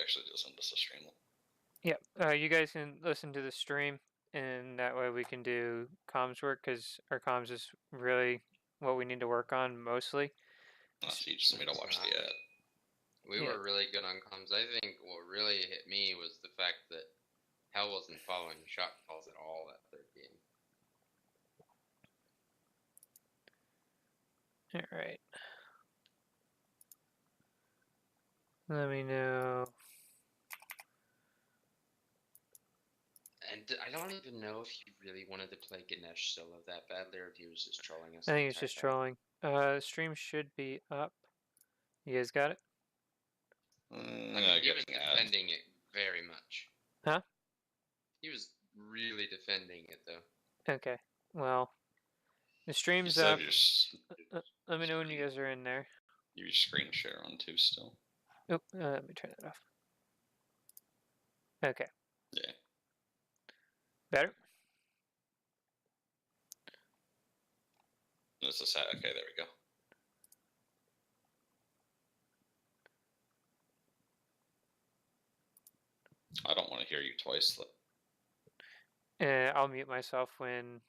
actually just send us a stream. Yeah, you guys can listen to the stream, and that way we can do comms work, because our comms is really what we need to work on mostly. So you just want me to watch the ad. We were really good on comms. I think what really hit me was the fact that Hell wasn't following shot calls at all that third game. Alright. Let me know. And I don't even know if he really wanted to play Ganesh solo that badly, or if he was just trolling us. I think it's just trolling. Stream should be up. You guys got it? He was defending it very much. Huh? He was really defending it, though. Okay. Well, the stream's up. Let me know when you guys are in there. You screen share on too still. Oh, let me turn that off. Okay. Yeah. Better? This is okay, there we go. I don't want to hear you twice. I'll mute myself when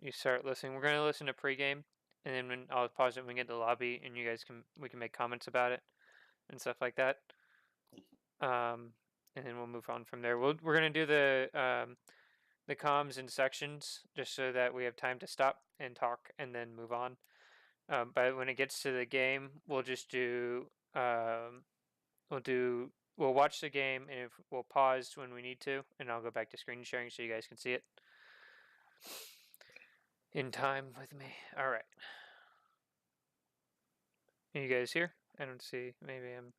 you start listening. We're gonna listen to pregame, and then when I'll pause it when we get to the lobby, and you guys we can make comments about it and stuff like that. And then we'll move on from there. We're gonna do the comms in sections, just so that we have time to stop and talk and then move on. But when it gets to the game, we'll just do we'll watch the game, and we'll pause when we need to, and I'll go back to screen sharing so you guys can see it in time with me. All right. Are you guys here? I don't see. Maybe I'm.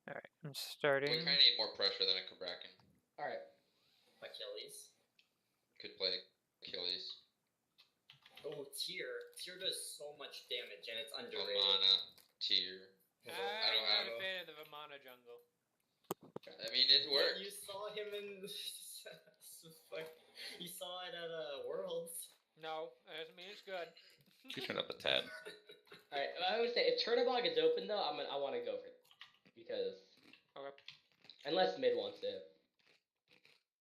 All right, I'm starting. We kind of need more pressure than a Kabrakan. All right. Achilles. Could play Achilles. Oh, Tyr does so much damage, and it's underrated. Vamana, Tyr. I'm not a fan of the Vamana jungle. I mean, it worked. You saw him in. You saw it at Worlds. No, I mean it's good. You turn up a tad. All right. I would say if Chernobog is open though, I want to go for it because. Okay. Unless mid wants it.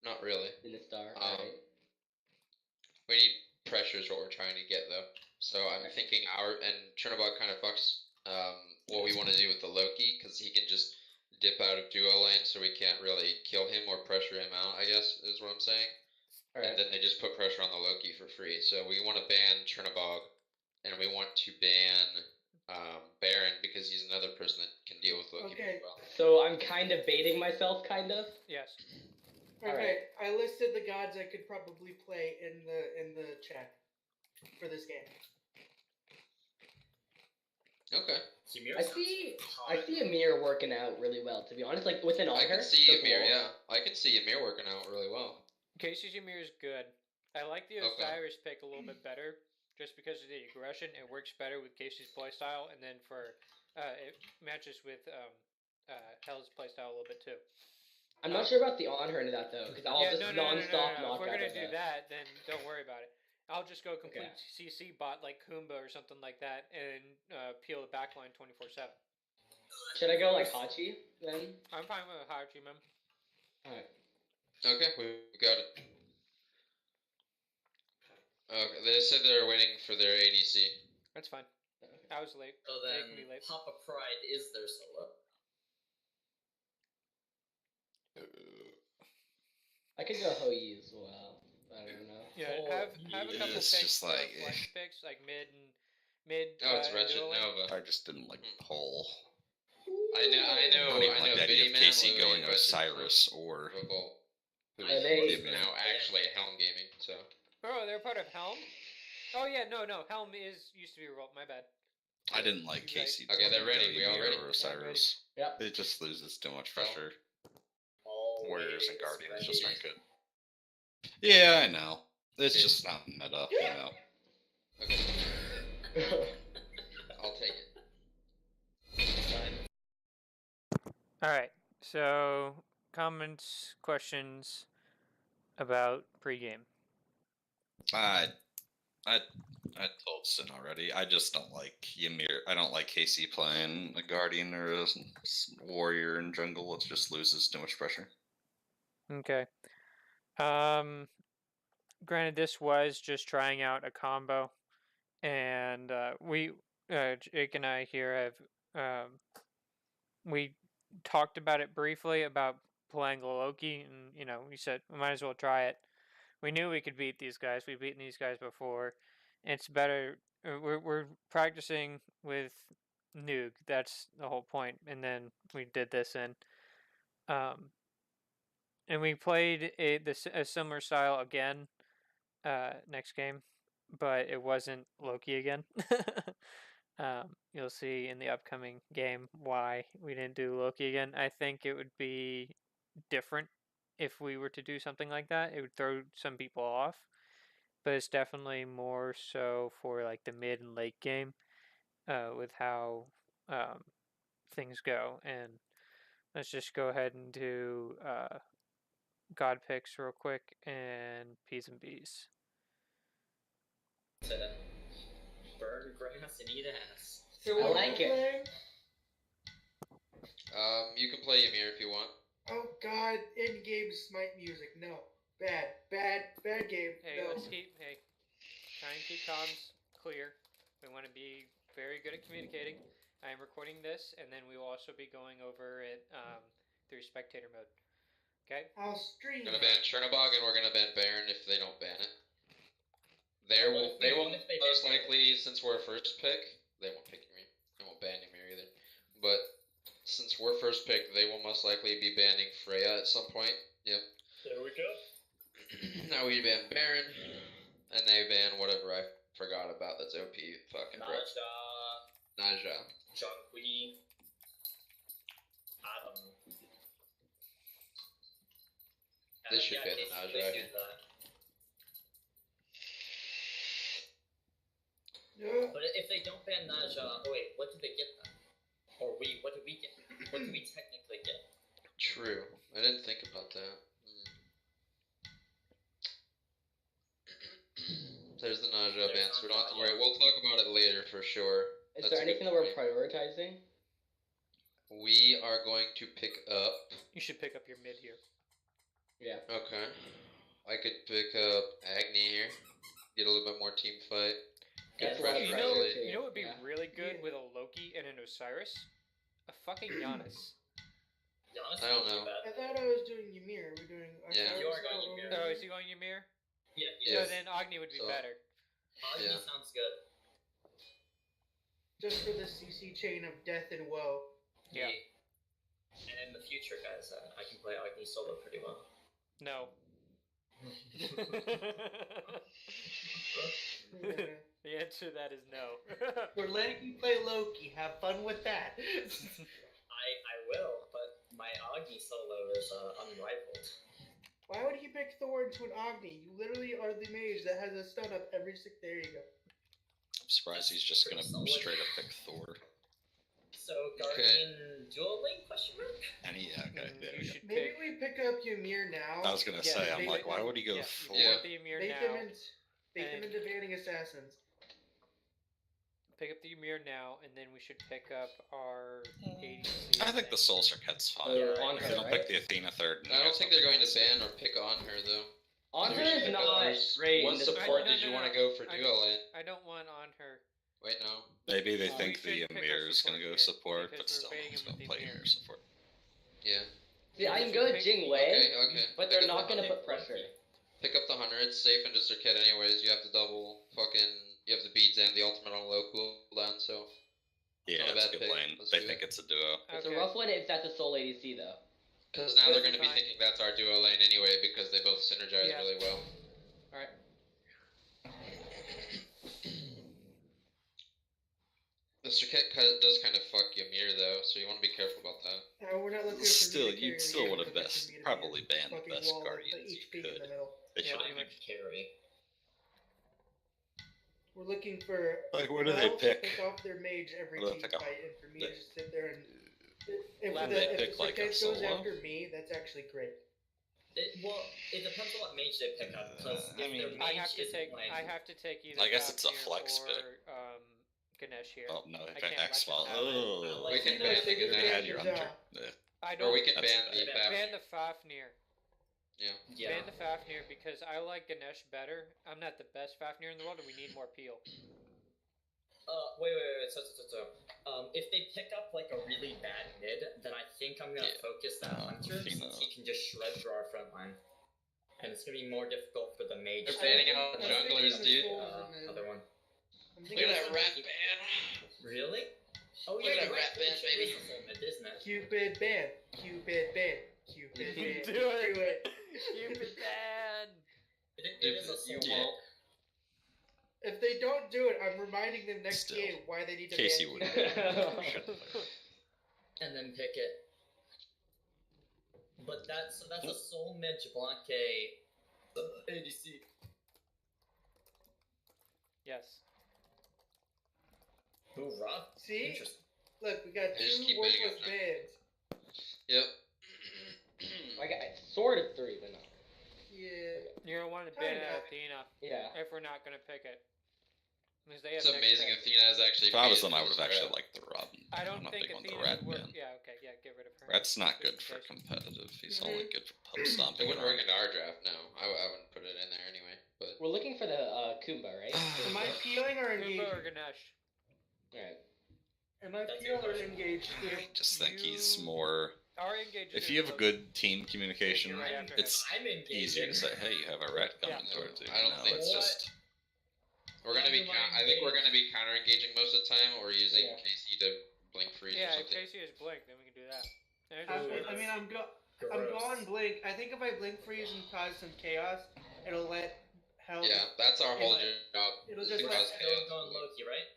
Not really. In the star. Right. We need pressure is what we're trying to get though. So I'm thinking Chernobog kind of fucks what we want to do with the Loki, because he can just dip out of duo lane, so we can't really kill him or pressure him out, I guess is what I'm saying. Right. And then they just put pressure on the Loki for free. So we want to ban Chernobog, and we want to ban Baron, because he's another person that can deal with Loki pretty well. So I'm kind of baiting myself, kind of? Yes. Okay, right. I listed the gods I could probably play in the chat for this game. Okay. I see Ymir working out really well, to be honest. Like within all I can see Ymir, yeah. I can see Ymir working out really well. Casey's Ymir is good. I like the Osiris pick a little bit better, just because of the aggression. It works better with Casey's playstyle, and then for it matches with Hell's playstyle a little bit too. I'm not sure about the on-her into that though, because I'll just non-stop knock out. If we're gonna do that, then don't worry about it. I'll just go complete CC bot like Kumba or something like that, and peel the backline 24/7. Should I go like Hachi then? I'm fine with Hachi, man. Alright. Okay, we got it. Okay, they said they're waiting for their ADC. That's fine. I was late. So then, Papa Pride is their solo. I could go Hoi as well. I don't know. Yeah, have a couple picks, like mid. Oh, it's Wretched Nova. I just didn't like the whole. I know. I don't even like the idea of Casey going Osiris or. Who's now actually Helm Gaming, so. Oh, they're part of Helm? Oh yeah, no, Helm used to be Revolt, my bad. I didn't like Casey. Okay, they're ready. We all ready? Or Osiris. Yep. It just loses too much pressure. Warriors and Guardians just aren't good. Yeah, I know. It's just not meta, you know. Okay. I'll take it. Alright, so comments, questions about pregame. I I told Sin already. I just don't like Ymir. I don't like KC playing a Guardian or a Warrior in jungle. It just loses too much pressure. Okay. Granted, this was just trying out a combo, and Jake and I here have we talked about it briefly about playing Loki, and we said we might as well try it. We knew we could beat these guys. We've beaten these guys before. It's better. We're practicing with Nuke. That's the whole point. And then we did this in. And we played a similar style again next game, but it wasn't Loki again. You'll see in the upcoming game why we didn't do Loki again. I think it would be different if we were to do something like that. It would throw some people off, but it's definitely more so for like the mid and late game with how things go. And let's just go ahead and do God picks real quick and P's and B's. Burn grass and eat ass. So I what like are we it. playing? You can play Ymir if you want. Oh God! In-game smite music. No. Bad game. Hey, no. let's try and keep comms clear. We want to be very good at communicating. I am recording this, and then we will also be going over it through spectator mode. Okay? I'll stream. We're gonna ban Chernobog and we're gonna ban Baron if they don't ban it. They will most likely, since we're first pick, they won't pick Ymir. They won't ban Ymir either. But since we're first pick, they will most likely be banning Freya at some point. Yep. There we go. Now we ban Baron, and they ban whatever I forgot about that's OP fucking bro. Naja. Zhonghui. I don't know. They should ban Naja. Yeah. But if they don't ban Naja, oh wait, what did they get then? Or what did we get? What did we technically get? True. I didn't think about that. There's the Naja ban, so we don't have to worry. We'll talk about it later for sure. Is That's there a good anything that we're point. prioritizing? We are going to pick up. You should pick up your mid here. Yeah. Okay. I could pick up Agni here. Get a little bit more team fight. Get That's fresh what You I'm know, trying to right do. you know what would be Yeah. really good Yeah. with a Loki and an Osiris? A fucking Giannis. Giannis I don't isn't too know. bad. I thought I was doing Ymir. We're doing. Yeah. You are going Ymir. Oh, is he going Ymir? Yeah, Yeah. No, then Agni would be So- better. Agni Yeah. sounds good. Just for the CC chain of death and woe. Yeah. And in the future, guys, I can play Agni solo pretty well. No. Yeah. The answer to that is no. We're letting you play Loki. Have fun with that. I will, but my Agni solo is unrivaled. Why would he pick Thor into an Agni? You literally are the mage that has a stun up every six. There you go. I'm surprised he's just gonna Solid. straight up pick Thor. So Guardian dual link question mark? Okay. Yeah, You yeah. should Maybe pick. we pick up Ymir now. I was gonna Yeah, say, I'm they- like, why would he go Yeah, Thor? you Yeah. pick up the Ymir Bait now. them into banning assassins. Pick up the Ymir now, and then we should pick up our ADC. I think the Soul Circuit's fine. Yeah, Right? on If her, they don't right? pick the Athena third. I don't think they're going to ban or pick on her though. On her Maybe is pick not others. great. What in this support No, did no, you no. want to go for I- duo lane? I don't want on her. Wait, no. Maybe they We think should the pick our Ymir is gonna go support support, here, but because still, we're baiting he's him with gonna the play Ymir. Ymir support. Yeah. See, I can You go should pick- Jing Wei, Okay. but Pick they're up not the gonna Hunter. put pressure. Pick up the Hunter. It's safe and just a kit anyways. You have the double fucking. You have the beads and the ultimate on low cooldown, so. Yeah, Not a it's a bad good pick. lane. Let's They do think it. it's a duo. It's Okay. a rough one if that's a sole ADC though. Because now they're That'd going to be fine. thinking that's our duo lane anyway because they both synergize Yeah. really well. Alright. The Circuit does kind of fuck Ymir though, so you want to be careful about that. We're not looking for Still, me to carry you'd still the would game, have but best for me to be probably a banned the fucking best wall with guardians the you HP in could. the middle. They Yeah, should pretty have. much. Carry. We're looking for. Like, what do they Wells to pick? pick off their mage every What do they team pick off? fight, and for me to They- just sit there and. If Lab the, they if pick the like a Circuit goes solo? after me, that's actually great. It depends on what mage they pick up. Because I mean, their I mage have to isn't take. like, I have to take either. I guess it's a Fafnir flex or, pick. Ganesh here. Oh no, I pick can't let X them File. have it. Oh, We can You guys ban take the you Ganesh. had your advantage, hunter. yeah. Yeah. I don't Or we can That's ban the bad. Fafnir. ban the Fafnir. Yeah. yeah. Ban the Fafnir because I like Ganesh better. I'm not the best Fafnir in the world, and we need more peel. Wait. So, if they pick up like a really bad mid, then I think I'm gonna Yeah. focus that hunter Athena. since he can just shred through our front line, and it's gonna be more difficult for the mage. They're to- banning out I'm thinking junglers, the dude. souls in mid. Other one. I'm Look thinking at that of rat ban. Really? Oh Look yeah, at that you're rat right. band, It baby. is a full mid, isn't it? Cupid ban. Cupid ban. Cupid ban. Do it. Do it. Cupid ban. It is a You soul won't. If they don't do it, I'm reminding them next Still. game why they need to Casey ban would. Cupid. and then pick it. But that's a soul mid Blanque ADC. Yes. Hoorah. See? Interesting. Look, we got I just two keep bidding worthless up now. bans. Yep. I got sort of 3, but not. Yeah. You're gonna want to ban Kinda. Athena Yeah. if we're not gonna pick it. Because they have It's next amazing pick. Athena has actually. If I made was it them, I through would have this actually route. liked the Robin. I don't I'm not think big on the Athena rat would work. ban. Yeah, okay, yeah, get rid of her. Rat's not Just good in for case. competitive. He's Mhm. only good for pub It stomping. wouldn't work into our draft, no. I wouldn't put it in there anyway. But We're looking for the Kumba, right? Am I peeling or Kumba or engaged? Ganesh? Alright. Am I That's peeling your or question. engaged? I just think he's You- more. Our engagement If is you have a low. good team communication, Right after it's I'm engaged. easier to say, "Hey, you have a rat coming Yeah. towards you." I don't No, think it's so. just. we're gonna be. I think we're gonna be counter engaging most of the time, or using Yeah. KC to blink freeze or Yeah, if something. Casey is blink, then we can do that. There's I'm Gross. going blink. I think if I blink freeze and cause some chaos, it'll let hell. Yeah, that's our whole job. It'll is just to let cause Still chaos. going Loki, right?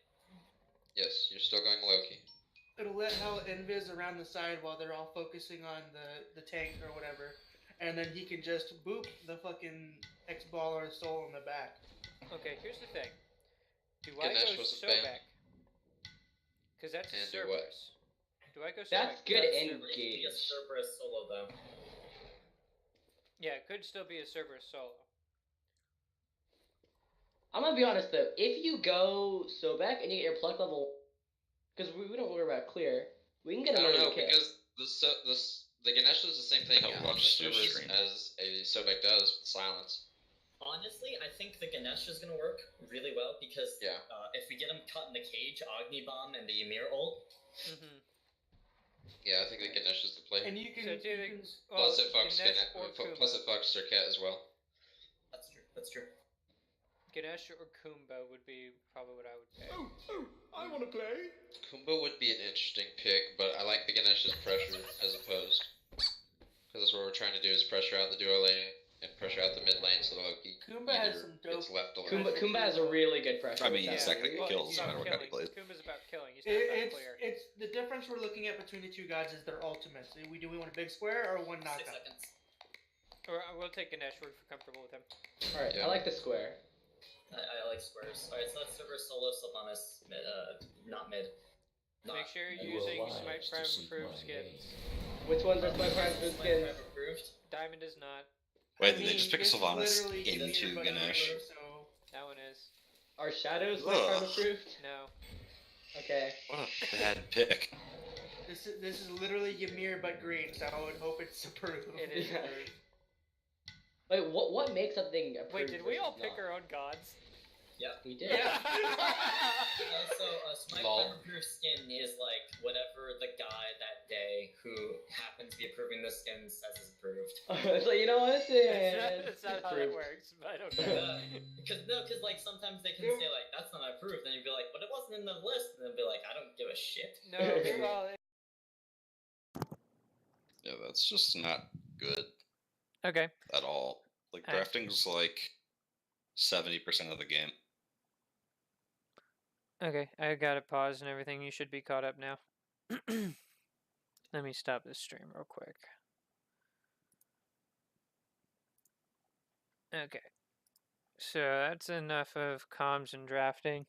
Yes, you're still going Loki. It'll let hell invis around the side while they're all focusing on the tank or whatever, and then he can just boop the fucking X ball or soul in the back. Okay, here's the thing. Do I Ganesh go was a fan. Sobek? Because that's a And do what? Cerberus. Do I go Sobek? That's good That's engage. Be a Cerberus solo though. Yeah, it could still be a Cerberus solo. I'm gonna be honest though, if you go Sobek and you get your pluck level, because we don't worry about clear, we can get I don't another know kill. because the Ganesh does the same thing Hell, on watch the the servers stream. as a Sobek does with silence. Honestly, I think the Ganesh is gonna work really well because Yeah. if we get him caught in the cage, Agni Bomb and the Ymir ult. Mm-hmm. Yeah, I think the Ganesh is the play. And you can. So do you they- can Plus it fucks Ganesh or Kumba. plus it fucks Serket as well. That's true. That's true. Ganesh or Kumba would be probably what I would pick. I want to play. Kumba would be an interesting pick, but I like the Ganesh's pressure as opposed. Because that's what we're trying to do is pressure out the duo lane and pressure out the mid lane so the Loki Kumba has either some dope. gets left alone. Kumba has a really good pressure. I mean, with he's that. not gonna get Well, kills he's no about matter what kind killing. of plays. Kumba's about killing. He's not about clear. It's the difference we're looking at between the two gods is their ultimates. Do we want a big square or one 6 knockout? seconds. Or we'll take Ganesh. We're comfortable with him. Alright, Yeah. I like the square. I like squares. Alright, so that's Cerberus solo Sylvanas mid, not mid. Not Make sure you're You using are Smite wise to Prime seek approved my skins. Which ones are my friends with Smite skins? Prime approved. Diamond is not. Wait, did they just pick this is Sylvanas literally into easier, but Ganesh? over, so That one is. Are shadows my prime Ugh. approved? No. Okay. What a bad pick. this is literally Ymir but green. So I would hope it's approved. It is Yeah. approved. Wait, what makes something approved? Wait, did we all versus pick not? our own gods? We did. Also, a Smite Lol. Prime approved skin is like whatever the guy that day who happens to be approving the skin says is approved. So you know what? That's not how that approved. works, but I don't know. Because like sometimes they can say like that's not approved, then you'd be like, but it wasn't in the list, and they'd be like, I don't give a shit. No, well, Yeah, that's just not good okay. at all. Like Alright. drafting's like 70% of the game. Okay, I got it paused and everything. You should be caught up now. Let me stop this stream real quick. Okay. So that's enough of comms and drafting.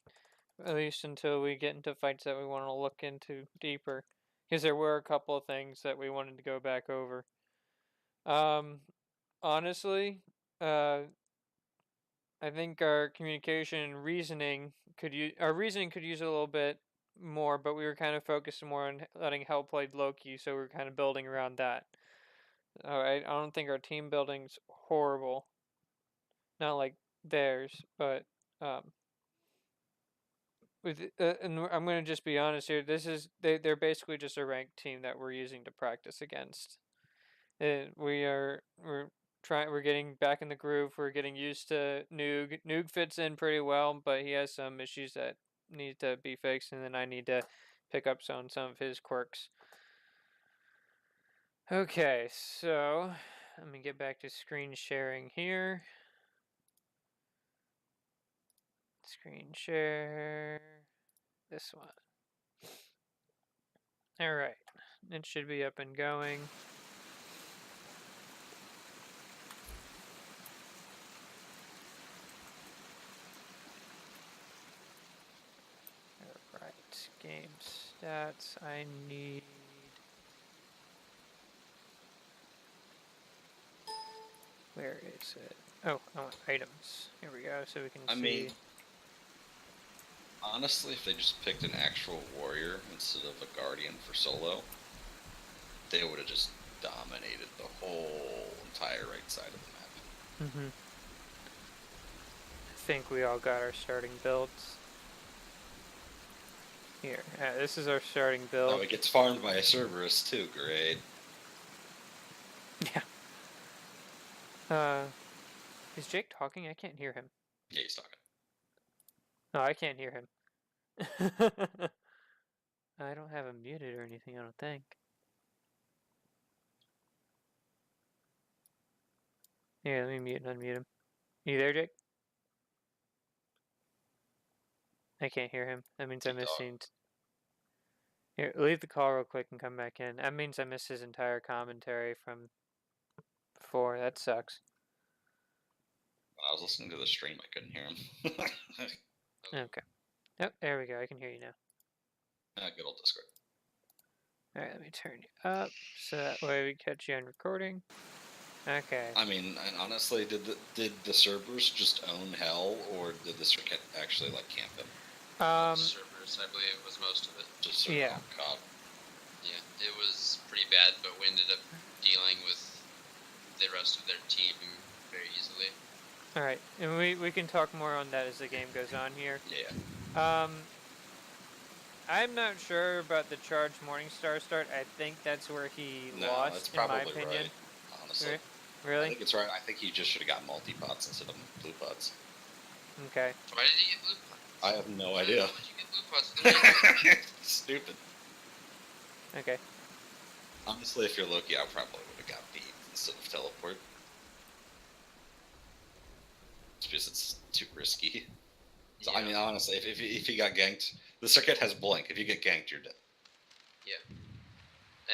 At least until we get into fights that we want to look into deeper. Because there were a couple of things that we wanted to go back over. honestly, I think our communication and reasoning could use a little bit more, but we were kind of focused more on letting Hell play Loki, so we are kind of building around that. I don't think our team building's horrible. Not like theirs, but and I'm gonna just be honest here. They're basically just a ranked team that we're using to practice against. We're getting back in the groove. We're getting used to Noog. Noog fits in pretty well, but he has some issues that need to be fixed, and then I need to pick up some of his quirks. Okay, so let me get back to screen sharing here. Screen share this one. All right, it should be up and going. All right, game stats. I need. Where is it? Oh, I want items. Here we go, so we can see. I mean, honestly, if they just picked an actual warrior instead of a guardian for solo, they would have just dominated the whole entire right side of the map. I think we all got our starting builds. Here, this is our starting build. Oh, it gets farmed by a Cerberus too, great. Yeah. Is Jake talking? I can't hear him. Yeah, he's talking. No, I can't hear him. I don't have him muted or anything, I don't think. Yeah, let me mute and unmute him. You there, Jake? I can't hear him. That means I'm missing. Here, leave the call real quick and come back in. That means I missed his entire commentary from before. That sucks. When I was listening to the stream, I couldn't hear him. Okay. Yep, there we go. I can hear you now. Good old Discord. Alright, let me turn you up so that way we catch you on recording. Okay. I mean, and honestly, did the Cerberus just own Hell, or did the Circuit actually like camp him? Cerberus, I believe, was most of it. Just yeah. God. Yeah, it was pretty bad, but we ended up dealing with the rest of their team very easily. Alright, and we can talk more on that as the game goes on here. Yeah. I'm not sure about the Charge Morningstar start. I think that's where he lost, that's in my probably opinion. right, honestly. Really? I think it's right. I think he just should have got multi-pots instead of blue pots. Okay. Why did he get blue pots? I have no idea. Why did you get blue pots? Stupid. Okay. Honestly, if you're Loki, I probably would have got beat instead of teleport. It's because it's too risky. So, yeah. I mean, honestly, if he got ganked, the Circuit has blink. If you get ganked, you're dead. Yeah.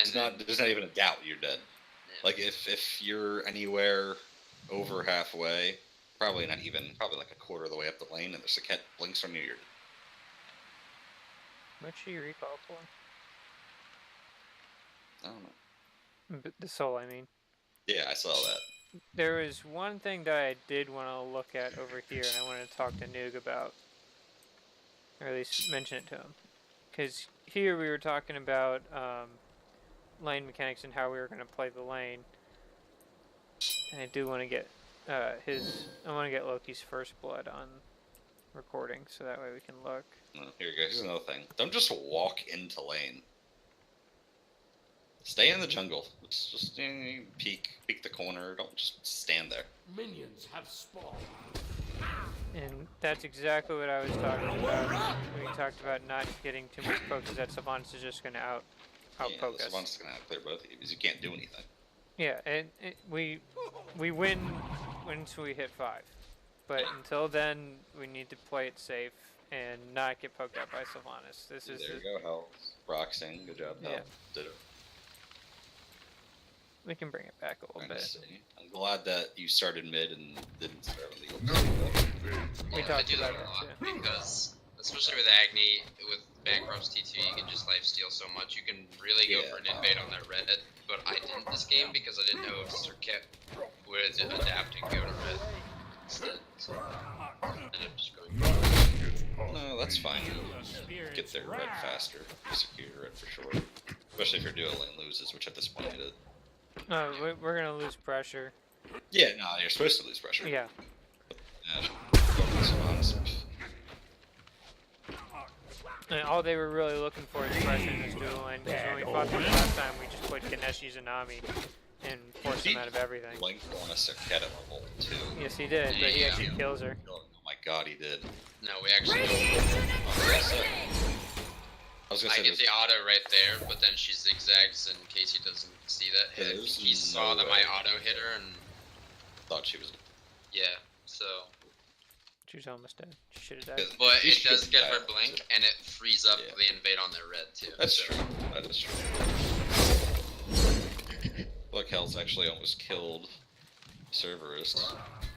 And there's not even a doubt you're dead. Yeah. Like, if you're anywhere over halfway, probably not even, probably like a quarter of the way up the lane, and the Circuit blinks from you, you're dead. What should you recall for? I don't know. The soul, I mean. Yeah, I saw that. There was one thing that I did want to look at over here, and I wanted to talk to Noog about, or at least mention it to him. Because here we were talking about lane mechanics and how we were going to play the lane. And I do want to get I want to get Loki's first blood on recording, so that way we can look. Here you go. Here's another thing. Don't just walk into lane. Stay in the jungle. Just peek the corner. Don't just stand there. Minions have spawned. And that's exactly what I was talking about. We talked about not getting too much poke, because that Sylvanas is just going to outpoke us. Sylvanas is going to outclear both of you because you can't do anything. Yeah, and we win once we hit 5. But until then, we need to play it safe and not get poked out by Sylvanas. There you go, Hell. Roxing, good job, Hell. Yeah. Did it. We can bring it back a little bit. I'm glad that you started mid and didn't start on the open. We I talked do about that a lot too. because, especially with Agni, with Bancroft's T2, you can just lifesteal so much. You can really go for an invade on their red, but I didn't this game because I didn't know if Serket would adapt and go to red instead. So I ended up just going for it. No, that's fine. Get there red faster. Secure red for sure. Especially if your duo lane loses, which at this point it is. No, we're gonna lose pressure. Yeah, no, you're supposed to lose pressure. Yeah. And all they were really looking for is pressure in this duel lane, because when we fought them last time, we just put Ganesh Izanami and forced him out of everything. Blink on a Serket at level 2. Yes, he did, but he actually kills her. Oh my god, he did. No, we actually don't. I was gonna I say get the auto right there, but then she zigzags in case he doesn't see that hit. There's He saw no that my way. auto hit her, and thought she was. yeah, so. She was almost dead. She should have died. But You it does should get die her on blink, it. and it frees up Yeah. the invade on their red too. That's so. true. That is true. Look, Hell's actually almost killed Cerberus.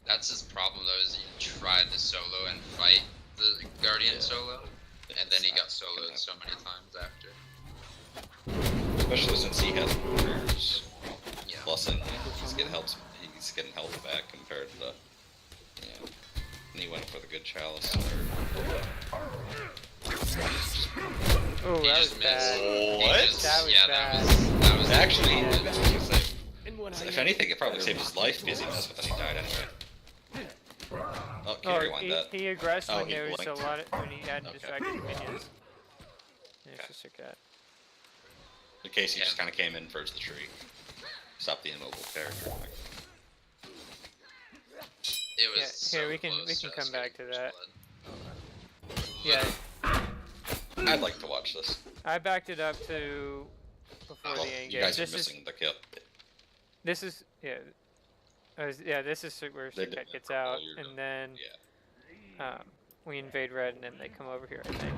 That's his problem though, is he tried to solo and fight the Guardian solo, and then he got soloed so many times after. Especially since he has warriors. Yeah. Plus, and he's getting health back compared to. Yeah. And he went for the good chalice. Oh, He that just was missed. bad. He That What? was that bad. was Actually, Yeah. if anything, it probably saved his life because he missed, but then he died anyway. Oh, can you Oh, rewind that? he aggressed Oh, when he there was a blinked. lot of, when he had Okay. distracted minions. There's Okay. the Serket. In case he Yeah. just kind of came in first the tree. Stop the immobile character. It was Yeah, so here, we can close, come I was back to getting that. blood. Yeah, I'd like to watch this. I backed it up to before Oh, the end you game. guys are This is missing the kill. this is this is where They did Serket that gets for out, all your and then we invade red, and then they come over here. I think.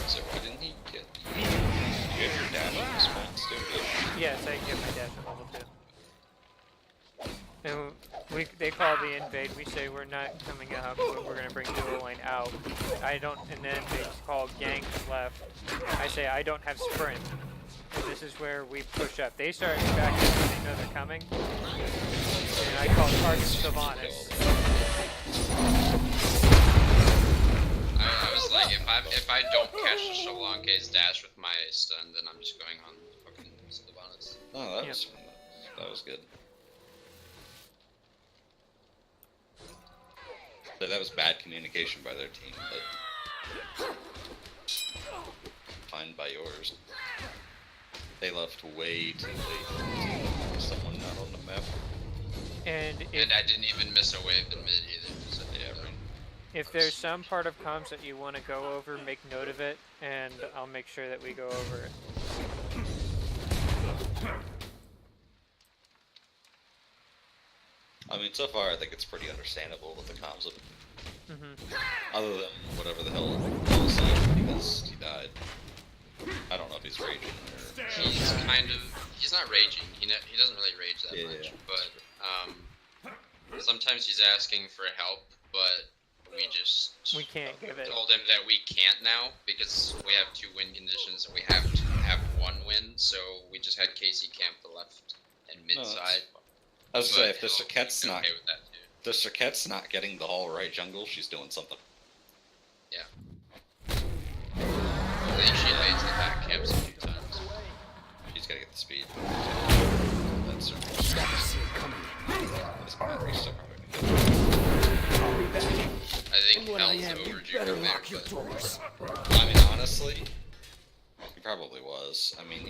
So why didn't he get you? You have your dash in response to it. Yes, I can get my dash at level 2. And they call the invade. We say we're not coming out, but we're gonna bring dual lane out. And then they call gank left. I say I don't have sprint. And this is where we push up. They start backing up when they know they're coming. And I call target Sylvanas. I was like, if I don't catch Shalonke's dash with my stun, then I'm just going on fucking Sylvanas. Oh, that Yep. was good. But that was bad communication by their team, but fine by yours. They left way too late. Someone not on the map. And And I didn't even miss a wave in mid either. So Yeah, right. if there's some part of comms that you want to go over, make note of it, and I'll make sure that we go over it. I mean, so far I think it's pretty understandable with the comms of it. Other than whatever the hell Paul said because he died. I don't know if he's raging or. he's kind of, he's not raging. He doesn't really rage that Yeah, much. yeah. But sometimes he's asking for help, but we just We can't give it. told him that we can't now because we have 2 win conditions and we have to have 1 win. So we just had Casey camp the left and mid No, side. I was gonna say, if the But Serket's he'll be not, okay with that too. if the Serket's not getting the whole right jungle, she's doing something. I think she invades the back camps a few times. She's gotta get the speed. That's her. This battery's so probably I think Hell's overdue there, but I mean, honestly, he probably was. I mean,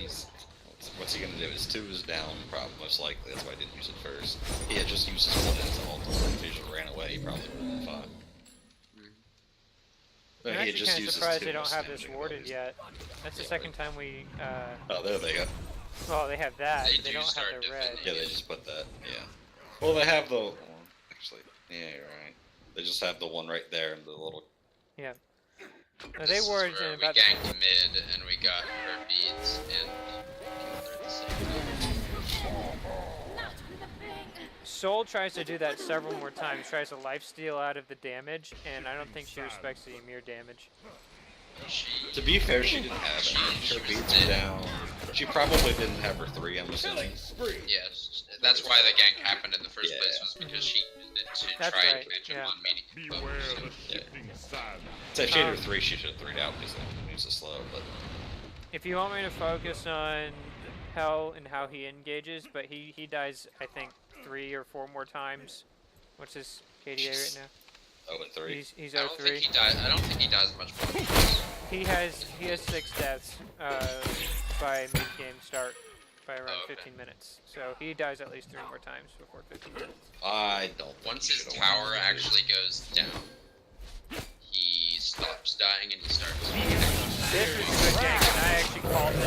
what's he gonna do? His 2 is down, probably most likely. That's why I didn't use it first. He had just used his 1 as an ultimate. If he just ran away, he probably would have been fine. I'm But he had actually just kind of used his surprised 2 they don't as have this standing warded abilities. yet. That's the second time we, Oh, there they go. well, they have that, They but they do don't have start the red. defending. Yeah, they just put that. Yeah. Well, they have the. Actually, yeah, you're right. They just have the one right there and the little. Yeah. No, This they is wards where in we about the ganked mid and we got her beads and killed her at the same time. Soul tries to do that several more times, tries to lifesteal out of the damage, and I don't think she respects the Ymir damage. To be fair, she didn't have any. she Her was beats dead. were down. She probably didn't have her 3, I'm assuming. Yes, that's why the gank happened in the first Yeah. place, was because she used it to That's try right, and catch him yeah. on meeting. So if she had her 3, she should have 3'd out because it was a slow, but... If you want me to focus on Hell and how he engages, but he dies, I think, 3 or 4 more times. What's his KDA right now? 0 and 3. He's I don't 03. think he dies. I don't think he dies much more. He has 6 deaths by mid game start by around Oh, okay. 15 minutes. So he dies at least 3 more times before 15 minutes. I don't think Once he his should've tower won. actually goes down, he stops dying and he starts. This was a good gank, and I actually called it.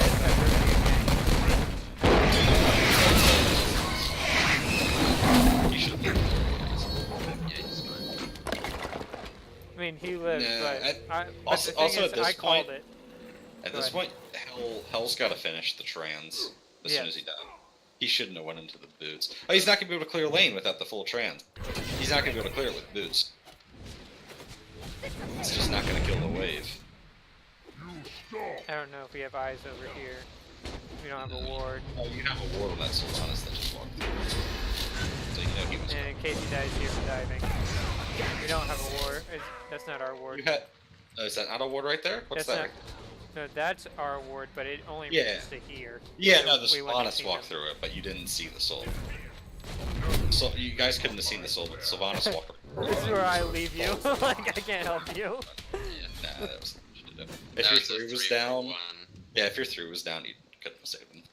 He should have been. Yeah, he's fine. I mean, he lived, Nah, but, also- the thing also is, at this I called point- it. At Go this ahead. point, Hell's got to finish the trans as soon Yes. as he died. He shouldn't have went into the boots. Oh, he's not going to be able to clear lane without the full trans. He's not going to be able to clear it with boots. It's just not going to kill the wave. I don't know if we have eyes over here. We don't have a ward. Oh, you have a ward on that Sylvanas that just walked through. So you know he was. And in case he dies here from diving. We don't have a ward. That's not our ward. You had. Oh, is that not a ward right there? What's That's that? No, that's our ward, but it only Yeah. reaches to here. Yeah, So no, the we wouldn't have Sylvanas seen walked him. through it, but you didn't see the soul. So you guys couldn't have seen the soul, but the Sylvanas walked. This is where I leave you. Like, I can't help you. Yeah. Nah, that was. If That your was a 3 was 3 for down, 1. yeah, if your 3 was down, you couldn't have saved him.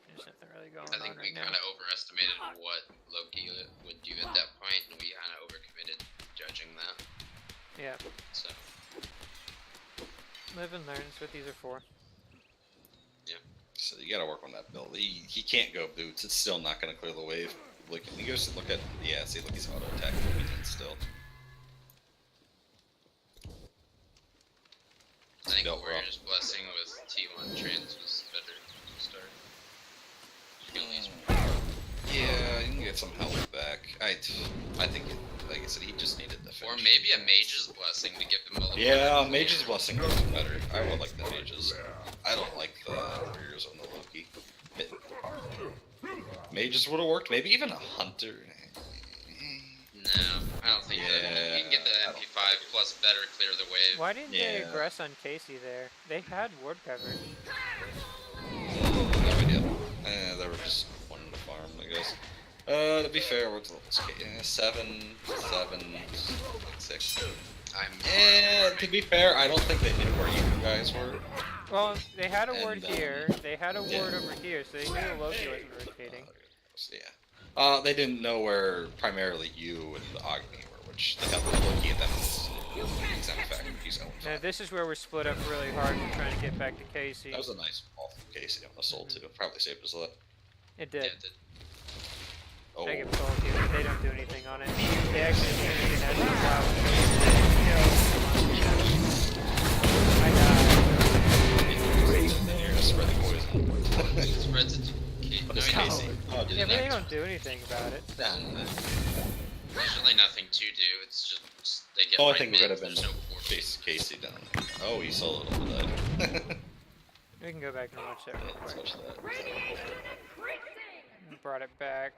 There's nothing really going I think on we right now. kind of overestimated what Loki would do at that point, and we kind of overcommitted judging that. Yeah, So live and learn. That's what these are for. So you gotta work on that build. He can't go boots. It's still not gonna clear the wave. Look, he goes to look at see, look, he's auto attacking still. I think Built rough. Warrior's Blessing with T1 trans was better to start. You can at least Yeah, you can get some health back. I think, like I said, he just needed the or finish. maybe a Mage's Blessing to give him a little. Yeah, Mage's Blessing would be better. I would like the Mages. I don't like the Warriors on the Loki. Mages would have worked. Maybe even a Hunter. No, I don't think that. You can get the I don't- MP5 plus better clear the wave. Why didn't they Yeah. aggress on Casey there? They had ward coverage. No idea. They were just wanting to farm, I guess. To be fair, what's the 7, 6. To be fair, I don't think they knew where you guys were. Well, they had a ward And, here. They had a yeah. ward over here, so they knew Loki wasn't rotating. Yeah. They didn't know where primarily you and the Agni were, which they got the Loki and then he's going. Now this is where we're split up really hard and trying to get back to Casey. That was a nice ball from Casey on the soul too. Probably saved his life. It Yeah, did. Oh, I give told you, they don't do anything on it. They actually do anything that's allowed. I you're just spreading poison. it spreads it to But no, it's he doesn't. Casey. Oh, died. did Yeah, it but they not? don't do anything about it. There's really nothing to do. It's just they get. Oh, I right think it mid, could have been there's no portal. Casey down there. Oh, he soloed a little bit. We can go back and watch that real Let's quick. watch that. Brought it back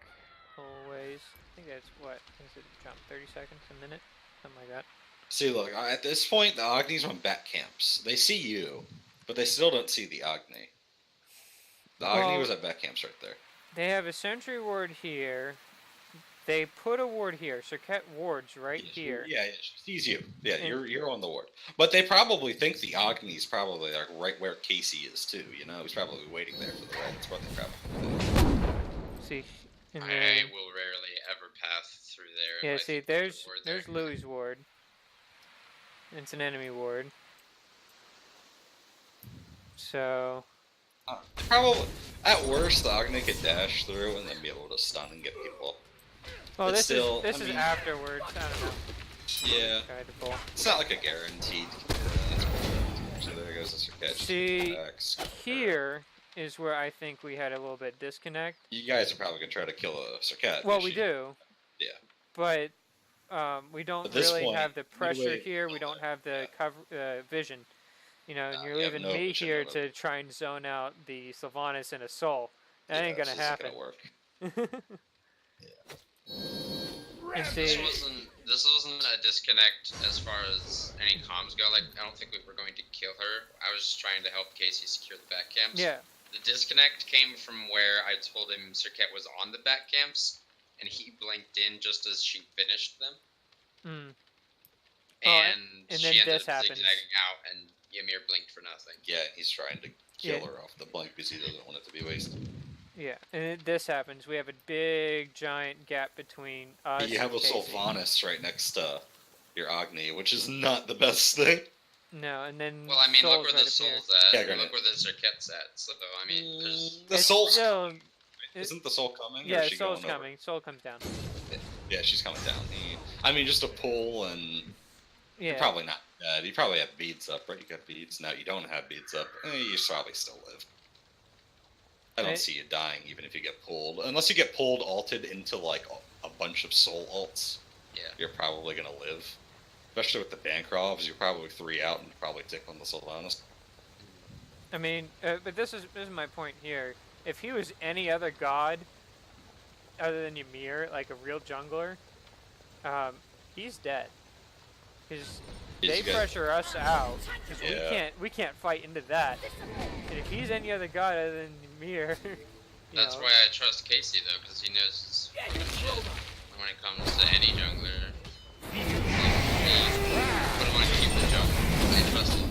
always. I think that's what is it? Jump 30 seconds, a minute, something like that. See, look, at this point, the Agni's on back camps. They see you, but they still don't see the Agni. The Agni Well- was at back camps right there. They have a sentry ward here. They put a ward here. Serket wards right here. Yeah, she sees you. Yeah, And- you're on the ward. But they probably think the Agni's probably like right where Casey is too. You know, he's probably waiting there for the red. That's what they probably think. See, and I then, will rarely ever pass through there. if yeah. I See, think there's ward there. Louis' ward. It's an enemy ward. So Probably. At worst, the Agni could dash through and then be able to stun and get people. Well, But this still, is I mean, afterwards. I don't know. Yeah. Tried to pull. It's not like a guaranteed. So there goes the Circuit. See, here is where I think we had a little bit disconnect. You guys are probably gonna try to kill a Circuit. Well, we do. Yeah. But we don't At this really point, have the pressure midway- here. We don't have the cover vision. You know, and No, you're you have leaving no me vision here of to try and zone out the Sylvanas and a Soul. That ain't this gonna isn't happen. work. And This see, wasn't a disconnect as far as any comms go. Like, I don't think we were going to kill her. I was just trying to help Casey secure the back camps. yeah, The disconnect came from where I told him Circuit was on the back camps, and he blinked in just as she finished them. mm, And and she then ended this up happens. zigzagging out, and Ymir blinked for nothing. Yeah, he's trying to kill Yeah. her off the blink because he doesn't want it to be wasted. yeah. And this happens. We have a big, giant gap between us. You have a and Casey. Sylvanas right next to your Agni, which is not the best thing. No, and then Well, I mean, Soul's look where right the up here. soul's at. Yeah, and granted. look where the Circuit's at. So, I mean, there's... The It's soul's still- it- isn't the soul coming? or Yeah, is she Soul's going over? coming. Soul comes down. Yeah, she's coming down. I mean, just a pull and Yeah. you're probably not dead. You probably have beads up, right? You got beads. No, you don't have beads up. You probably still live. I don't Right. see you dying even if you get pulled. Unless you get pulled alted into like a bunch of soul alts. Yeah. You're probably gonna live. Especially with the Bancrofts, you're probably 3 out and probably tick on the Sylvanas. I mean, but this is my point here. If he was any other god other than Ymir, like a real jungler, he's dead. Because He's they good. pressure us out. Because Yeah. we can't fight into that. And if he's any other god other than Ymir, you That's know, why I trust Casey, though, because he knows his fucking shit when it comes to any jungler. But I want to keep the jungle. I trust him.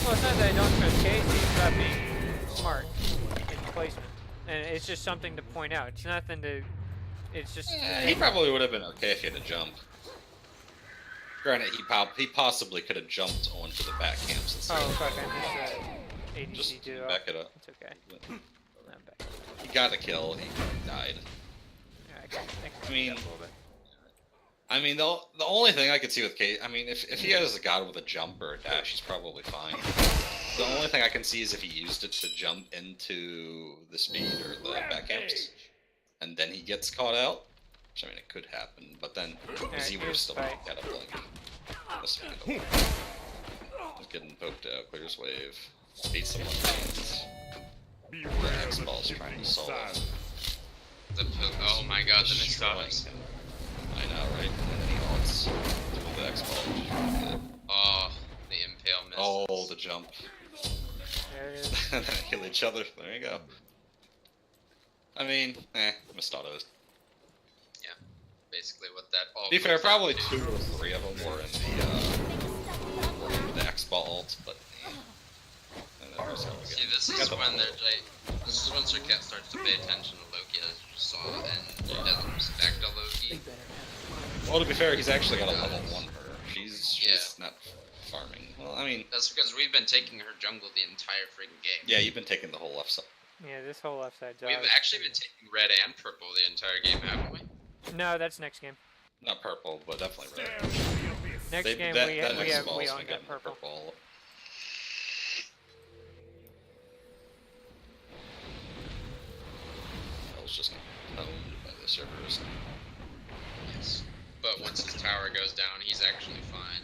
well, it's not that I don't trust Casey. It's about being smart in placement, and it's just something to point out. It's nothing to. It's just. He probably would have been okay if he had to jump. Granted, he possibly could have jumped onto the back camps instead. Oh fuck! I missed Just ADC duo. back it up. It's okay. I'm back. He got a kill. He died. Yeah, I can I mean, a little bit. I mean, the only thing I could see with Kate, I mean, if he has a god with a jump or a dash, he's probably fine. The only thing I can see is if he used it to jump into the speed or the back camps, and then he gets caught out. Which, I mean, it could happen, but then because he would have here's still fight. got a blink. This one could He's getting poked out. Clears wave. Beats someone. The X-Ball's trying to solve it. Oh my god, the missed Destroying offense. him. I know, right? And then he ults with the X-Ball, which is really good. Oh, the impale missed. Oh, the jump. There it is. And then kill each other. There you go. I mean, missed autos. Basically what that all To be fair, comes down probably to. 2 or 3 of them were in the X-Ball ult, but and then there's how we See, go. this Got is the when ult. they're like, this is when Circuit starts to pay attention to Loki, as you saw, and he doesn't respect a Loki. Well, to be fair, he's actually got a level 1 her. She's Yeah. not farming. Well, I mean, That's because we've been taking her jungle the entire freaking game. yeah, you've been taking the whole left side. Yeah, this whole left side We've job. actually been taking red and purple the entire game, haven't we? No, that's next game. Not purple, but definitely red. Next They- game that- we that have X-Ball's we been own that getting purple. I was just owned by the servers. Yes. But once his tower goes down, he's actually fine.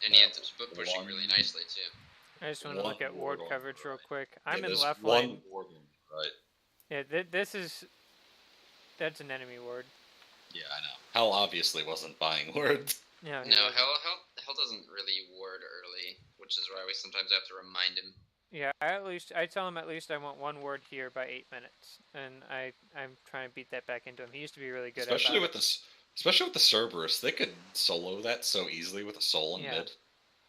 And he ends up pushing really nicely, too. I just want to look One at ward ward on coverage the real right. quick. I'm in there's left one lane. ward on the right. Yeah, this is. That's an enemy ward. Yeah, I know. Hell obviously wasn't buying words. Yeah. No, Hell doesn't really ward early, which is why we sometimes have to remind him. Yeah, I tell him at least I want one ward here by 8 minutes, and I'm trying to beat that back into him. He used to be really good Especially at with this, especially with the Cerberus, they could solo that so easily with a soul in Yeah. mid.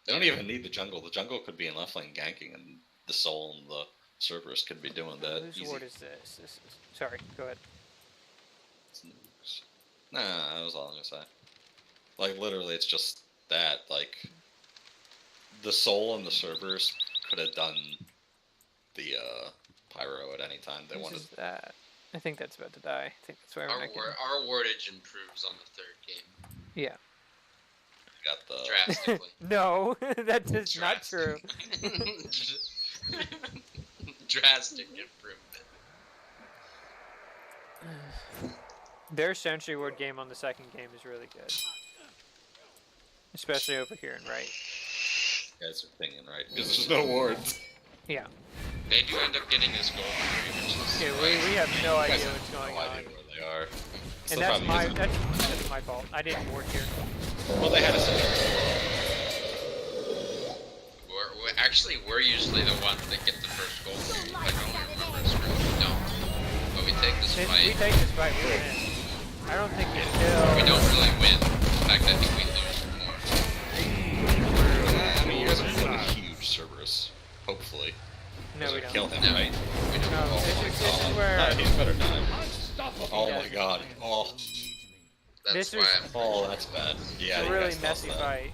They don't even need the jungle. The jungle could be in left lane ganking, and the soul and the Cerberus could be doing that Whose easy. ward is this? This is, sorry, go ahead. Nah, that was all I'm gonna say. Like literally, it's just that. Like the Soul and the Cerberus could have done the Pyro at any time they wanted. This is that. I think that's about to die. I think that's why we're not getting... Our wardage improves on the third game. Yeah. Got the Drastically. No, that is not true. Drastic improvement. Their Sentry Ward game on the second game is really good. Especially over here in right. You guys are thinking right because there's no wards. Yeah. They do end up getting this goal. Yeah, we have no idea Guys have what's going no on. idea where they are. It's And the that's problem my is- that's my fault. I didn't ward here. Well, they had a sentry. We're usually the ones that get the first goal. I don't remember this really. We don't. But we take this We fight. take this fight, we win. I don't think we kill. We don't really win. In fact, I think we lose more. I mean, you guys are playing a huge Cerberus. Hopefully. No, we Because don't. Kill him, No. right? We don't. No, this is where He's better die. Oh Yeah. my god. Oh, That's this why is- I'm. oh, that's bad. Yeah, it's a you really guys lost messy that. fight.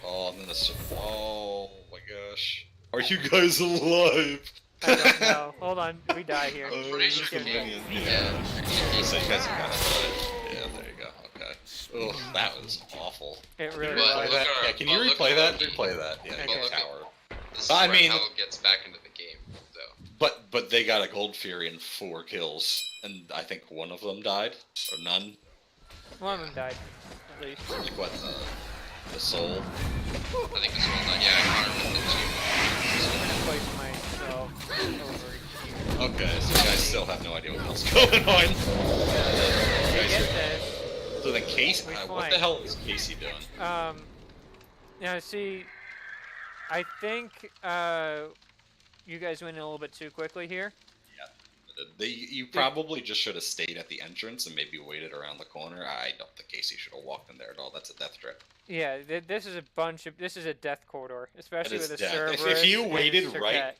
Oh, and then the. Oh my gosh. Are you guys alive? I don't know. Hold on, we die here. Oh, Pretty sure Give we me- minion. Yeah. So you guys have got it. Yeah, there you go. Okay. Oh, that was awful. It really Well, was. Replay that. look at Yeah, our- can you well, look replay at that? Loki. Replay that. Yeah, Okay. get Look at- tower. This is I where mean- Hell gets back into the game, though. But they got a Gold Fury and 4 kills, and I think one of them died, or none. One of them died, at least. Like what? The Soul. I think this one, yeah, I caught her with it I'm gonna place myself over here. Okay, so you guys still have no idea what else is going on. You We guys get are- this. so then Casey, We what flank. the hell is Casey doing? Now see, I think you guys went a little bit too quickly here. You probably just should have stayed at the entrance and maybe waited around the corner. I don't think Casey should have walked in there at all. That's a death trap. Yeah, this is a death corridor, especially is with the death. If Cerberus. you and waited Serket right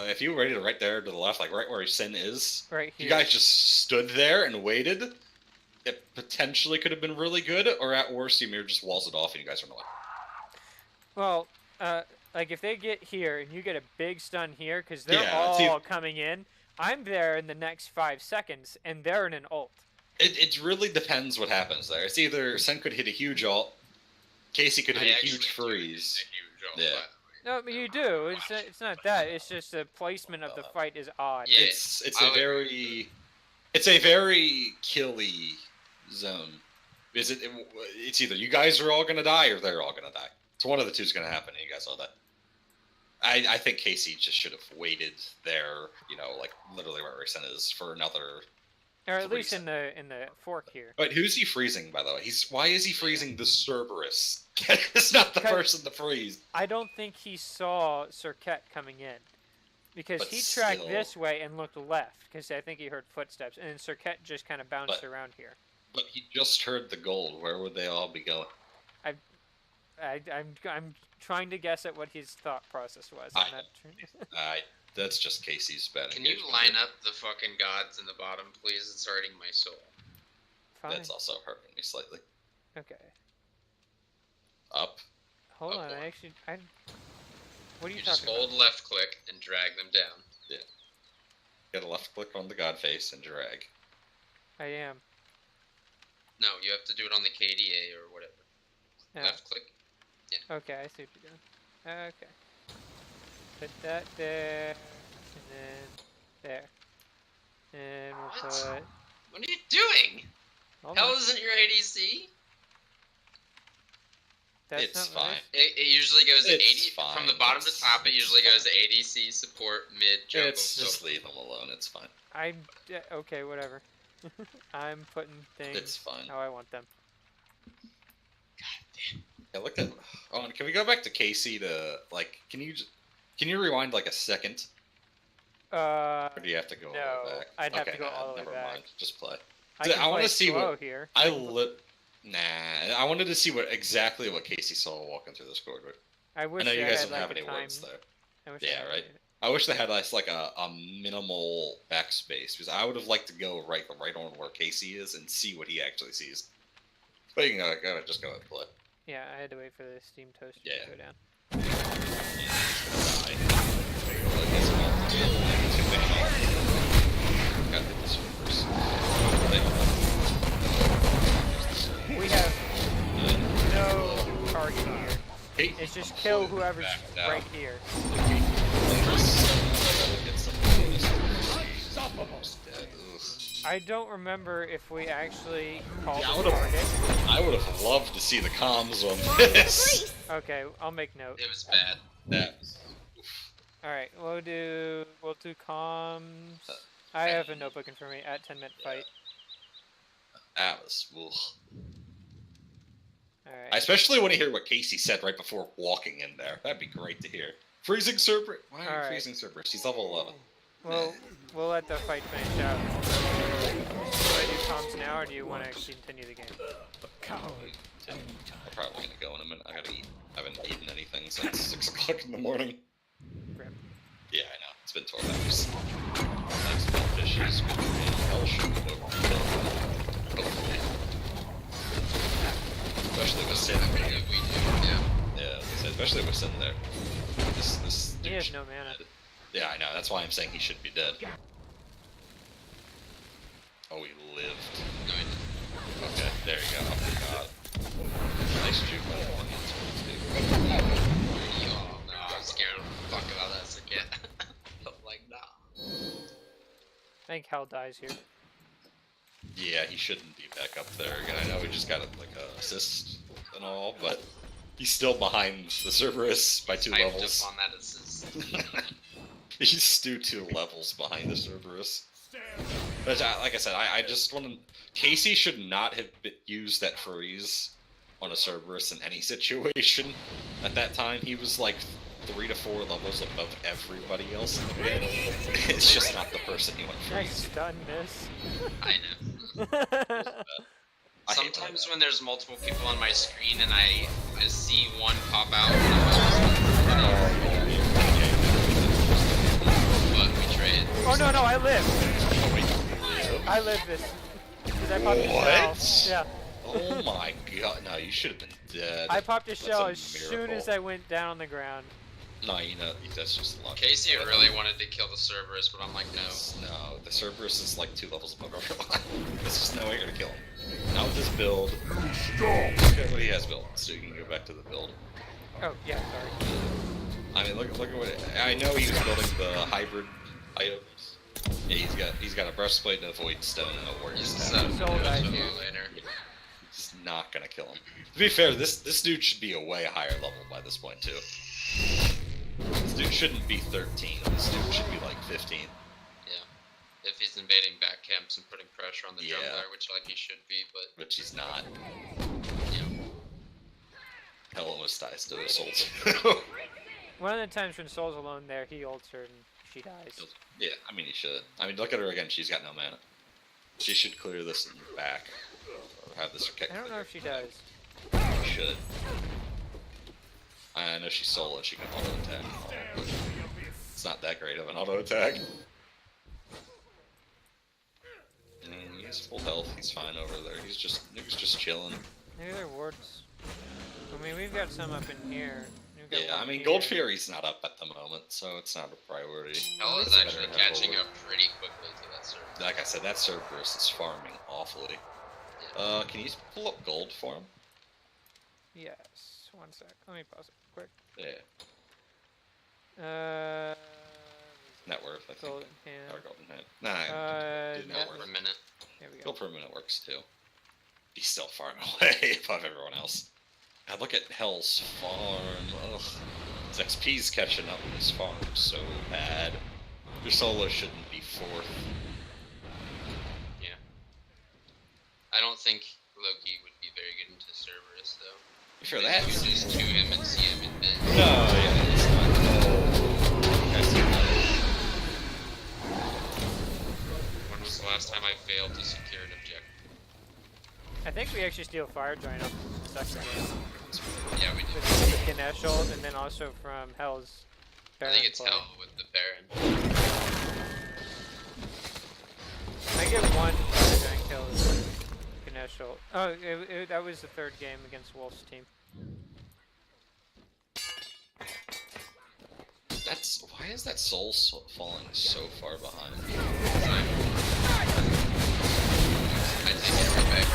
if you waited right there to the left, like right where Sin is, right if here. you guys just stood there and waited, it potentially could have been really good, or at worst, Ymir just walls it off and you guys are annoyed. Well, like if they get here and you get a big stun here, because they're Yeah, it's all coming in, I'm there in the next 5 seconds, and they're in an ult. It really depends what happens there. It's either Sen could hit a huge ult, Casey could hit a huge freeze. Yeah. No, but you do. It's not that. It's just the placement of the fight is odd. Yeah. It's I a would- very killy zone. It's either you guys are all gonna die or they're all gonna die. So one of the two is gonna happen, and you guys know that. I think Casey just should have waited there, like literally where Rayson is for another. Or at least freeze. in the fork here. But who's he freezing, by the way? Why is he freezing the Cerberus? It's not the Because- person to freeze. I don't think he saw Serket coming in. Because But he tracked still. this way and looked left, because I think he heard footsteps, and then Serket just kind of bounced But- around here. But he just heard the gold. Where would they all be going? I'm trying to guess at what his thought process was. I'm not tr- That's just Casey's bad. Can you engagement line here. up the fucking gods in the bottom, please? It's hurting my soul. Fine. That's also hurting me slightly. Okay. Up. Hold Up on. one. What are you You just talking hold about? left click and drag them down. Get a left click on the god face and drag. I am. No, you have to do it on the KDA or whatever. Oh, Left click. okay, I see what you're doing. Okay. Put that there, and then there. And we'll What? put... What are you doing? Hold Hell on. isn't your ADC? That's It's not right. fine. It usually goes to It's 80 from fine. the bottom to It's- top. It it's usually goes to fine. ADC, support, mid, jungle. It's just so leave them alone. It's fine. Okay, whatever. I'm putting things It's fine. how I want them. Yeah, look at. Oh, and can we go back to Casey to Can you rewind like a second, or do you have to go all the No, way back? I'd have to Okay, go all the way never back. mind. Just play. I Dude, can I wanna play see slow what- here. Nah, I wanted to see exactly what Casey saw walking through this corridor. I wish I know you I guys had, don't have like, any a time. words there. I wish I Yeah, had right. it. I wish they had like a minimal backspace because I would have liked to go right on where Casey is and see what he actually sees. But you can just go and play. Yeah, I had to wait for the steam toaster Yeah. to go down. We have no target here. It's just kill whoever's right here. I don't remember if we actually called the target. I would have loved to see the comms on this. Okay, I'll make note. It was bad. Yeah. Alright, we'll do comms. I have a notebook in front of me at 10-minute fight. That was. Alright. Especially when you hear what Casey said right before walking in there. That'd be great to hear. Freezing Cerberus. Why are you Alright. freezing Cerberus? He's level 11. Well, we'll let the fight finish out. Do I do comms now, or do you want to continue the game? I'm probably gonna go in a minute. I gotta eat. I haven't eaten anything since 6 o'clock in the morning. Rip. Yeah, I know. It's been 12 hours. Thanks, fish is good for me. Hell should be over. Hopefully. Especially with Sin there. Yeah, like I said, especially with Sin there. This He dude has should no be mana. dead. Yeah, I know. That's why I'm saying he should be dead. Oh, he lived. Okay, there you go. I forgot. Nice juke by the one. Oh, no, I was scared of fuck about that as a kid. I'm like, nah. I think Hell dies here. Yeah, he shouldn't be back up there again. I know he just got like a assist and all, but he's still behind the Cerberus by 2 Hyped levels. up on that assist. He's still 2 levels behind the Cerberus. But like I said, I just want to. Casey should not have used that freeze on a Cerberus in any situation. At that time, he was like 3 to 4 levels above everybody else in the game. It's just not the person you want to Nice freeze. stun miss. I know. I hate Sometimes that. when there's multiple people on my screen and I see one pop out, but we trade. Oh no, I live. Oh, wait. I live this. Because I popped a What? shell. Yeah. Oh my god, no, you should have been dead. I popped a That's shell a as soon miracle. as I went down on the ground. No, you know, that's just luck. Casey really wanted to kill the Cerberus, but I'm like, no. No, the Cerberus is like 2 levels above everyone. There's just no way you're gonna kill him. Not with this build. Look at what he has built, so you can go back to the build. Oh, yeah, sorry. I mean, look at what I know. He was building the hybrid items. Yeah, he's got a breastplate and a void stone and a warrior He's staff. Soul dies later. here. He's not gonna kill him. To be fair, this dude should be a way higher level by this point too. This dude shouldn't be 13. This dude should be like 15. If he's invading back camps and putting pressure on the Yeah. jungler, which like he should be, but But she's not. yeah. Hell almost dies to his soul too. One of the times when Soul's alone there, he ults her and she dies. Yeah, I mean he should. I mean look at her again. She's got no mana. She should clear this in the back. Or have this kick. I don't know if she does. She should. I know she's solo. She can auto attack. It's not that great of an auto attack. He's full health. He's fine over there. He's just chilling. Maybe they're wards. I mean, we've got some up in here. We've got Yeah, I one mean here. Gold Fury's not up at the moment, so it's not a priority. Hell is It's actually better to have catching over. up pretty quickly to that Cerberus. Like I said, that Cerberus is farming awfully. Can you pull up gold for him? Yes. One sec. Let me pause it quick. Yeah. Net worth, I think. Golden hand. Or golden hand. Nah, do net net worth. For a minute. Here we go. Gold per minute works too. He's still far away above everyone else. God, look at Hell's farm. Ugh. His XP's catching up with his farm so bad. Your solo shouldn't be 4th. I don't think Loki would be very good into Cerberus though. Sure, He that's. loses to him and see him in mid. No, yeah, it's not. No. That's not. When was the last time I failed to secure an objective? I think we actually steal Fire Giant up in the second game. Yeah, we did. With Ganesh ult, and then also from Hell's I Baron think it's play. Hell with the Baron. I get one Fire Giant kill with Ganesh ult. Oh, that was the 3rd game against Wolf's team. Why is that soul falling so far behind? I take it right back.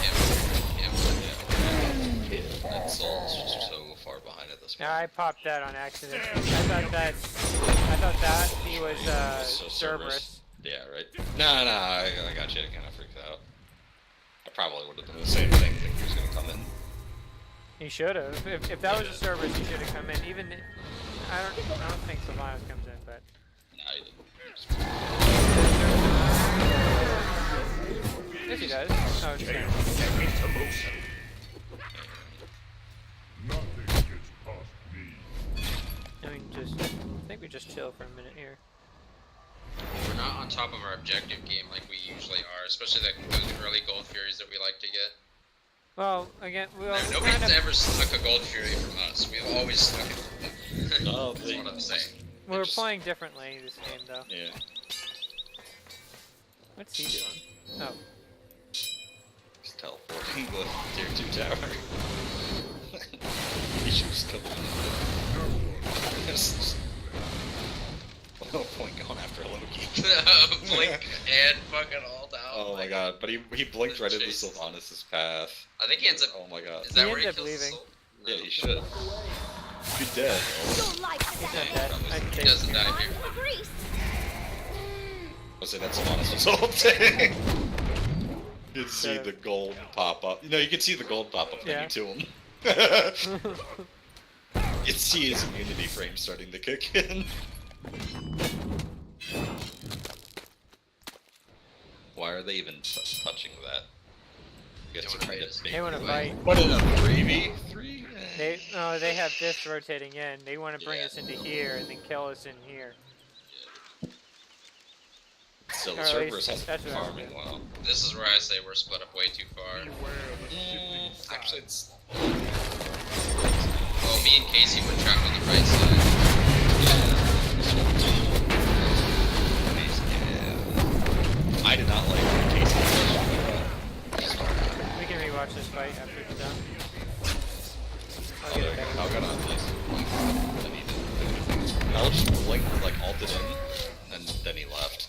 That soul's just so far behind at this point. Yeah, I popped that on accident. I thought that he was So Cerberus. Yeah, right. No, I got you. I kind of freaked out. I probably would have done the same thing. Think he was gonna come in. He should have. If that was a Cerberus, he should have come in. Even I don't think Sylvanas comes in, but. Nah, he didn't. Yes, he does. Oh, it's fine. I think we just chill for a minute here. We're not on top of our objective game like we usually are, especially those early Gold Furies that we like to get. Well, again, Nobody's ever snuck a Gold Fury from us. We've always snuck it from them. Oh, That's what I'm saying. we're playing differently this game, though. Yeah. What's he doing? Oh, He's teleporting the tier 2 tower. He should just kill him. No point going after Loki. Blink and fucking all down. Oh my god, but he blinked right into Sylvanas' path. I think he ends up. Oh my god. Is that He where he ends up kills leaving. the soul? Yeah, he should. Be dead. he's not dead. I He think. doesn't die here. Was it that Sylvanas' whole thing? You could see the gold pop up. You could see the gold pop up Yeah. to him. You could see his immunity frame starting to kick in. Why are they even touching that? I guess they're trying to They want to fight. What in a 3v3? They have this rotating in. They want to bring Yeah. us into here and then kill us in here. Still, the Or at Cerberus least hasn't that's been what I farming well. This is where I say we're split up way too far. Actually, it's... Well, me and Casey were trapped on the right side. I did not like Casey. We can rewatch this fight after it's done. I'll get it back. I'll get on this. I'll just blink, like, ulted in, and then he left.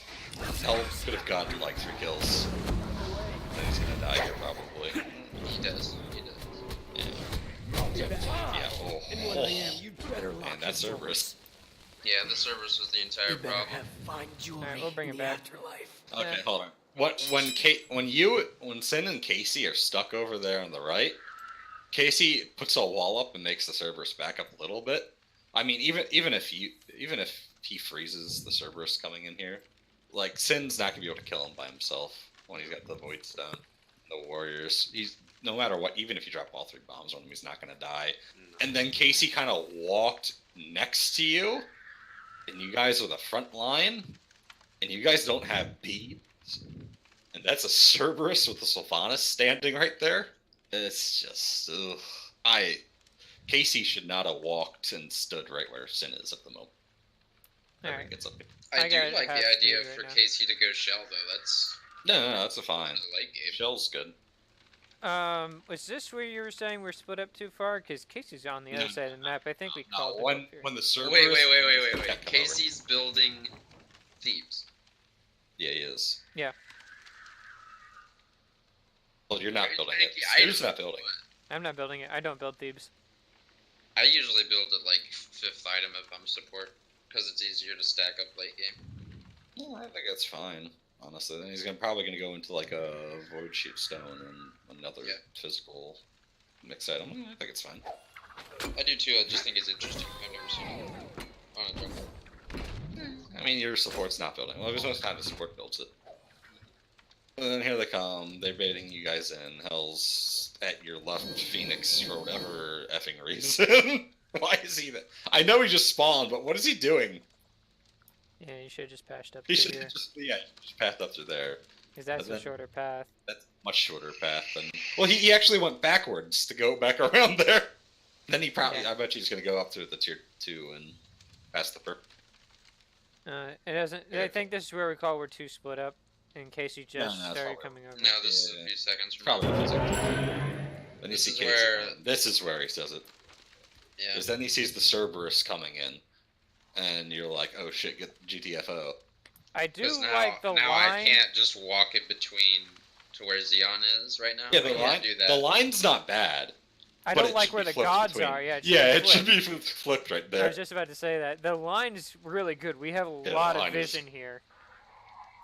Hell could have gotten like 3 kills. Then he's gonna die here probably. He does. Yeah. Yeah. Oh. Man, that's Cerberus. Yeah, the Cerberus was the entire problem. Alright, we'll bring it back. Okay, Yeah. hold on. When Sin and Casey are stuck over there on the right, Casey puts a wall up and makes the Cerberus back up a little bit. I mean, even if he freezes the Cerberus coming in here, like Sin's not gonna be able to kill him by himself when he's got the Void Stone. The Warriors, he's no matter what, even if you drop all 3 bombs on him, he's not gonna die. And then Casey kind of walked next to you, and you guys were the front line, and you guys don't have beads, and that's a Cerberus with the Sylvanas standing right there. It's just, Casey should not have walked and stood right where Sin is at the moment. Alright. Gets up. I do got like the half idea speed right for now. Casey to go shell though. That's No, that's a fine. the late game. Shell's good. Was this where you were saying we're split up too far? Because Casey's on the No, other side of the map. I think we No, called it. when up here. when the Cerberus. Wait. can't come over. Casey's building Thebes. Yeah, he is. Yeah. Well, you're not Right, building thank it. you. Stu's not building it. I'm not building it. I don't build Thebes. I usually build it like 5th item if I'm support, because it's easier to stack up late game. Well, I think that's fine. Honestly, then he's probably gonna go into like a Void Shoot Stone and another Yeah. physical mix item. I think it's fine. I do too. I just think it's interesting. I've never seen it on a jungle. I mean, your support's not building. Well, there's most time the support builds it. And then here they come. They're baiting you guys in. Hell's at your left, Phoenix, for whatever effing reason. Why is he there? I know he just spawned, but what is he doing? Yeah, you should have just patched up He through should here. just path up through there. Because that's but a then- shorter path. That's a much shorter path than. Well, he actually went backwards to go back around there. Then he probably, Yeah. I bet he's gonna go up through the tier 2 and past the perp. It doesn't. I Yeah. think this is where we call we're too split up. In case you just no, it's started all coming over. Now this is Yeah. a few seconds from Probably. now. Then you This see is Casey. where- This is where he does it. Yeah. Because then he sees the Cerberus coming in. and you're like, oh shit, get GTFO. I do 'Cause now, like the now line. I can't just walk in between to where Zeon is right now. Yeah, I can't do that. the line's not bad. I but don't it like should where be the flipped gods between- are. Yeah, It flipped. should be flipped right I there. was just about to say that. The line is really good. We have a Yeah, the lot of line is- vision here.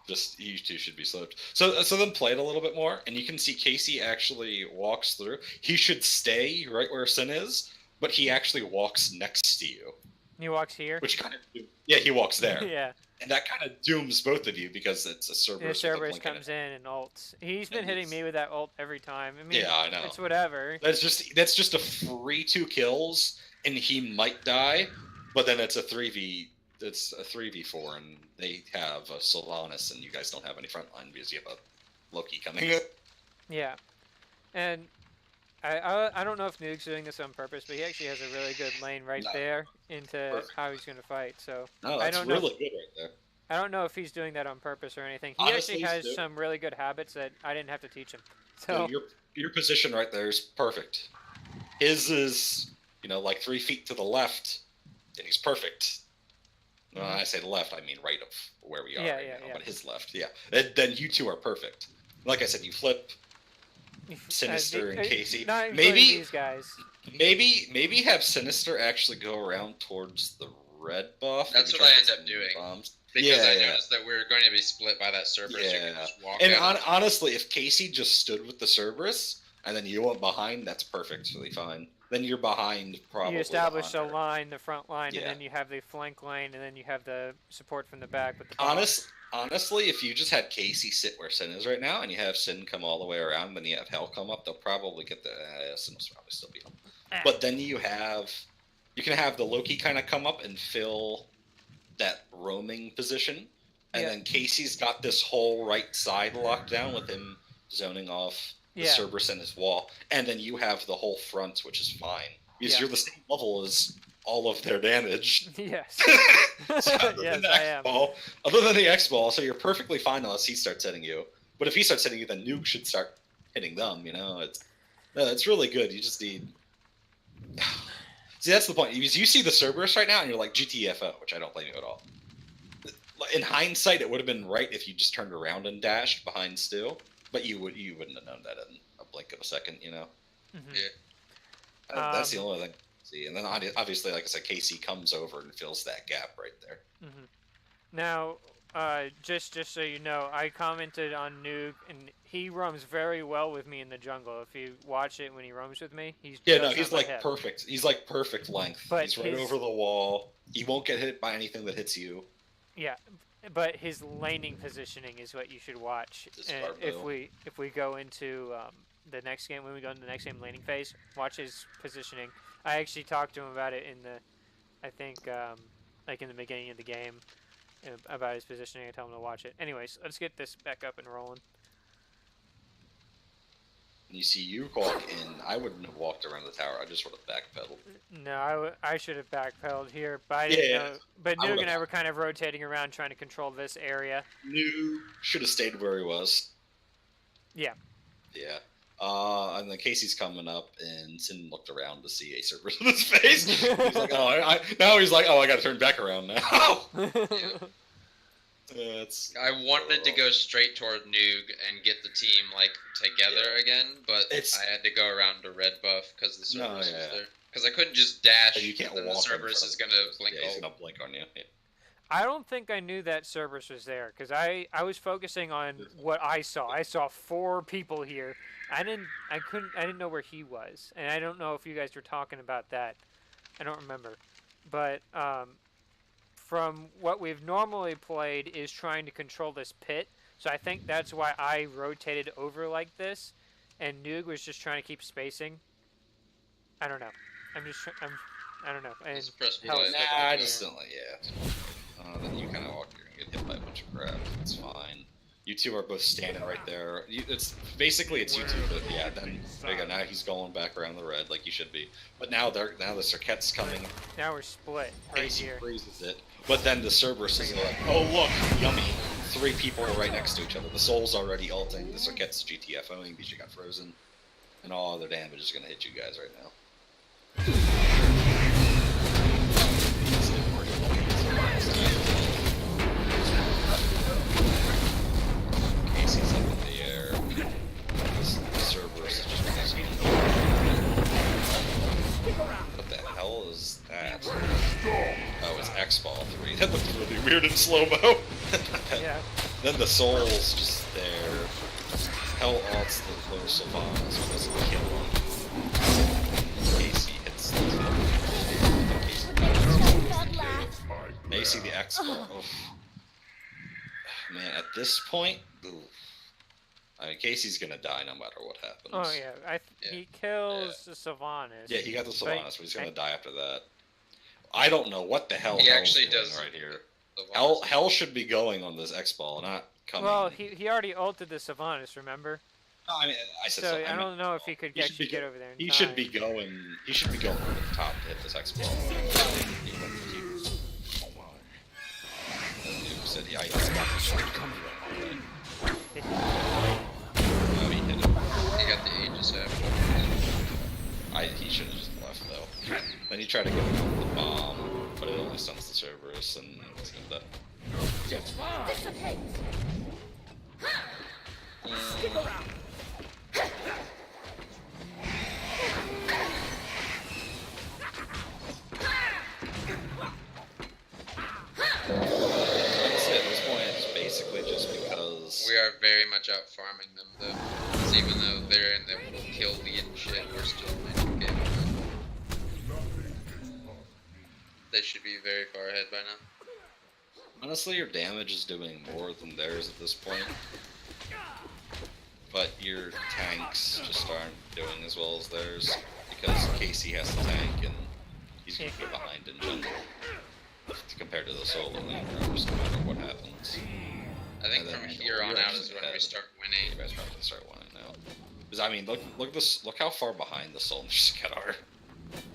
Just you two should be flipped. So then play it a little bit more, and you can see Casey actually walks through. He should stay right where Sin is, but he actually walks next to you, He walks here. which kind of he walks there, Yeah. and that kind of dooms both of you because it's a Cerberus. The with a Cerberus blink in comes it. in and ults. He's been And hitting it's- me with that ult every time. I mean, Yeah, I know. it's whatever. That's just a free 2 kills, and he might die, but then it's a 3v. It's a 3v4, and they have a Sylvanas, and you guys don't have any frontline because you have a Loki coming. Yeah. And I don't know if Nuke's doing this on purpose, but he actually has a really good lane right No. there into Perfect. how he's going to fight. So No, I that's don't know. really good right there. I don't know if he's doing that on purpose or anything. He Honestly, actually has Stu- some really good habits that I didn't have to teach him. So So your position right there is perfect. His is like 3 feet to the left, and he's perfect. When I say the left, I mean right of where we are Yeah, right yeah, now, yeah. but his left, yeah. And then you two are perfect. Like I said, you flip Sinister and Casey. Not including Maybe these guys. maybe have Sinister actually go around towards the red buff. That's maybe what try I to end get up some doing. bombs. Because Yeah, I yeah. noticed that we were going to be split by that Cerberus. You can Yeah. just walk And out. honestly, if Casey just stood with the Cerberus and then you went behind, that's perfectly fine. Then you're behind probably. You establish the a hunter. line, the front line, Yeah. and then you have the flank lane, and then you have the support from the back with the bomb. Honestly, if you just had Casey sit where Sin is right now, and you have Sin come all the way around, then you have Hell come up, they'll probably get the Sin will probably still beat them. Ah. But then you can have the Loki kind of come up and fill that roaming position, and Yeah. then Casey's got this whole right side locked down with him zoning off the Yeah. Cerberus and his wall, and then you have the whole front, which is fine because Yeah. you're the same level as all of their damage. Yes. So other Yes, than the I X am. ball, other than the X ball, so you're perfectly fine unless he starts hitting you. But if he starts hitting you, then Nuke should start hitting them. It's really good. You just need. See, that's the point. You see the Cerberus right now, and you're like GTFO, which I don't blame you at all. In hindsight, it would have been right if you just turned around and dashed behind Stu, but you wouldn't have known that in a blink of a second. Mhm. That's the only thing. See, and then obviously, like I said, Casey comes over and fills that gap right there. Mhm. Now, just so you know, I commented on Nuke, and he roams very well with me in the jungle. If you watch it when he roams with me, he's Yeah, just no, on he's my like hip. perfect. He's like perfect length. But He's right his- over the wall. He won't get hit by anything that hits you. Yeah, but his laning positioning is what you should watch. This And part, if though. we go into the next game, when we go into the next game laning phase, watch his positioning. I actually talked to him about it I think like in the beginning of the game about his positioning. I told him to watch it. Anyways, let's get this back up and rolling. And you see you walk in. I wouldn't have walked around the tower. I just would have backpedaled. No, I should have backpedaled here, but I didn't Yeah, know. But I Nuke would've- and I were kind of rotating around trying to control this area. New should have stayed where he was. Yeah. Yeah. And then Casey's coming up, and Sin looked around to see a Cerberus in his face. He's like, oh, now he's like, oh, I got to turn back around now. It's I wanted to go straight toward Noog and get the team together again, but It's- I had to go around to red buff because the Cerberus yeah. was there. Because I couldn't just dash. You can't and then walk. the in Cerberus front is of gonna him. blink. Yeah, he's ult. gonna blink on you. Yeah. I don't think I knew that Cerberus was there because I was focusing on what I saw. I saw 4 people here. I didn't know where he was, and I don't know if you guys were talking about that. I don't remember, but from what we've normally played is trying to control this pit. So I think that's why I rotated over like this, and Noog was just trying to keep spacing. I don't know. I don't know. And Just press hell, play. it's Nah, I like- just don't like. Yeah. Then you kind of walk here and get hit by a bunch of crap. It's fine. You two are both standing right there. It's basically it's you two, but yeah. Then there you go. Now he's going back around the red like he should be. But now the Cirquette's coming. now we're split right Casey here. freezes it. But then the Cerberus is like, oh look, yummy. 3 people are right next to each other. The Soul's already ulting. The Cirquette's GTFOing because she got frozen. And all other damage is going to hit you guys right now. slow-mo. Yeah. Then the soul's just there. Hell odds the low Sylvanas who doesn't kill him. Casey hits the Casey the X-Ball. Man, at this point, oof. I mean, Casey's gonna die no matter what happens. Oh yeah, he kills the Sylvanas. Yeah, he got the But Sylvanas, but he's gonna die after that. I don't know what the hell He Hell's actually doing does right here. Sylvanas. Hell should be going on this X-Ball, not coming. Well, he already ulted the Sylvanas, remember? No, I mean, I said So something. I don't know if he could actually get over there in He time. should be going. He should be going over the top to hit this X-Ball. Said he got the shot coming. Hit No, he hit it. He got the Aegis after. He should have just left though. Then he tried to go with the bomb, but it only stuns the Cerberus and it's gonna die. Stick around. Like I said, this point is basically just because We are very much out farming them though. 'Cause even though they're in the kill lead and shit, we're still playing the game. They should be very far ahead by now. honestly your damage is doing more than theirs at this point. But your tanks just aren't doing as well as theirs because Casey has the tank and he's gonna get behind in general compared to the solo laner, just no matter what happens. I think And then from here on you're out is actually when we ahead. start You winning. guys probably start winning now. Because I mean, look this, look how far behind the Soul Cat are.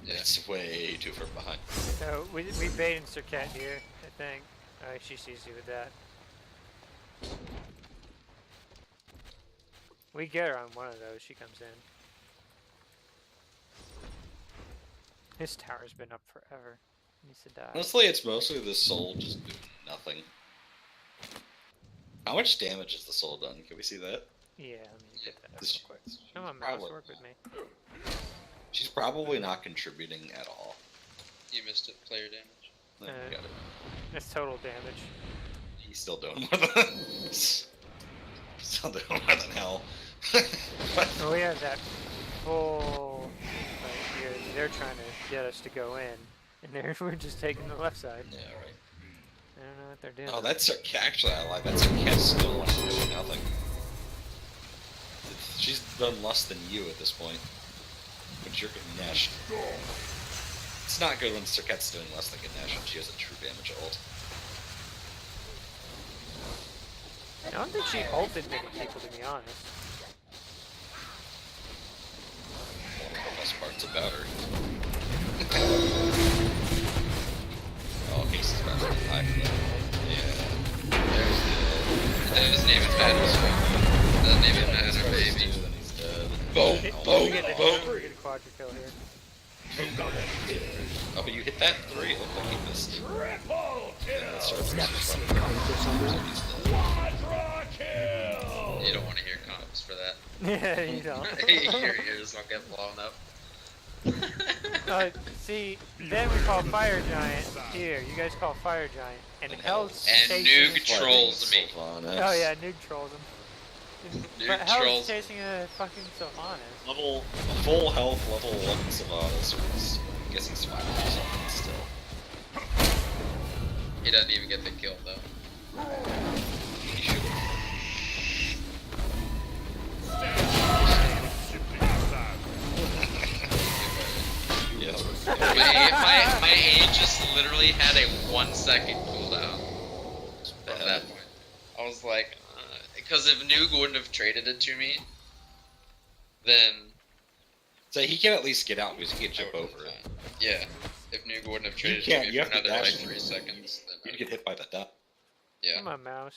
Yeah. It's way too far behind. So we baited Serket here, I think. She sees you with that. We get her on one of those, she comes in. His tower's been up forever. He needs to die. Honestly, it's mostly the Soul just doing nothing. How much damage has the Soul done? Can we see that? Yeah, let me get that up This- real quick. she's Come on, mouse, probably work with not. me. She's probably not contributing at all. You missed it. Player damage. No, you got it. That's total damage. He's still doing more than still doing more than hell. But- Oh, we have that full right here. They're trying to get us to go in, and we're just taking the left side. yeah, right. I don't know what they're doing. Oh, that's actually I like that's Cat still like doing nothing. She's done less than you at this point. But you're Ganesh. It's not good when Serket's doing less than Ganesh and she has a true damage ult. I don't think she ulted many people, to be honest. One of the best parts about her. Oh, Casey's about to die. Yeah. Doesn't even matter. Doesn't even matter, baby. Then he's dead. Boom, Oh, We get a quadra kill here. Oh, but you hit that 3. It looked like he missed. Yeah, that's You don't want to hear comps for that. Yeah, you don't. Your ears don't get blown up. See, then we call Fire Giant. Here, you guys call Fire Giant. And Hell's And chasing... Nuke trolls me. Oh yeah, Nuke trolls him. Nuke But Hell's trolls. chasing a fucking Sylvanas. Level, full health, level 11 Sylvanas. I guess he's smiling or something still. He doesn't even get the kill though. He should. Yeah. My Aegis literally had a 1 second cooldown from that point. I was like, because if Nuke wouldn't have traded it to me, then So he can at least get out because he can jump I would've over been it. fine. Yeah, if Nuke wouldn't have traded can't- it to you me for have to another like dash. 3 seconds, then You'd get hit by the dot. yeah. Come on, mouse.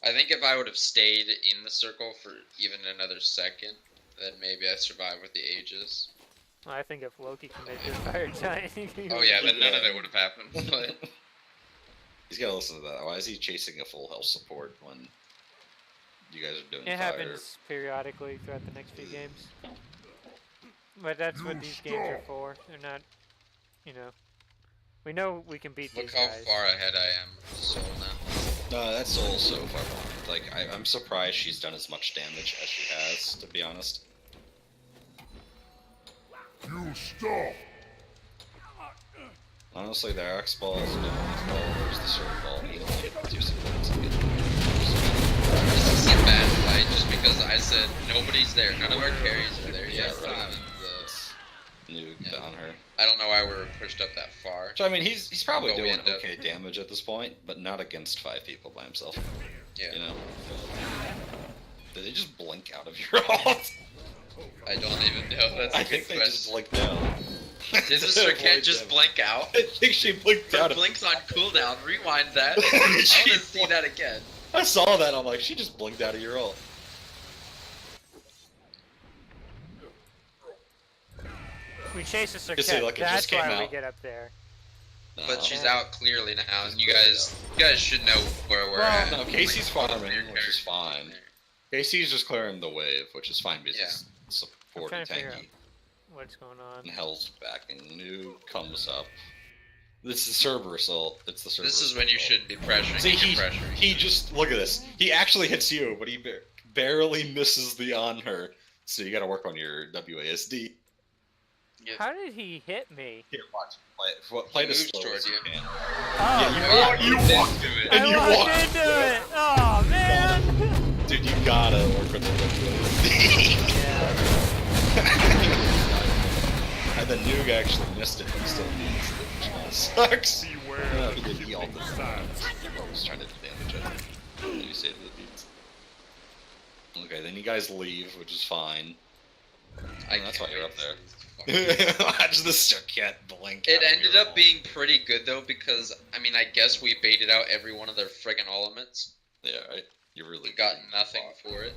I think if I would have stayed in the circle for even another second, then maybe I survive with the Aegis. Well, I think if Loki can make this Fire Giant... Oh yeah, then none of it would have happened. But He's gotta listen to that. Why is he chasing a full health support when you guys are doing It fire? happens periodically throughout the next few games. But that's what these games are for. They're not, you know... We know we can beat Look these how guys. far ahead I am. Soul now. That Soul's so far behind. Like, I'm surprised she's done as much damage as she has, to be honest. You stop! Honestly, the Axe Ball is good as well. There's the Sword Ball. You don't hit with 2 seconds. This is a bad fight just because I said nobody's there. None of our carries are there Yeah, yet. right. The, Nuke on her. I don't know why we were pushed up that far. So, I mean, he's probably But we doing end up- okay damage at this point, but not against 5 people by himself. Yeah. You know? Did they just blink out of your ult? I don't even know. That's a I good think they just question. blinked out. Did the To Circuit avoid just them. blink out? I think she blinked Her out. blink's on cooldown. Rewind that. I want She to see that again. I saw that. I'm like, she just blinked out of your ult. We chase the You see, Circuit. look, it That's just came why we out. get up there. But she's Yeah. out clearly now, and She's you guys should know where we're at. No, Casey's Like, farming, their which is characters fine. there. Casey's just clearing the wave, which is fine because Yeah. he's I'm support trying and to figure out tanky. what's going on. And Hell's backing. New comes up. This is Cerberus ult. It's the Cerberus. This is when you ult. shouldn't be pressuring. See, You're pressuring. he just look at this. He actually hits you, but he barely misses the on her. So you got to work on your WASD. How did he hit me? Here, watch. Play He this moves slow towards as you you. can. Oh, Yeah, you walked into it. and I you walked walked. into it. Oh man. Dude, you gotta work with the WASD. Yeah. And the Noog actually missed it, but he still needs it, which sucks. Beware Yeah, of he did. He ulted. signs. Just trying to do damage at him. Maybe save the beats. Okay, then you guys leave, which is fine. That's why you're up there. Watch the Circuit blink. It out of ended your up wall. being pretty good though because I mean I guess we baited out every one of their friggin' elements. Yeah, right. You really We got nothing for it.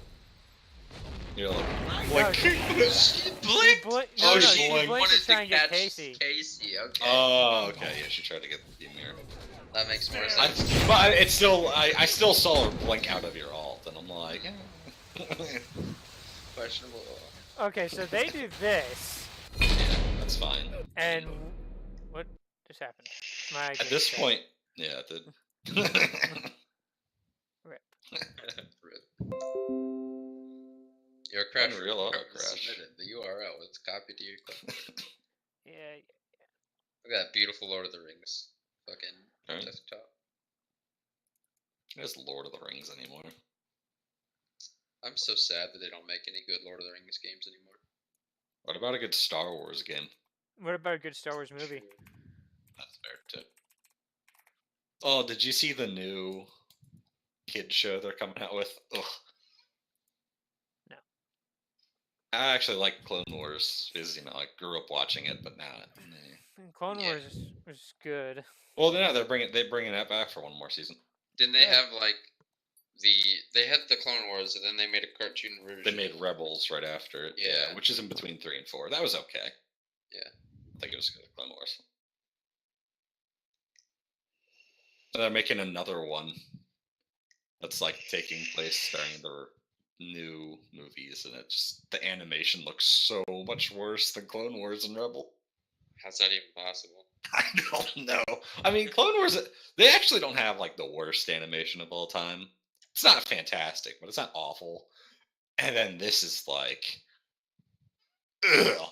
You're like, No, blink. She blinked. Oh, no, she she blinked. blinked to try and get catch Casey. Casey, okay. Oh, okay. Yeah, she tried to get the mirror. That makes more I, sense. but it's still, I still saw her blink out of your ult, and I'm like, Questionable. Okay, so they do this, yeah, that's fine. and what just happened? My At game this saved. point, yeah, the. Rip. Your crash Unreal auto report was crash. submitted. The URL was copied to your clipboard. Yeah. Look at that beautiful Lord of the Rings fucking Right. desktop. It's Lord of the Rings anymore. I'm so sad that they don't make any good Lord of the Rings games anymore. What about a good Star Wars game? What about a good Star Wars movie? That's fair too. Oh, did you see the new kid show they're coming out with? Ugh. No. I actually like Clone Wars because I grew up watching it, but now. Clone Yeah. Wars was good. Well, no, they're bringing that back for one more season. Didn't they Yeah. have like they had the Clone Wars and then they made a cartoon version? They made Rebels right after it. Yeah. Which is in between 3 and 4. That was okay. Yeah. I think it was good. Clone Wars. And they're making another one that's like taking place during the new movies, and the animation looks so much worse than Clone Wars and Rebel. How's that even possible? I don't know. I mean, Clone Wars, they actually don't have like the worst animation of all time. It's not fantastic, but it's not awful. And then this is like, ugh.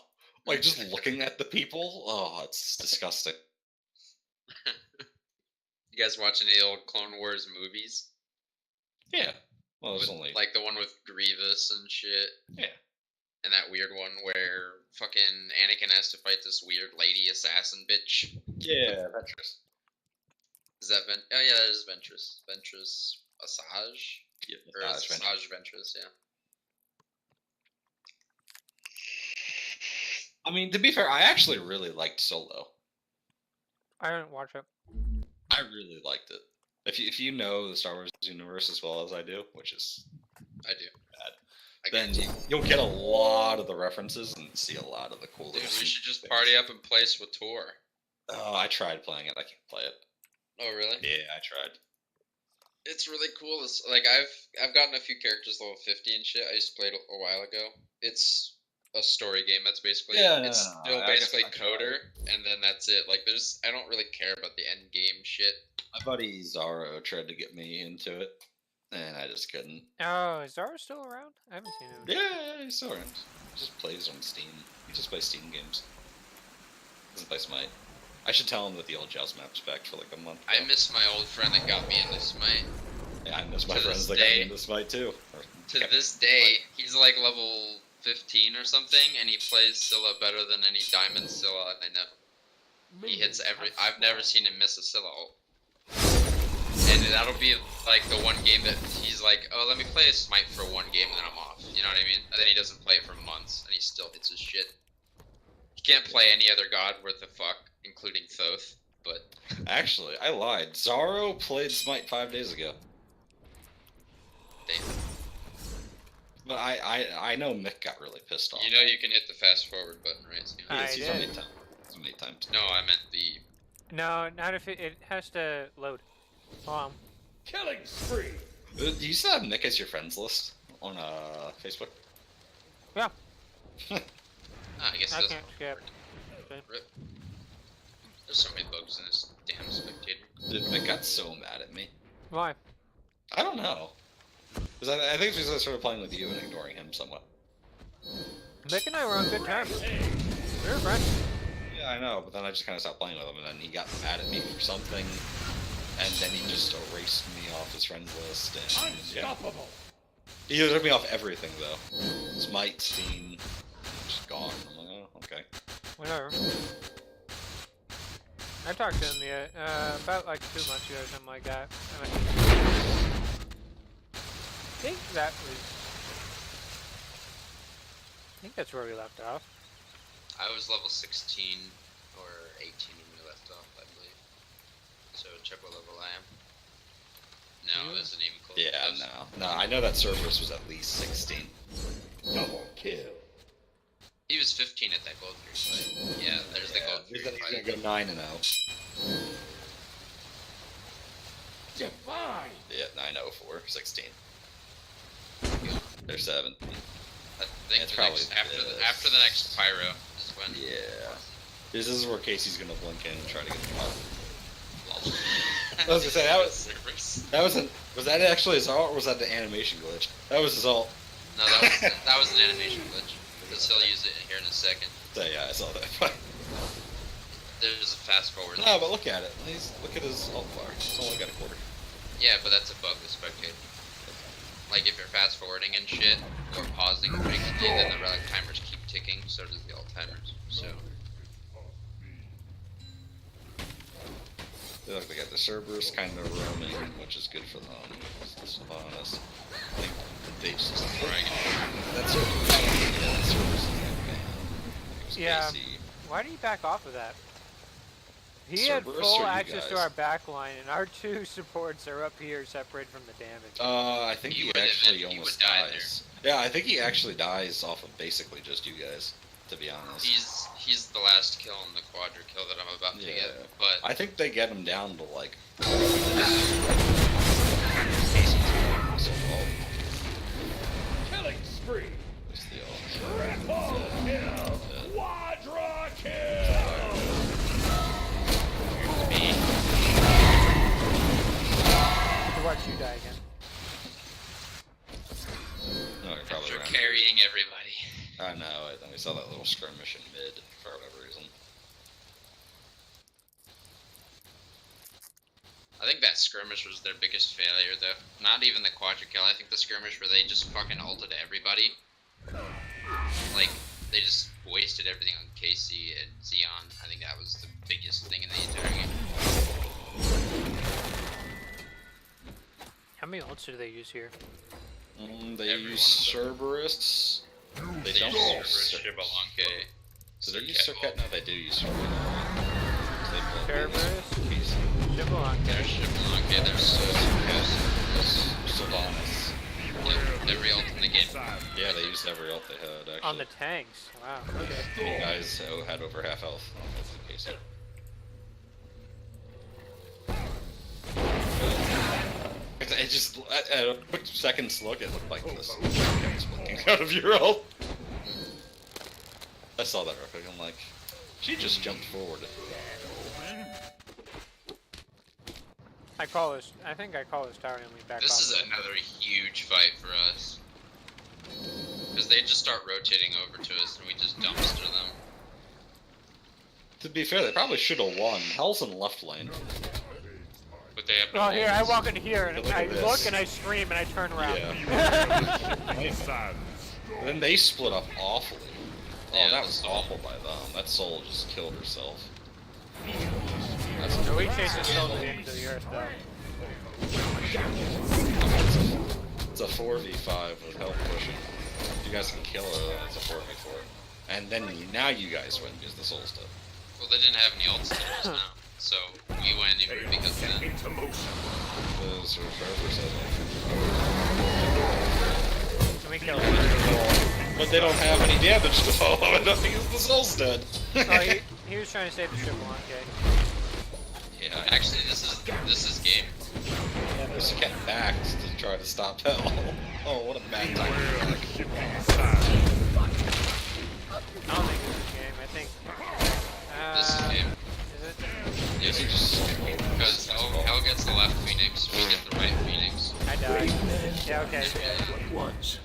Like just looking at the people, oh, it's disgusting. You guys watch any old Clone Wars movies? Yeah. Well, there's With- only like the one with Grievous and shit. Yeah. And that weird one where fucking Anakin has to fight this weird lady assassin bitch. yeah, Ventress. Is that Oh yeah, that is Ventress. Ventress Asajj? Yeah, Or is it Asajj Ventress, yeah. I mean, to be fair, I actually really liked Solo. I didn't watch it. I really liked it. If you know the Star Wars universe as well as I do, which is I do. Bad. I then guarantee. you'll get a lot of the references and see a lot of the cool. Dude, little we should just things. party up and play SWTOR. Oh, I tried playing it. I can't play it. Oh really? Yeah, I tried. It's really cool. It's like I've gotten a few characters level 50 and shit. I used to play it a while ago. It's a story game. That's basically Yeah, it's no, still I basically guess I tried. Coder, and then that's it. Like I don't really care about the end game shit. My buddy Zaro tried to get me into it, and I just couldn't. Oh, is Zara still around? I haven't seen him. Yeah, he's still around. He just plays on Steam. He just plays Steam games. Doesn't play Smite. I should tell him that the old Jaws map's back for like a month. I miss my old friend that got me into Smite. Yeah, I miss my to friends this that got me day- into Smite too. Or To kept- this day, he's like level 15 or something, and he plays Scylla better than any Diamond Scylla I know. He hits every. I've never seen him miss a Scylla ult. And that'll be like the one game that he's like, oh, let me play a Smite for one game, and then I'm off. You know what I mean? And then he doesn't play it for months, and he still hits his shit. He can't play any other god worth a fuck, including Thoth. But Actually, I lied. Zaro played Smite 5 days ago. damn, But I know Mick got really pissed off. you know you can hit the fast forward button, right? Sam? Yes, I he's did. on 8 times. He's on 8 times. No, I meant the. No, not if it has to load. Hold on. Killing spree. Do you still have Mick as your friends list on Facebook? Yeah. I guess I it doesn't can't skip. Okay. Rip. There's so many bugs in this damn spectator. Dude, Mick got so mad at me. Why? I don't know. Because I think it's because I started playing with you and ignoring him somewhat. Mick and I were on good terms. We were friends. Yeah, I know, but then I just kind of stopped playing with him, and then he got mad at me for something, and then he just erased me off his friends list, and yeah. Unstoppable. He took me off everything, though. Smite, Steam, just gone. I'm like, oh, okay. Whatever. I talked to him about like 2 months ago or something like that. And I think that's where we left off. I was level 16 or 18 when we left off, I believe. So check what level I am. No, it isn't even close. Yeah, It was- no. I know that Cerberus was at least 16. Double kill. He was 15 at that gold tier fight. Yeah, there's the gold He's tier gonna fight. go 9 and 0. Divine. Yeah, 904, 16. They're 7. I think It's the probably next, after this. after the next pyro is when. Yeah. This is where Casey's gonna blink in and try to get the ball. Lol. I was gonna say, that was- Cerberus. That was that actually his ult, or was that the animation glitch? That was his ult. No, that was an animation glitch. Because he'll use it here in a second. So yeah, I saw that. There's a fast forward. No, but look at it. Look at his ult bar. It's only got a quarter. Yeah, but that's above the spectator. Like if you're fast forwarding and shit, or pausing frequently, then the relic timers keep ticking, so does the alt timers. So They look like the Cerberus kind of roaming, which is good for them. Let's be honest. I think they just that Cerberus. Yeah, that Cerberus is like, man. It was Yeah. Casey. Why did he back off of that? He Cerberus had or full you access to guys? our back line, and our 2 supports are up here separated from the damage. I think He he, would actually have- he almost would die there. dies. Yeah, I think he actually dies off of basically just you guys, to be honest. he's the last kill in the quadra kill that I'm about to Yeah. get. But I think they get him down to like. Killing spree. Triple kill. Quadra kill. me, To watch you die again. No, you're probably after right. carrying everybody. I know it. And we saw that little skirmish in mid for whatever reason. I think that skirmish was their biggest failure, though. Not even the quadra kill. I think the skirmish where they just fucking ulted everybody. Like, they just wasted everything on Casey and Xeon. I think that was the biggest thing in the entire game. How many ults do they use here? They Every use one of Cerberus. They They don't use use Cerberus, Cerberus. Shibalanke. So they use Circuit? No, they do use Cerberus. They play Cerberus? Casey. Shibalanke. There's Shibalanke, there's Sylvanas. every ult in the game. Yeah, they used every ult they had, actually. On the tanks. Wow. Okay. You guys who had over half health. That's the case. It just, at a quick second's look, it looked like this was looking out of your ult. I saw that real quick. I'm like, she just jumped forward. I think I call this tower and we back This off. is another huge fight for us. Because they just start rotating over to us and we just dumpster them. To be fair, they probably should have won. Hell's in the left lane. But they have no Oh, here, I ults. walk in here and Look I at this. look and I scream and I turn around. Yeah. Silence. Then they split up awfully. Oh, Yeah, that was that's awful by them. That soul just killed herself. That's So we chase this soul to the end of the earth, though. It's a 4v5 with health pushing. If you guys can kill her, then it's a 4v4. And then now you guys win because the soul's dead. Well, they didn't have any ults till just now. So we went even because of that. Into motion. Because her forever said Can we kill him? But they don't have any damage to follow it up because the soul's dead. Oh, he was trying to save the triple on, okay. Yeah, Actually, this is game. just kept back to try to stop Hell. Oh, what a bad time. Beware of the shifting sands. I don't think this is game, I think... This is game. Is it? Yes, he just... Because Hell gets the left Phoenix, we get the right Phoenix. I died. Yeah, okay. Once.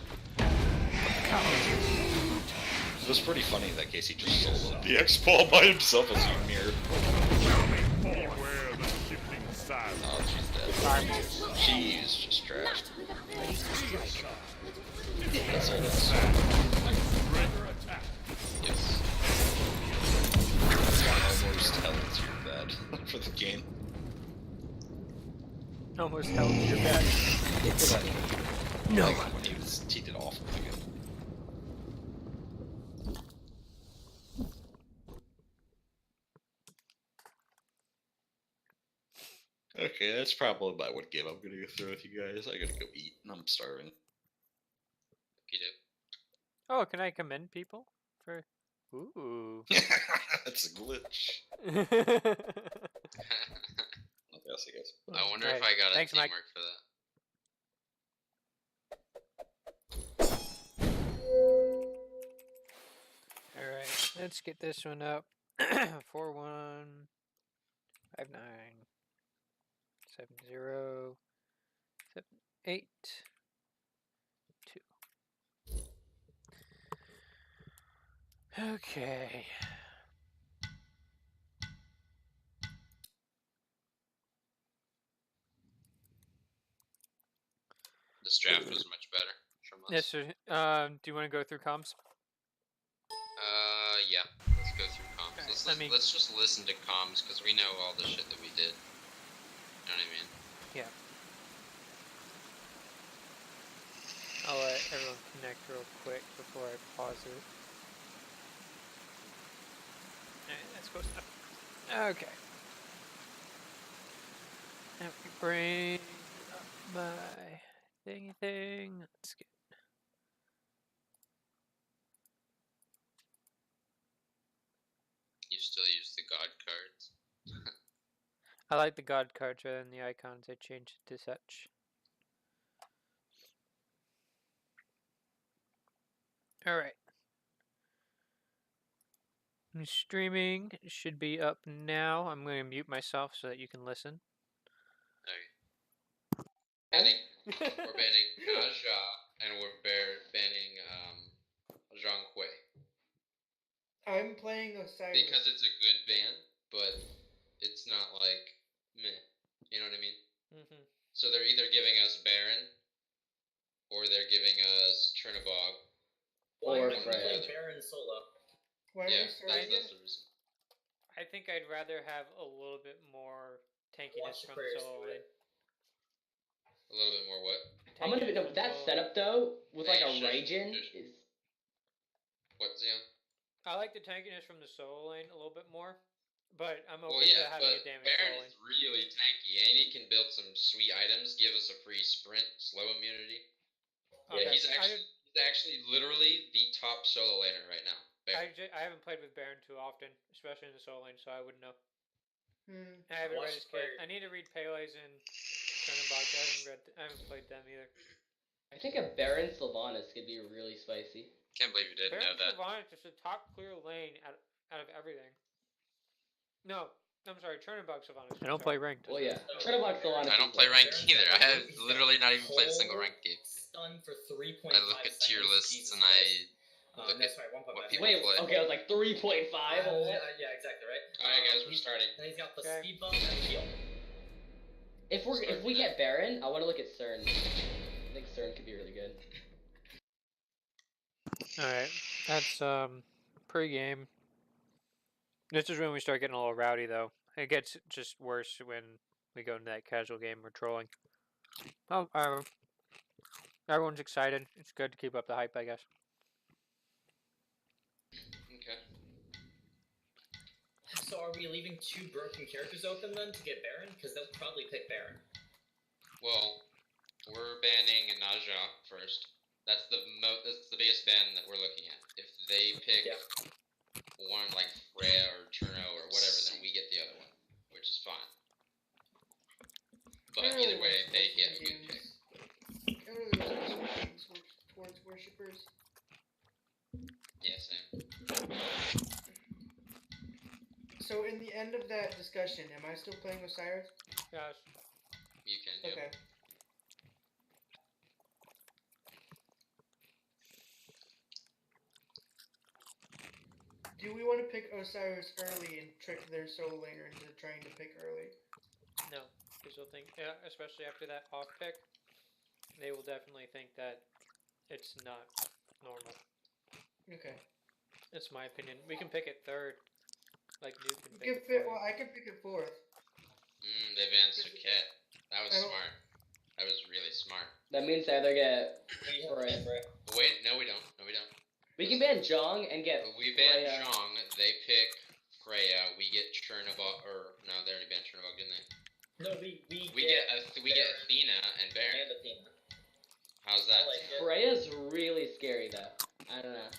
It was pretty funny that Casey just sold the X-Ball by himself as Ymir. Beware of the shifting sands. Oh, she's dead. She's just trashed. That's all that's... Yes. Almost tells you bad for the game. Almost held your back. No. Like, when he did awful again. Okay, that's probably about what game I'm gonna go through with you guys. I gotta go eat, and I'm starving. You do. Oh, can I commend people? For... Ooh. That's a glitch. I guess. I wonder if Right. I got a Thanks, Mike. teamwork for that. Alright, let's get this one up. 415970. 782. Okay. This draft was much better from us. Yes, sir. Do you want to go through comms? Yeah. Let's go through comms. Alright, Let's, let me- let's just listen to comms because we know all the shit that we did. You know what I mean? Yeah. I'll let everyone connect real quick before I pause it. Alright, that's close enough. Okay. Let me bring up my thingy thing. Let's get. You still use the god cards. I like the god cards rather than the icons. I changed it to such. Alright. Streaming should be up now. I'm going to mute myself so that you can listen. Okay. We're banning Naja and we're banning Zhang Hui. I'm playing Osiris. Because it's a good ban, but it's not like meh. You know what I mean? Mm-hmm. So they're either giving us Baron or they're giving us Chernobog. Why Or would you play Fred. Baron solo? Why Yeah, are we starting that's it? the reason. I think I'd rather have a little bit more tankiness Watch from prayers solo through lane. it. A little bit more what? I'm gonna be, no, Tankiness from that solo lane. setup though, with like Hey, a shush, Ragin, shush. is What, Zion? I like the tankiness from the solo lane a little bit more, but I'm open Well, yeah, to having but a damage Baron solo is lane. really tanky, and he can build some sweet items, give us a free sprint, slow immunity. Okay. He's I, actually literally the top solo laner right now. Baron. I haven't played with Baron too often, especially in the solo lane, so I wouldn't know. Hmm. I haven't read Watch his kit. prayer. I need to read Pele's and Chernobog. I haven't played them either. I think a Baron Sylvanas could be really spicy. Can't believe you didn't know Baron that. Sylvanas is the top clear lane out of everything. No, I'm sorry, Chernobog Sylvanas. I don't play ranked. Well, yeah. Chernobog Sylvanas. I don't play ranked either. I have literally not even played a single ranked game. Stun for 3.5 I look at tier lists and I look that's at right, 1.5. what people Wait, play. okay, I was like 3.5. Yeah, exactly, right? Alright, guys, we're starting. And he's got the Okay. speed bump and heal. If we get Baron, I want to look at CERN. I think CERN could be really good. Alright, that's pre-game. This is when we start getting a little rowdy, though. It gets just worse when we go into that casual game we're trolling. Oh, everyone's excited. It's good to keep up the hype, I guess. Okay. So are we leaving 2 broken characters open then to get Baron? Because they'll probably pick Baron. Well, we're banning Naja first. That's the biggest ban that we're looking at. If they pick one like Freya or Cherno or whatever, then we get the other one, which is fine. But either way, they get a good pick. I really like things towards worshippers. Yeah, same. So in the end of that discussion, am I still playing Osiris? Yes. You can do. Okay. Do we want to pick Osiris early and trick their solo laner into trying to pick early? No, because they'll think, especially after that off pick, they will definitely think that it's not normal. Okay. That's my opinion. We can pick it third, like Nuke can You pick can it fit, well, fourth. I can pick it fourth. They banned Suket. That was I don't- smart. That was really smart. That means they either get. We have Right. Freya. Wait, no, we don't. No, we don't. We can ban Zhong and get. But we ban Freya. Zhong. They pick Freya. We get Chernobog. Or no, they already banned Chernobog, didn't they? No, we We get Athena and Baron. and Athena. How's I that? like it. Freya's really scary though. I don't know.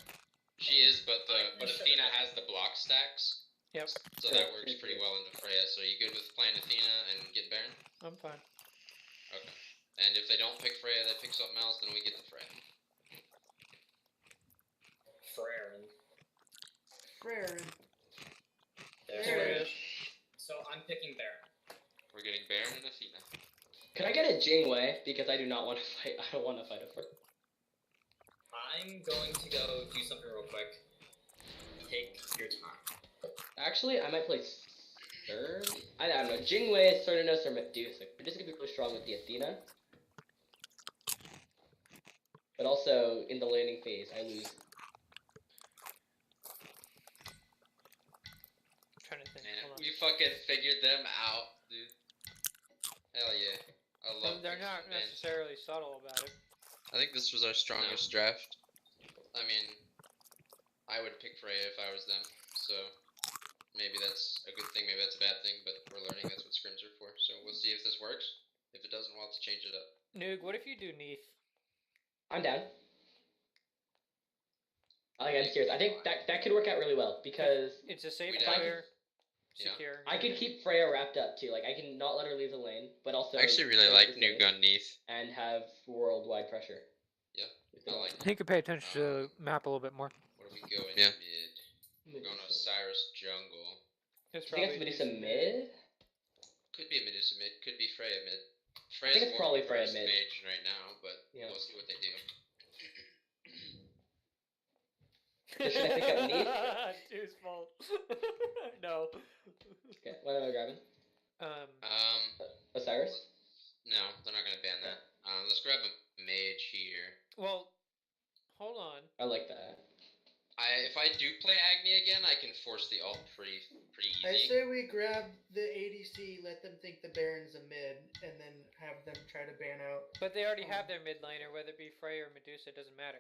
She is, but Athena has the block stacks, Yep, so that works pretty well into Freya. So you good with playing Athena and getting Baron? I'm fine. Okay. And if they don't pick Freya, they pick something else, then we get the Freya. Freyrin. Frere. There it is. So I'm picking Baron. We're getting Baron and Athena. Could I get a Jingwei? Because I do not want to fight. I don't want to fight a Freya. I'm going to go do something real quick. Take your time. Actually, I might play CERN. I don't know. Jingwei, Cerninos, or Medusa. Medusa could be really strong with the Athena. But also, in the laning phase, I lose. I'm trying to think. Man, Hold on. we fucking figured them out, dude. Hell yeah. I love They're not man. necessarily subtle about it. I think this was our strongest draft. I mean, I would pick Freya if I was them, so maybe that's a good thing, maybe that's a bad thing, but we're learning that's what scrims are for, so we'll see if this works. If it doesn't, we'll have to change it up. Nuke, what if you do Neath? I'm down. Like, I'm serious. I think that could work out really well because It's a safe We player, Yeah. secure. I could keep Freya wrapped up too. Like I can not let her leave the lane, but also I actually really focus like the Nuke lane on Neath. and have worldwide pressure. Yeah, With the I like lane. He could pay attention to the map a little bit more. What do we go in Yeah. mid? We're going Osiris jungle. It's I think it's Medusa mid. Could be a Medusa mid, could be Freya mid. think Freya's it's more probably of a Freya burst mid. mage right now, but Yeah. we'll see what they do. So should I pick up Neath? Two's fault. No. Okay, what am I grabbing? Osiris. No, they're not gonna ban that. Let's grab a mage here. Well, hold on. I like that. If I do play Agni again, I can force the ult pretty easy. I say we grab the ADC, let them think the Baron's a mid, and then have them try to ban out. But they already have their mid laner, whether it be Freya or Medusa, it doesn't matter.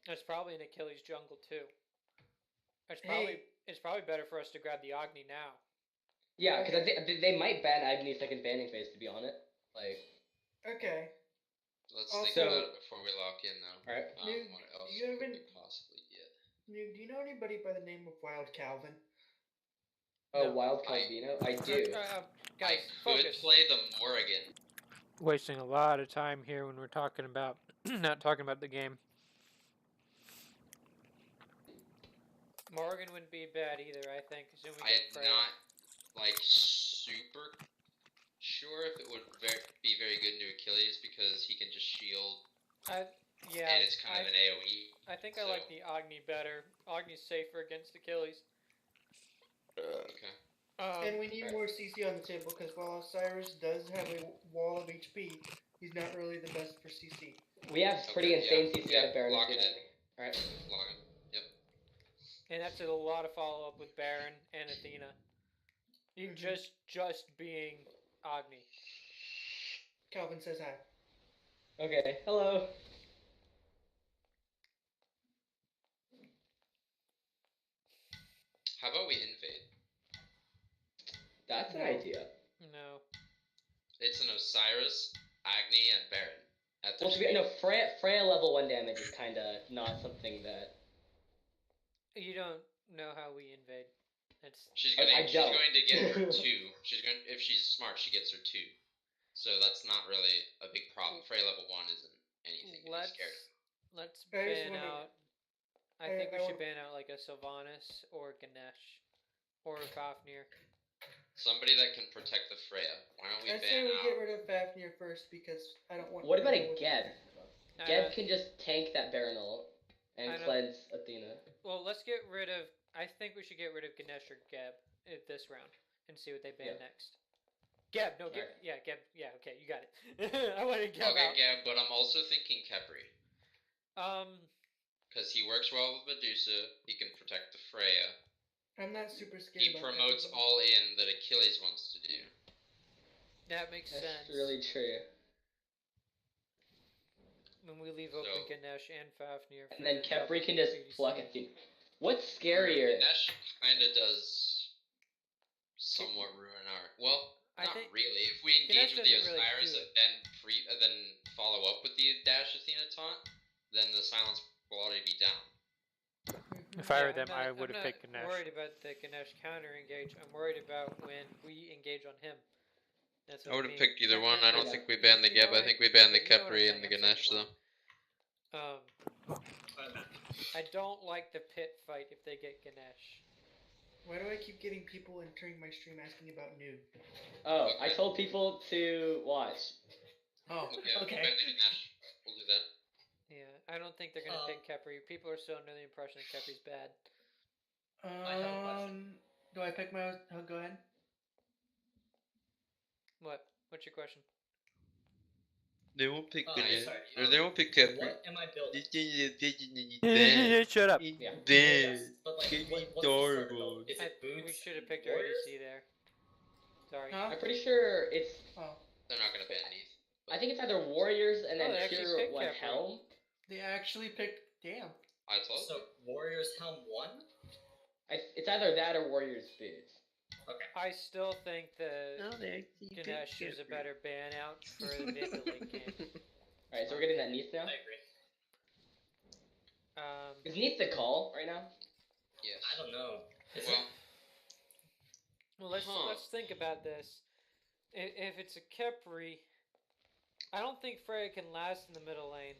It's probably an Achilles jungle too. It's probably better for us to grab the Agni now. Yeah, because they might ban Agni second banning phase. To be honest, like. Okay. Let's Also- think about it before we lock in, though. Alright. Dude, What else you could haven't- we possibly get? Do you know anybody by the name of Wild Calvin? Oh, No. Wild Calvino. I do. Guys, I could focus. play the Morrigan. wasting a lot of time here when we're talking about not talking about the game. Morgan wouldn't be bad either, I think. As soon as we I'm get Freya. not like super sure if it would be very good into Achilles because he can just shield Yeah, and it's kind of an AoE. I think I like the Agni better. Agni's safer against Achilles. Okay. And we need more CC on the table because while Osiris does have a wall of HP, he's not really the best for CC. We have pretty insane CC out of Baron. Lock it in. Alright. Log in. Yep. And that's a lot of follow up with Baron and Athena. You just being Agni. Calvin says hi. Okay, hello. How about we invade? That's an idea. No. It's an Osiris, Agni, and Baron. At Well, no, Freya level 1 damage is kind of not something that... You don't know how we invade. It's She's going to get her 2. If she's smart, she gets her 2. So that's not really a big problem. Freya level 1 isn't anything to be scared of. Let's ban out. I think we should ban out like a Sylvanas or Ganesh or Fafnir. Somebody that can protect the Freya. Why don't we I ban say we out? get rid of Fafnir first because I don't want. What about a Geb? Geb can just tank that Baron ult and cleanse Athena. Well, let's get rid of. I think we should get rid of Ganesh or Geb this round and see what they ban next. Geb, no, Geb. Yeah, Geb. Yeah, okay, you got it. I wanted Geb out. Geb, but I'm also thinking Khepri. Because he works well with Medusa, he can protect the Freya. I'm not super scared. He promotes all in that Achilles wants to do. That makes sense. That's really true. When we leave open Ganesh and Fafnir. And then Khepri can just pluck Athena. What's scarier? Ganesh kind of does somewhat ruin our. Well, not really. If we engage with the Osiris and then follow up with the Dash Athena taunt, then the silence will already be down. If I were them, I would have picked Ganesh. I'm worried about the Ganesh counter engage. I'm worried about when we engage on him. I would have picked either one. I don't think we banned the Geb. I think we banned the Khepri and the Ganesh, though. I don't like the pit fight if they get Ganesh. Why do I keep getting people entering my stream asking about noob? Oh, I told people to watch. Oh, okay. We'll do that. Yeah, I don't think they're gonna pick Khepri. People are still under the impression that Kepri's bad. I have a question. Do I pick my? Oh, go ahead. What? What's your question? They won't pick Ganesh. Sorry, Or they won't pick Khepri. What am I building? Shut up. Yeah. Yes, but like, what's the starter adorable. build? Is it boots? We should have picked our ADC there. Sorry. Huh? I'm pretty sure it's... Oh. They're not gonna ban Neith. I think it's either Warriors and then they actually Pure picked One Khepri. Helm. They actually picked. Damn. I told So Warriors Helm 1? It's either that or Warriors Boots. Okay. I still think the they Ganesh is a better ban out for the mid to late game. Alright, so we're getting that Neith now? I agree. Is Neith the call right now? Yes. I don't know. Well, let's think about this. If it's a Khepri, I don't think Freya can last in the middle lane.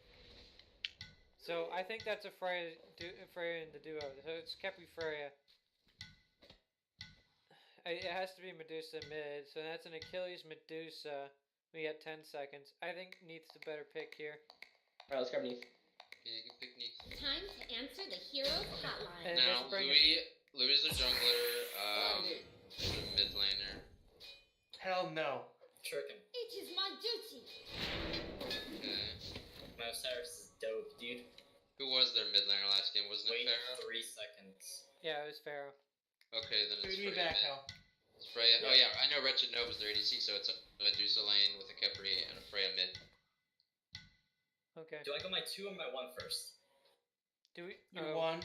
So I think that's a Freya in the duo. So it's Khepri Freya. It has to be Medusa mid. So that's an Achilles Medusa. We got 10 seconds. I think Neith's a better pick here. Alright, let's grab Neith. Yeah, you can pick Neith. Time to answer the hero's hotline. And Now, just bring Louis is the jungler, the mid laner. Hell no. Shuriken. It is my duty. Okay. My Osiris is dope, dude. Who was their mid laner last game? Wasn't Wait it Pharaoh? 3 seconds. Yeah, it was Pharaoh. Okay, then it's Bring me Freya back, mid. Hal. It's Freya. Oh yeah, I know Wretched Nova's their ADC, so it's a Medusa lane with a Khepri and a Freya mid. Okay. Do I go my 2 or my 1 first? Do we? You won.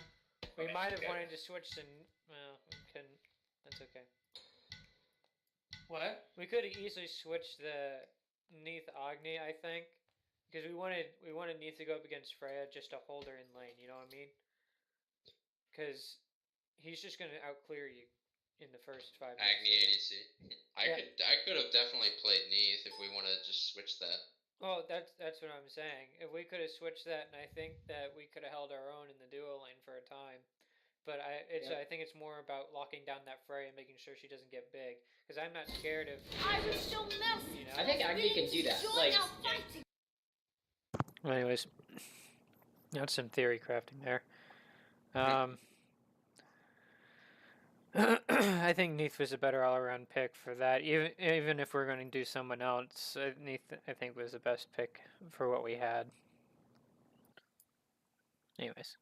We Okay, might have okay. wanted to switch to. Well, we couldn't. That's okay. What? We could have easily switched the Neith Agni, I think, because we wanted Neith to go up against Freya just to hold her in lane. You know what I mean? Because he's just gonna outclear you. in the first 5 minutes. Agni ADC. Yeah. I could have definitely played Neath if we want to just switch that. Well, that's what I'm saying. If we could have switched that, and I think that we could have held our own in the duo lane for a time. But I think it's more about locking down that Frey and making sure she doesn't get big. Because I'm not scared of. I was so messy. You know? I think Agni can do that. Like, Well, anyways, that's some theory crafting there. I think Neath was a better all-around pick for that. Even if we're going to do someone else, Neath I think was the best pick for what we had. Anyways.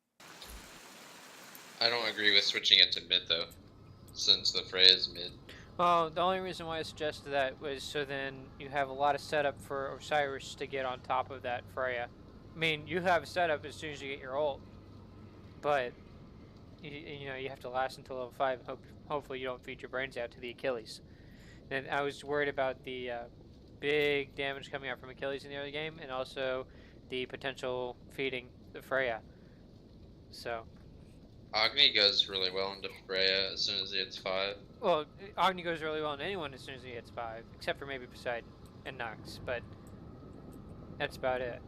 I don't agree with switching it to mid though, since the Frey is mid. Well, the only reason why I suggested that was so then you have a lot of setup for Osiris to get on top of that Freya. I mean, you have setup as soon as you get your ult, but you know you have to last until level 5. Hopefully you don't feed your brains out to the Achilles. And I was worried about the big damage coming out from Achilles in the early game, and also the potential feeding the Freya. So. Agni goes really well into Freya as soon as he hits 5. Well, Agni goes really well on anyone as soon as he hits 5, except for maybe Poseidon and Nox, but that's about it.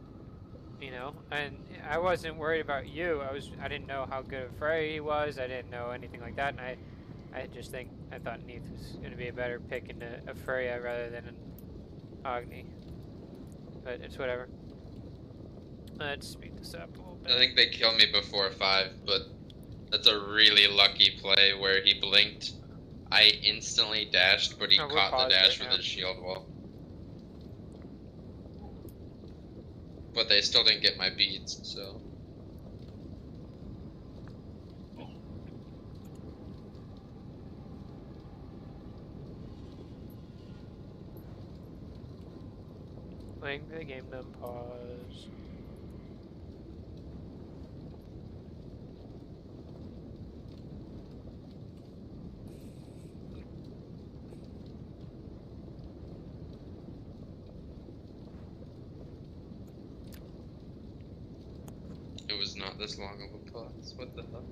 You know, and I wasn't worried about you. I didn't know how good of Frey he was. I didn't know anything like that, and I thought Neath was going to be a better pick into a Freya rather than an Agni. But it's whatever. Let's speed this up a little bit. I think they killed me before 5, but that's a really lucky play where he blinked. I instantly dashed, but he caught the dash with his shield wall. But they still didn't get my beads, so. Playing the game, then pause. It was not this long of a pause. What the hell?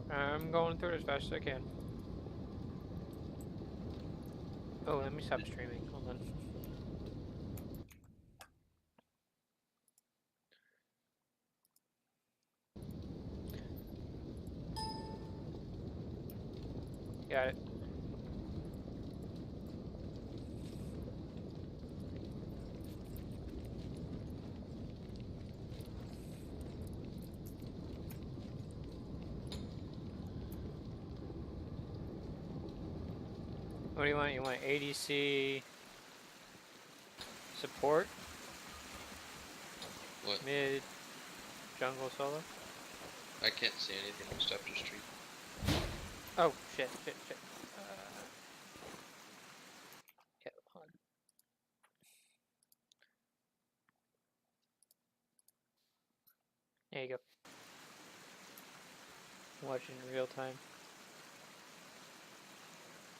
I'm going through it as fast as I can. Oh, let me stop streaming. Hold on. Got it. What do you want? You want ADC support? What? Mid jungle solo? I can't see anything just after stream. Oh shit. Yeah, hold on. There you go. Watching in real time.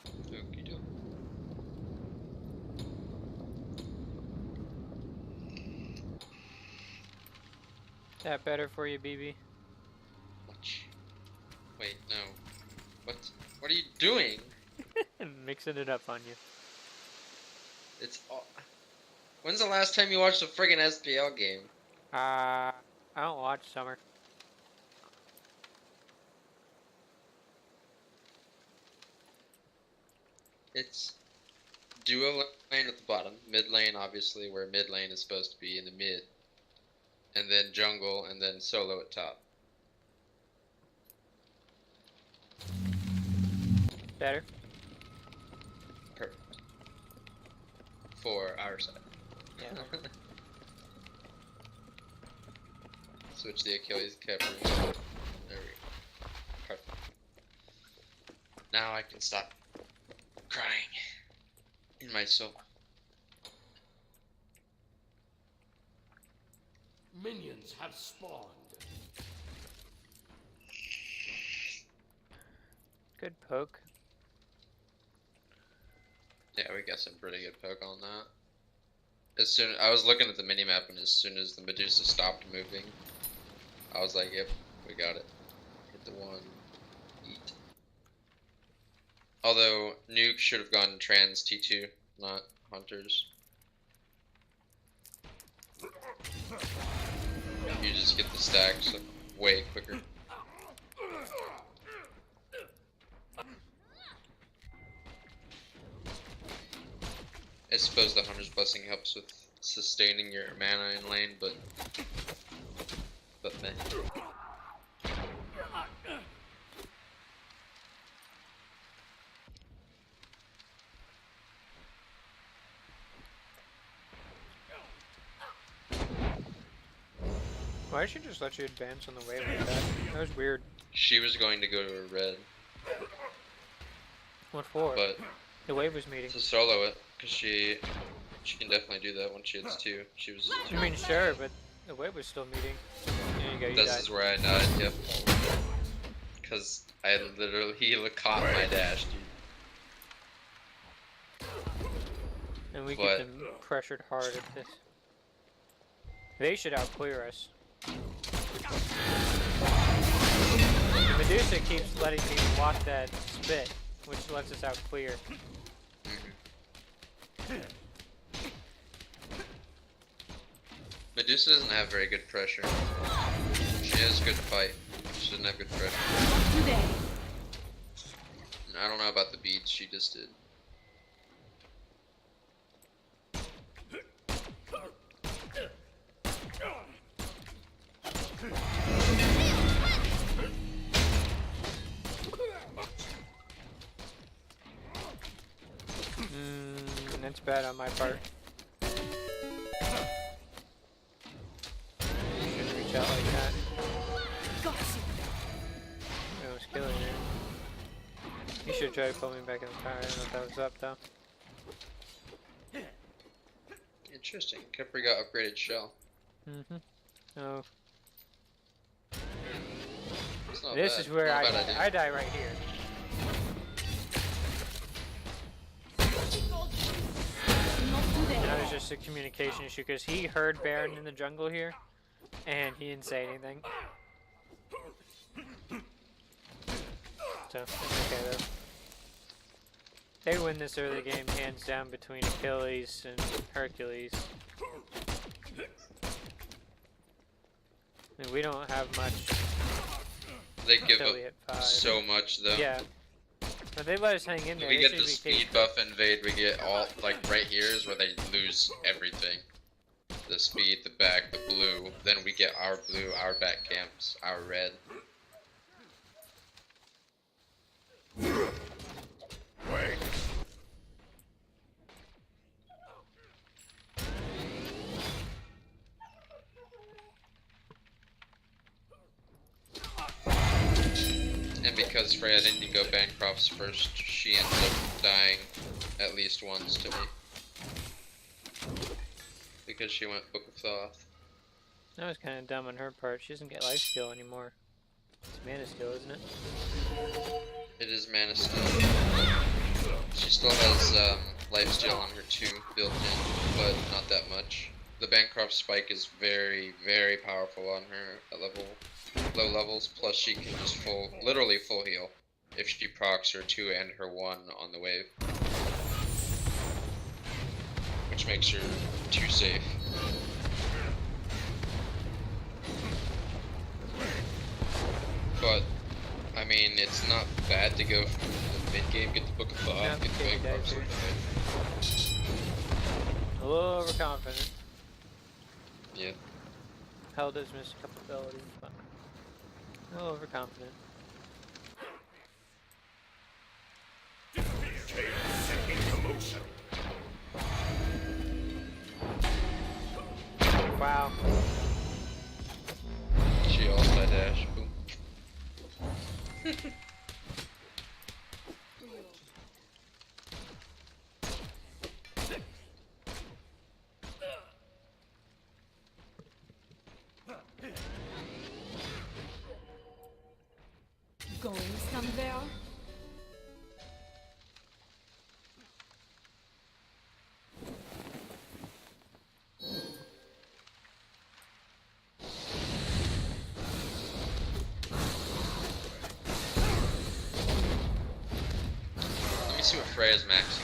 Okie doke. That better for you, BB? Much. Wait, no. What are you doing? Mixing it up on you. It's all... When's the last time you watched a friggin' SPL game? I don't watch Summer. It's duo lane at the bottom, mid lane obviously where mid lane is supposed to be in the mid, and then jungle, and then solo at top. Better? Perfect. For our side. Yeah. Switch the Achilles cover. There we go. Perfect. Now I can stop crying in my soul. Minions have spawned. Good poke. Yeah, we got some pretty good poke on that. As soon I was looking at the minimap, and as soon as the Medusa stopped moving, I was like, "Yep, we got it. Hit the one. Eat." Although Nuke should have gone trans T2, not Hunters. You just get the stacks way quicker. I suppose the Hunter's Blessing helps with sustaining your mana in lane, but meh. Why did she just let you advance on the wave like that? That was weird. She was going to go to a red, What for? but The wave was meeting. to solo it, because she can definitely do that when she hits 2. She was I mean, sure, but the wave was still meeting. There you go, you This died. is where I died, yep. Because I literally caught my dash, dude. And we But- get them pressured hard at this. They should outclear us. The Medusa keeps letting me walk that spit, which lets us outclear. Medusa doesn't have very good pressure. She has good fight. She doesn't have good pressure. I don't know about the beats she just did. That's bad on my part. Shouldn't reach out like that. I was killing her. You should try to pull me back in the car. I don't know if that was up though. Interesting. Kepri got upgraded shell. Oh. It's not This bad. is where Not a I bad die. idea. I die right here. And that was just a communication issue because he heard Baron in the jungle here, and he didn't say anything. So, that's okay though. They win this early game hands down between Achilles and Hercules. And we don't have much They give until up we hit 5. so much though. Yeah. But they let us hang in there. We They get should the be speed buff invade, we get all, like right here is where they lose everything. The speed, the back, the blue, then we get our blue, our back camps, our red. And because Freya didn't go Bancroft's first, she ends up dying at least once to me. Because she went Book of Thoth. That was kind of dumb on her part. She doesn't get life steal anymore. It's mana steal, isn't it? It is mana steal. She still has life steal on her too, built in, but not that much. The Bancroft spike is very, very powerful on her at low levels, plus she can just literally full heal if she procs her 2 and her 1 on the wave. Which makes her too safe. But, I mean, it's not bad to go from the mid game, get the Book of Thoth, Yeah, get the okay, Bancroft that's on it. the wave. A little overconfident. Yeah. Hell does miss a couple abilities, but a little overconfident. Wow. She also dash. Boom. Going somewhere? Freya's maxing.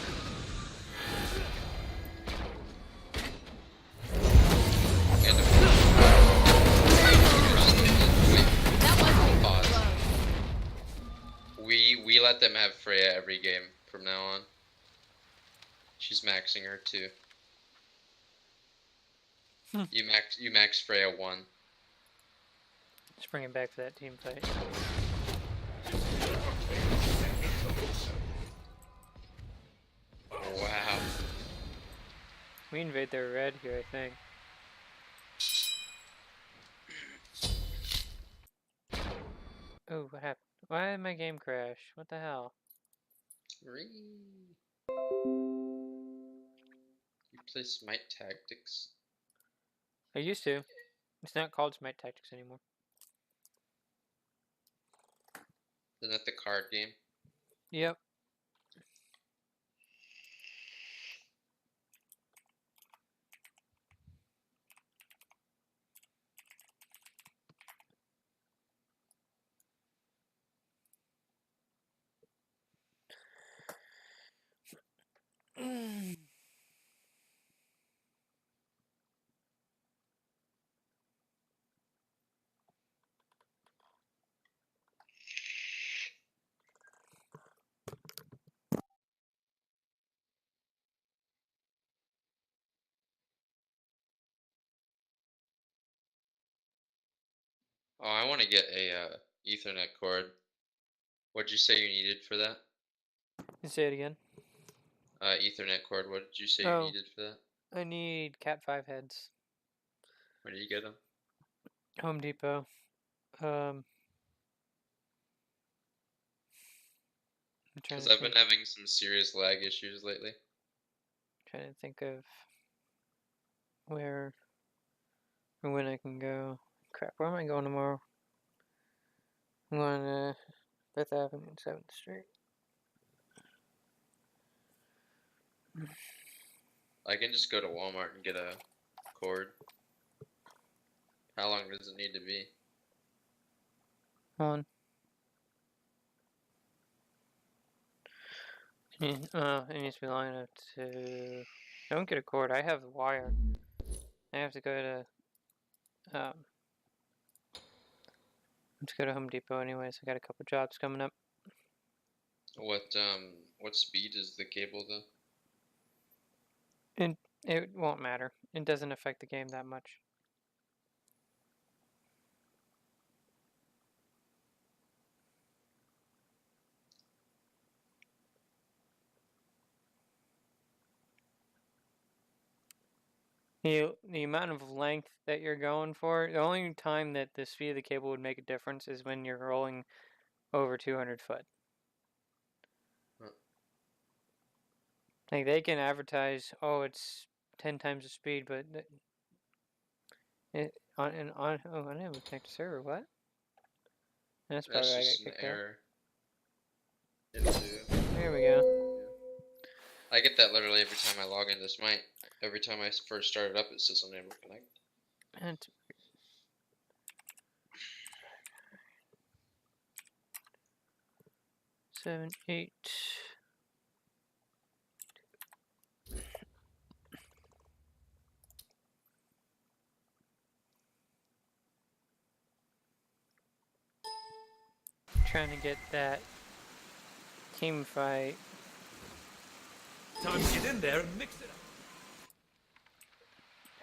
And pause. We let them have Freya every game from now on. She's maxing her too. You max Freya 1. Let's bring it back to that team fight. Wow. We invade their red here, I think. Oh, what happened? Why did my game crash? What the hell? You play Smite Tactics? I used to. It's not called Smite Tactics anymore. Isn't that the card game? Yep. Oh, I want to get a Ethernet cord. What'd you say you needed for that? Say it again. Ethernet cord. What did you say Oh. you needed for that? I need Cat 5 heads. Where do you get them? Home Depot. I'm trying Because to I've been having some serious lag issues lately. trying to think of where or when I can go. Crap, where am I going tomorrow? I'm going to Fifth Avenue and 7th Street. I can just go to Walmart and get a cord. How long does it need to be? On. It needs to be long enough to. Don't get a cord. I have the wire. I have to go to let's go to Home Depot anyways. I got a couple jobs coming up. What speed is the cable though? It won't matter. It doesn't affect the game that much. The amount of length that you're going for, the only time that the speed of the cable would make a difference is when you're rolling over 200 foot. Huh. Like they can advertise, oh, it's 10 times the speed, but oh, I didn't connect to server. What? That's probably why I got just an kicked out. error. There we go. I get that literally every time I log into Smite. Every time I first start it up, it says unable to connect. And 7, 8. Trying to get that team fight. Time to get in there and mix it up.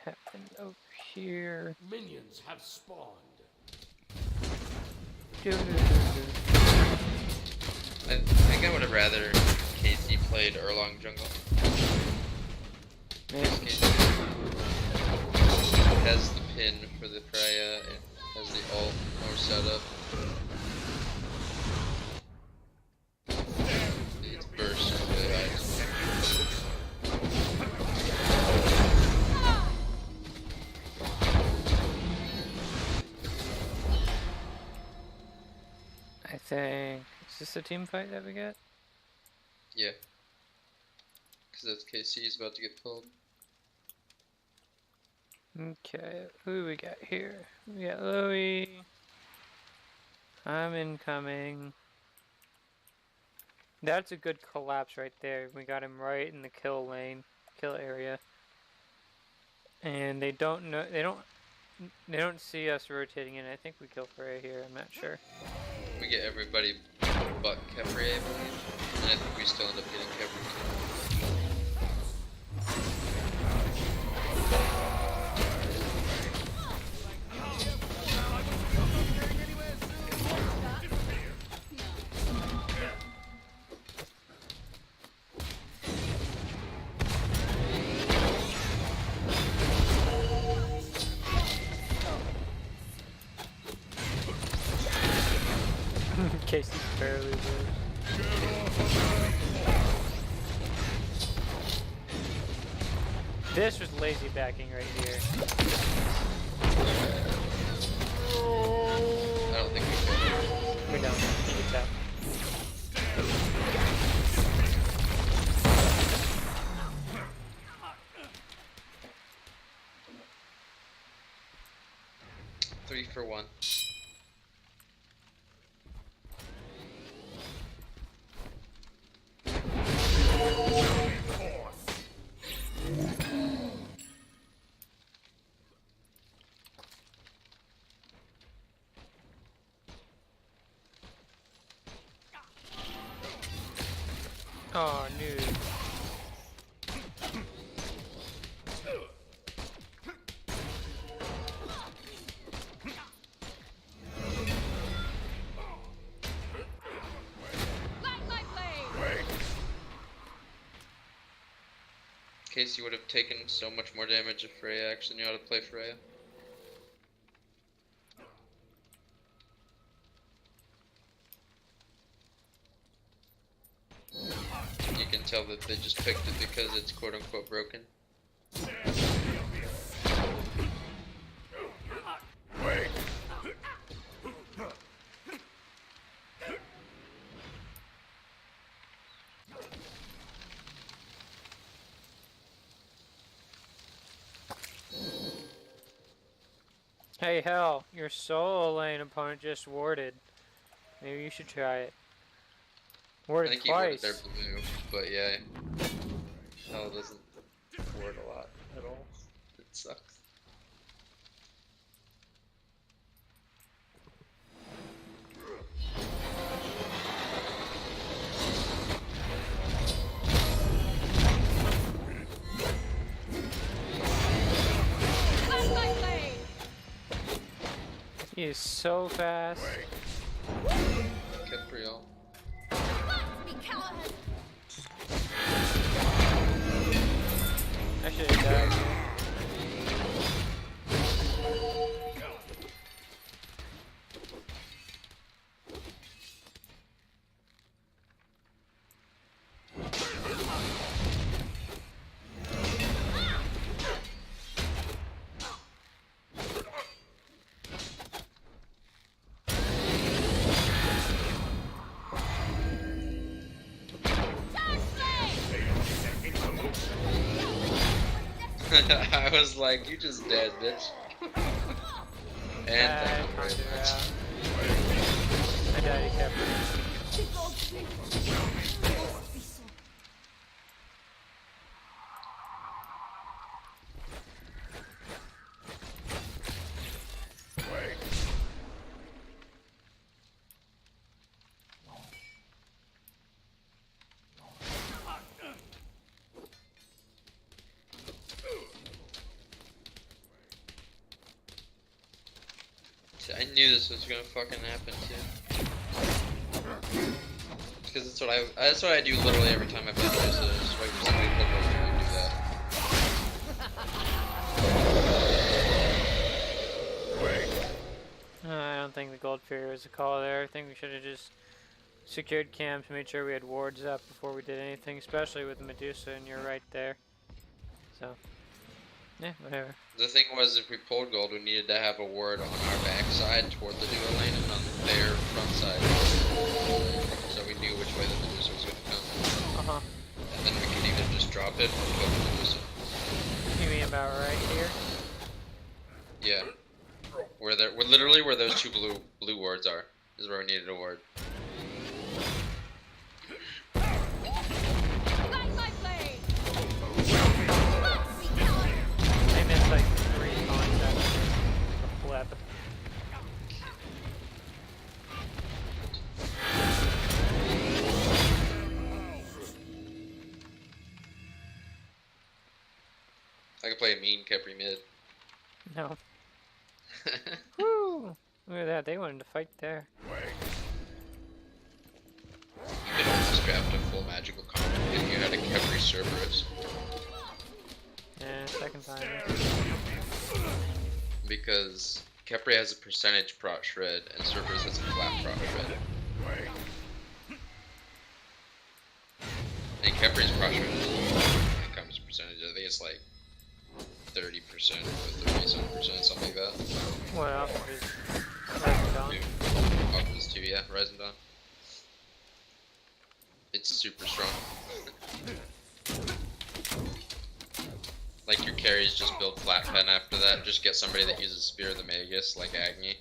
Happen over here. Minions have spawned. I think I would have rather Casey played Erlang jungle. Maybe. Casey has the pin for the Freya and has the ult more setup. It's burst really high. I think. Is this a team fight that we got? Yeah. Because that's KC is about to get pulled. Okay, who we got here? We got Louie. I'm incoming. That's a good collapse right there. We got him right in the kill lane, kill area. And they don't know, they don't see us rotating in. I think we kill Freya here, I'm not sure. We get everybody but Kefri, I believe. And I think we still end up getting Kefri too. Casey barely lives. This was lazy backing right here. I don't think we can. We don't. He gets out. Three for one. Oh, nude. Casey would have taken so much more damage if Freya actually knew how to play Freya. You can tell that they just picked it because it's quote unquote broken. Hey, Hell, your solo lane opponent just warded. Maybe you should try it. I Warded think he warded twice. their blue, but yeah. Hell doesn't ward a lot at all. It sucks. He is so fast. Capriel. I should have died. I was like, you just dead, bitch. And thank you very much. I died to Capri. I knew this was gonna fucking happen too. Because that's what I do literally every time I play Medusa. Just wait for somebody to pull over and do that. I don't think the Gold Fury was a call there. I think we should have just secured camps, made sure we had wards up before we did anything, especially with Medusa, and you're right there. So, yeah, whatever. The thing was, if we pulled gold, we needed to have a ward on our backside toward the duo lane and on their front side. So we knew which way the Medusa was going to come. Uh-huh. And then we could either just drop it or kill the Medusa. You mean about right here? Yeah. We're literally where those two blue wards are, is where we needed a ward. play a mean Khepri mid. No. Woo! Look at that. They wanted to fight there. You could almost draft a full magical combo if you had a Khepri Cerberus. Yeah, second time. Because Khepri has a percentage prot shred and Cerberus has a flat prot shred. I think Khepri's prot shred becomes percentage. I think it's like 30% or 30-something%, something like that. What else is Rising Dawn? Off this too, yeah, Rising Dawn. It's super strong. Like your carries just build flat pen after that, just get somebody that uses Spear of the Magus like Agni,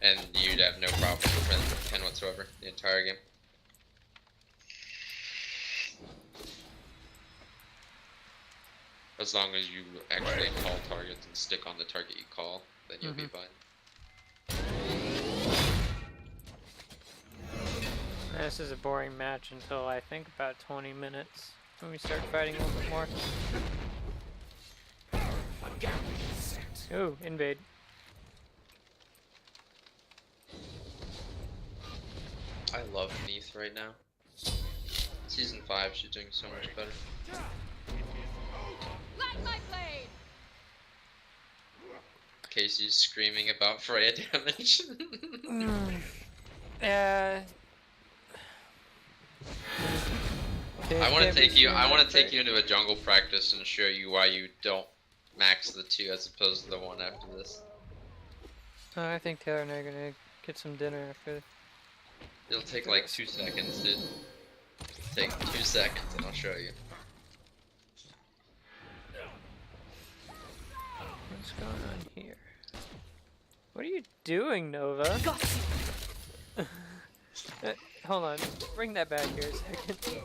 and you'd have no problem with pen whatsoever the entire game. As long as you actually call targets and stick on the target you call, then you'll be fine. This is a boring match until I think about 20 minutes when we start fighting a little bit more. Ooh, invade. I love Neath right now. Season 5, she's doing so much better. Light my blade. Casey's screaming about Freya damage. I want to take you. I want to take you into a jungle practice and show you why you don't max the 2 as opposed to the 1 after this. I think Taylor and I are gonna get some dinner after. It'll take like 2 seconds, dude. Take 2 seconds and I'll show you. What's going on here? What are you doing, Nova? Hold on, bring that back here a second.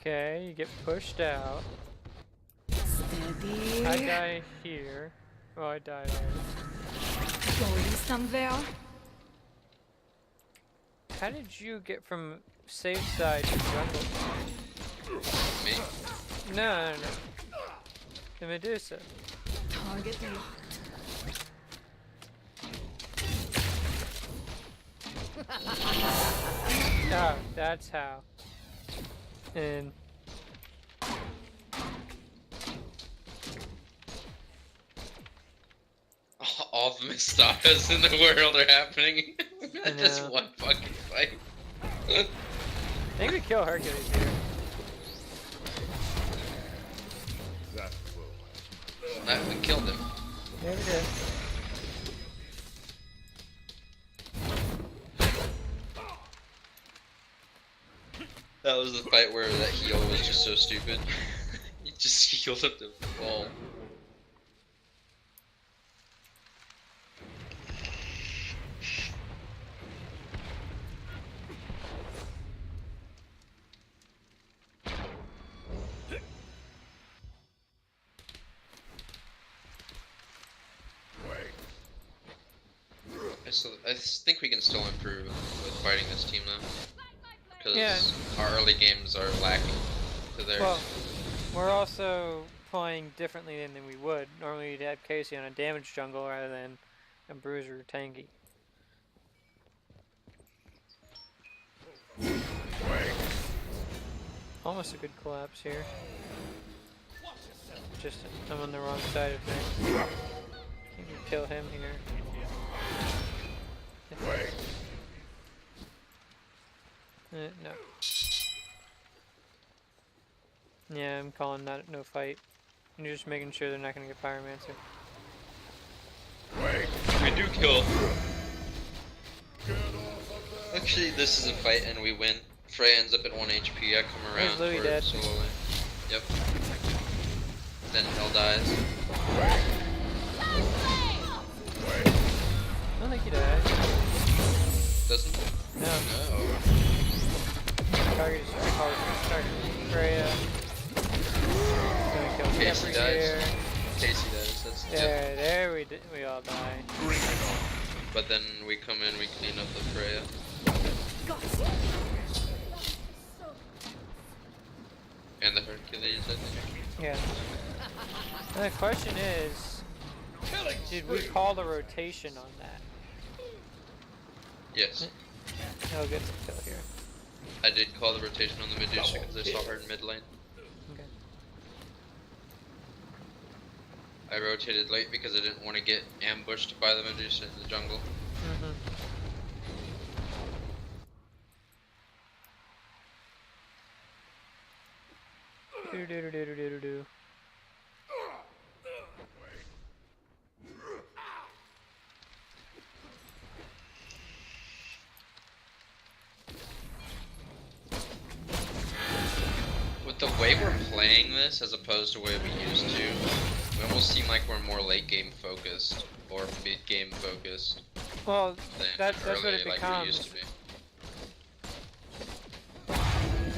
Okay, you get pushed out. Steady. I die here. Oh, I died already. Going somewhere. How did you get from safe side to jungle? Me? No. The Medusa. Target locked. Oh, that's how. And all the Mistatas in the world are happening. Just one fucking fight. I think we kill Hercules here. We killed him. Yeah, we did. That was the fight where that heal was just so stupid. He just healed up the wall. I think we can still improve with fighting this team though. Because our early games are lacking to theirs. Well, we're also playing differently than we would. Normally you'd have Casey on a damage jungle rather than a bruiser or tanky. Almost a good collapse here. Just, I'm on the wrong side of things. I think we kill him here. No. Yeah, I'm calling that no fight. I'm just making sure they're not gonna get Pyromancer. We do kill. Actually, this is a fight and we win. Freya ends up at 1 HP. I come around for it slowly. Yep. Then Hell dies. I don't think he died. Doesn't? No. No. Target is Freya. Gonna kill Casey Jeffrey dies. here. Casey does. That's yep. There we all die. Bring it on. But then we come in, we clean up the Freya. And the Hercules, I think. Yeah. And the question is, did we call the rotation on that? Yes. He'll get the kill here. I did call the rotation on the Medusa because I saw her in mid lane. Okay. I rotated late because I didn't want to get ambushed by the Medusa in the jungle. Mm-hmm. Do do do do do do do. With the way we're playing this as opposed to the way we used to, we almost seem like we're more late game focused or mid game focused Well, than that's early what it like we used becomes.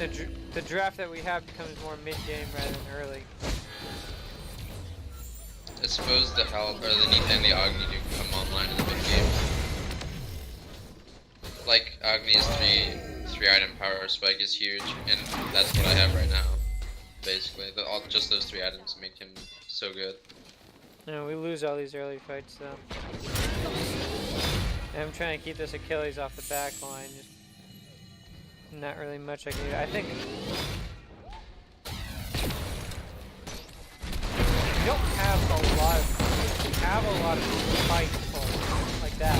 to be. The draft that we have becomes more mid-game rather than early. I suppose the Hal or the Neith and the Agni do come online in the mid game. Like Agni's three item power spike is huge, and that's what I have right now. Basically, just those 3 items make him so good. No, we lose all these early fights though. And I'm trying to keep this Achilles off the back line. Just not really much I can do. I think we don't have a lot of fights for like that.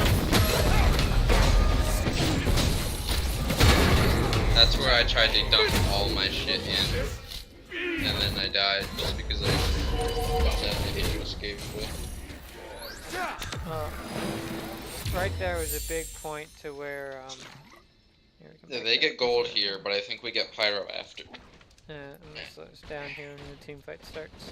That's where I tried to dump all my shit in, and then I died just because I got that maybe to escape with. Right there was a big point to where here we come Yeah, back they up. get gold here, but I think we get pyro after. I'm gonna slow this down here when the team fight starts.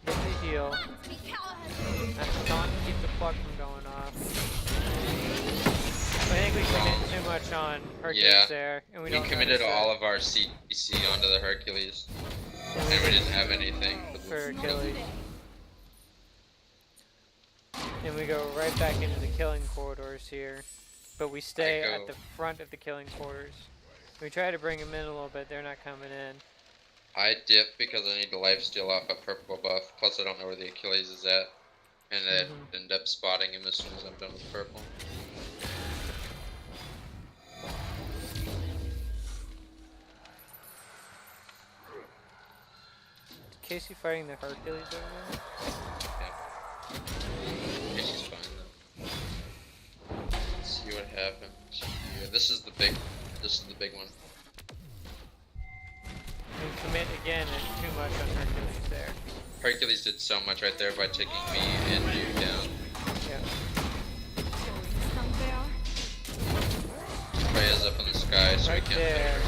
Get the heal. That's taunt to keep the pluck from going off. I think we committed too much on Hercules Yeah. there, and we We don't committed notice all that. of our CC onto the Hercules, and we didn't have anything For Achilles. And we go right back into the killing corridors here. But we stay I at go- the front of the killing quarters. We try to bring them in a little bit, they're not coming in. I dip because I need to lifesteal off a purple buff, plus I don't know where the Achilles is at, and I end up spotting him as soon as I'm done with purple. Casey fighting the Hercules over there? Yeah, she's fine though. Let's see what happens. Yeah, this is the big one. And commit again and too much on Hercules there. Hercules did so much right there by taking me and you down. Yeah. Freya's up in the sky, so Right we can't there.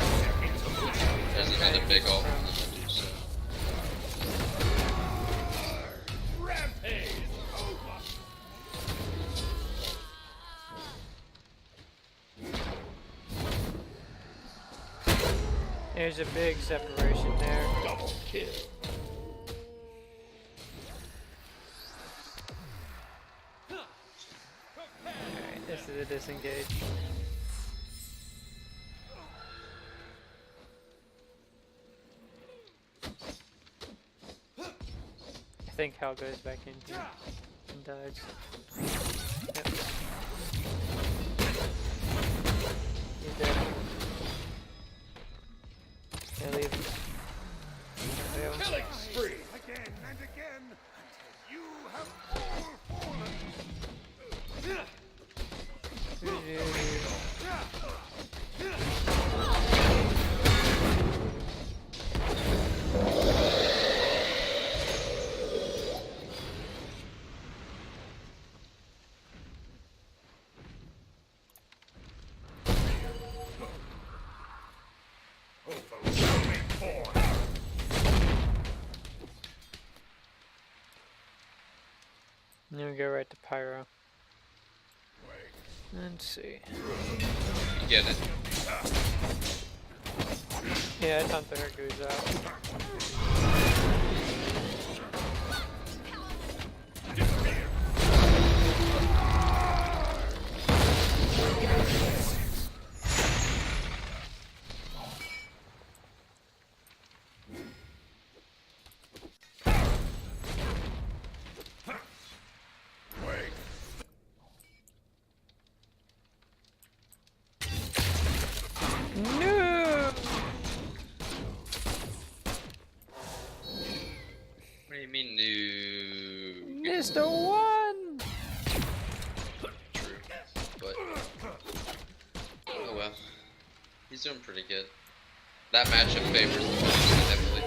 There's I'm another trying to big keep ult. from- There's a big separation there. Double kill. Alright, this is a disengage. I think Hal goes back in here and dies. Yep. He's dead. Yeah, leave him. There we go. Killing spree. Again and again until you have all fallen. And then we go right to Pyro. Let's see. You get it. Yeah, it's on the Hercules out. No! What do you mean, no? Mr. One! True. But. Oh well. He's doing pretty good. That matchup favors the Fenris heavily.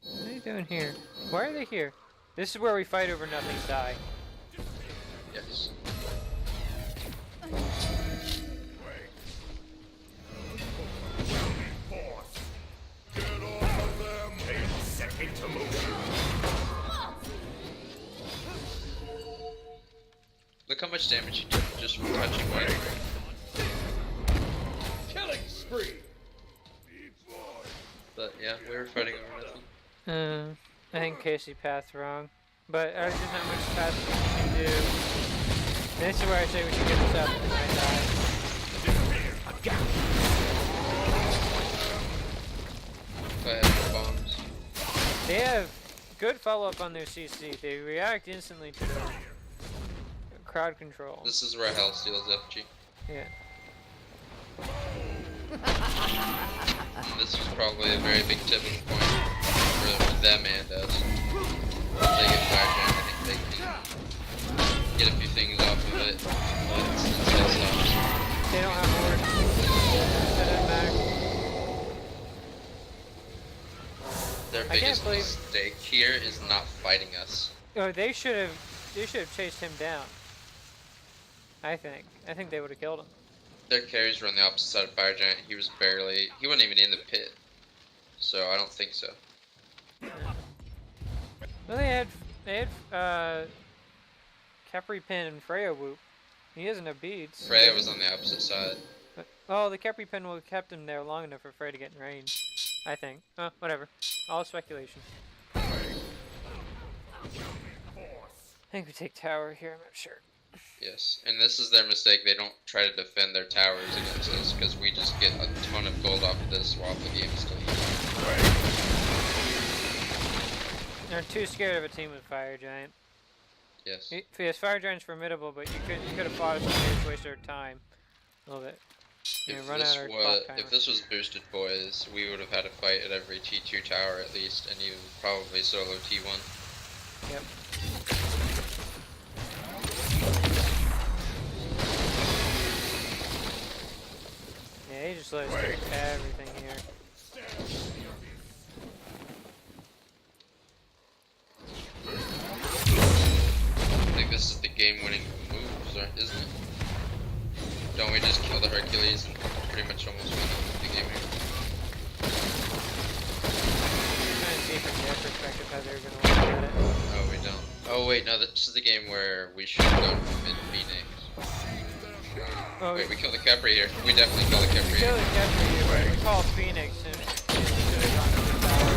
What are you doing here? Why are they here? This is where we fight over nothing die. Yes. Get off of them! A second to move. Look how much damage you took just from touching white. Killing spree. But yeah, we were fighting over nothing. I think Casey passed wrong. But there's not much passing we can do. This is where I say we should get this up and I die. Go ahead with bombs. They have good follow-up on their CC. They react instantly to the crowd control. This is where Hell steals FG. Yeah. This is probably a very big tipping point for them and us. If they get Fire Giant, I think they can get a few things off of it. But until it stops. They don't have work. That doesn't matter. Their I can't biggest believe- mistake here is not fighting us. Oh, they should have chased him down. I think they would have killed him. Their carries were on the opposite side of Fire Giant. He wasn't even in the pit. So I don't think so. Well, they had Capri Pin and Freya Whoop. He doesn't have beads. Freya was on the opposite side. But, oh, the Capri Pin would have kept him there long enough for Freya to get in range. I think. Whatever. All speculation. I think we take tower here. I'm not sure. Yes, and this is their mistake. They don't try to defend their towers against us because we just get a ton of gold off of this while the game is still even. They're too scared of a team with Fire Giant. Yes. Yes, Fire Giant's formidable, but you could have fought us and just wasted our time a little bit. If this was boosted boys, we would have had a fight at every T2 tower at least, and even probably solo T1. Yep. Yeah, he just let us take everything here. I think this is the game-winning moves, isn't it? Don't we just kill the Hercules and pretty much almost win the game here? I'm trying to see from their perspective how they're going to look at it. Oh, we don't. Oh wait, no, this is the game where we should go in Phoenix. Oh, Wait, we killed the Capri here. We definitely killed the Capri kill here. the Capri here, but we call Phoenix and should have gone to the tower.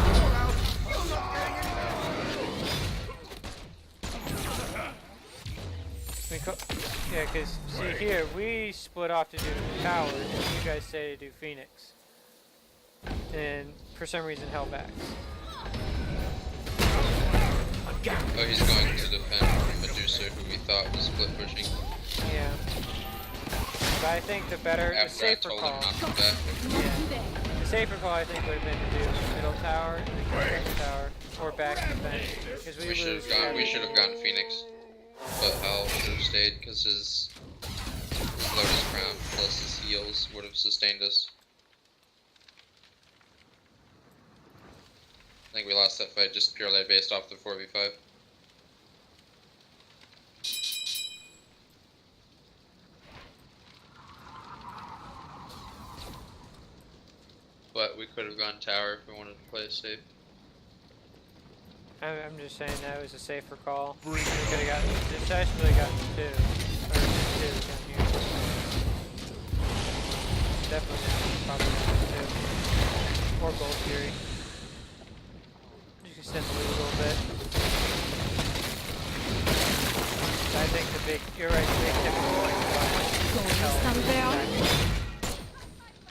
Yeah, because see here, we split off to do the tower, and you guys say to do Phoenix. And for some reason, hell backs. Oh, he's going to defend Medusa, who we thought was split pushing. Yeah. But I think the After I safer told call. him not to back. Yeah. The safer call I think would have been to do middle tower and then go back to tower or back to defense. Because We should have gone Phoenix, but Hal should have stayed because his Lotus Crown plus his heals would have sustained us. I think we lost that fight just purely based off the 4v5. But we could have gone tower if we wanted to play it safe. I'm just saying that was a safer call. We could have gotten decisively gotten 2. Or 2 down here. Definitely not. Probably not 2. Or Gold Fury. Just extend the lead a little bit. I think the big, you're right, the big tipping point was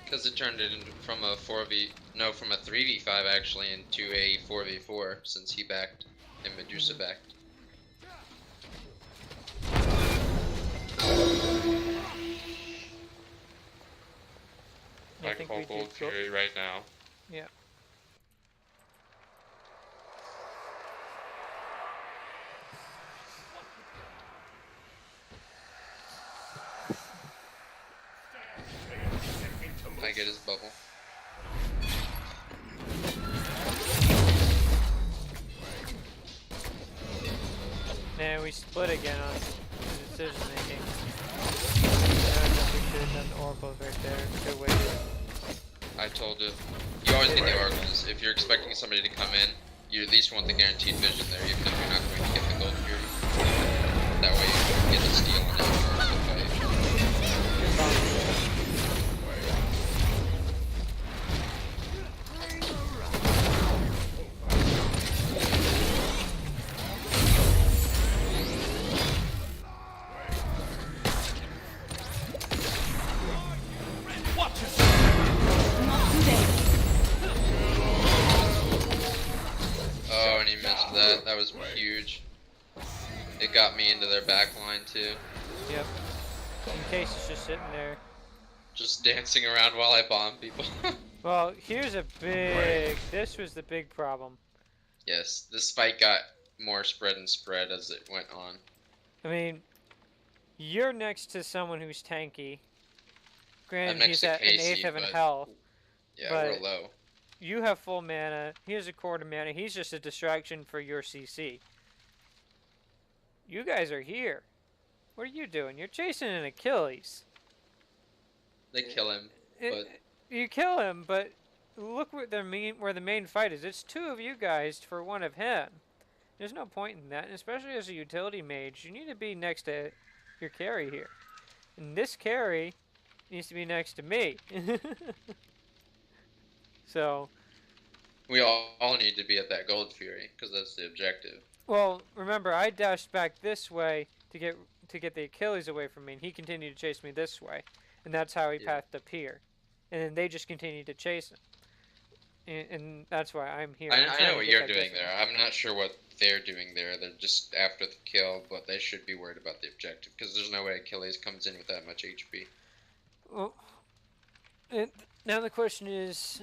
Because it turned it into from a 3v5 actually into a 4v4 since he backed and Medusa backed. I think we Gold Fury right now. Yeah. I get his bubble. Man, we split again on decision making. I don't know if we should have done the oracles right there. Good way I told it. You always need the oracles. If you're expecting somebody to come in, you at least want the guaranteed vision there, even if you're not going to get the Gold Fury. That way you can get the steal on it for the fight. Oh, and he missed that. That was huge. It got me into their back line too. Yep. In case it's just sitting there. Just dancing around while I bomb people. Well, here's a big. This was the big problem. Yes, this fight got more spread and spread as it went on. I mean, you're next to someone who's tanky. Granted, next he's to at an Casey, 8th of in but- health. Yeah, But- we're low. You have full mana. He has a quarter mana. He's just a distraction for your CC. You guys are here. What are you doing? You're chasing an Achilles. They kill him, but You kill him, but look where the main fight is. It's 2 of you guys for 1 of him. There's no point in that, and especially as a utility mage. You need to be next to your carry here. And this carry needs to be next to me. So, we all need to be at that Gold Fury because that's the objective. well, remember I dashed back this way to get the Achilles away from me, and he continued to chase me this way, and that's how he Yeah. pathed up here. And then they just continued to chase him, and that's why I'm here. I I'm know trying to what get you're that doing distance. there. I'm not sure what they're doing there. They're just after the kill, but they should be worried about the objective because there's no way Achilles comes in with that much HP. Well, now the question is,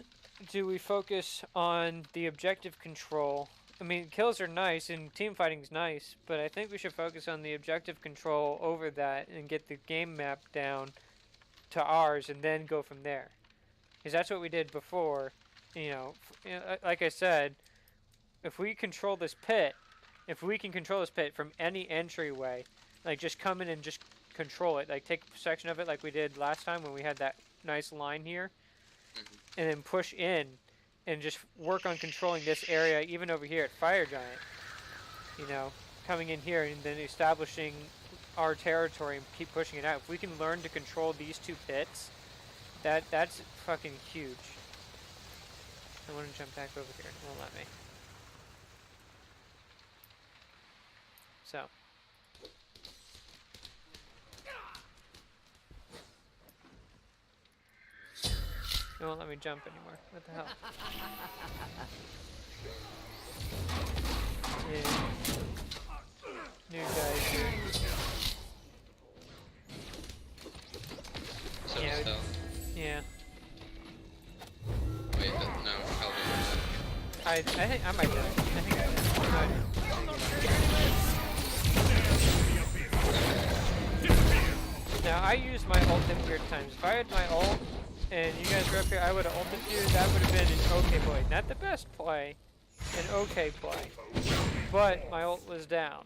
do we focus on the objective control? I mean, kills are nice and team fighting's nice, but I think we should focus on the objective control over that and get the game map down to ours and then go from there. Because that's what we did before. Like I said, if we control this pit, if we can control this pit from any entryway, like just come in and just control it, like take a section of it like we did last time when we had that nice line here, and then push in and just work on controlling this area, even over here at Fire Giant. Coming in here and then establishing our territory and keep pushing it out. If we can learn to control these 2 pits, that's fucking huge. I want to jump back over here. It won't let me. So. It won't let me jump anymore. What the hell? Yeah. New guys here. So Yeah, still. Yeah. Wait, no, hell no. I think I might die. I think I did. Now I use my ult in weird times. If I had my ult and you guys were up here, I would have ulted you. That would have been an okay play. Not the best play, an okay play. But my ult was down.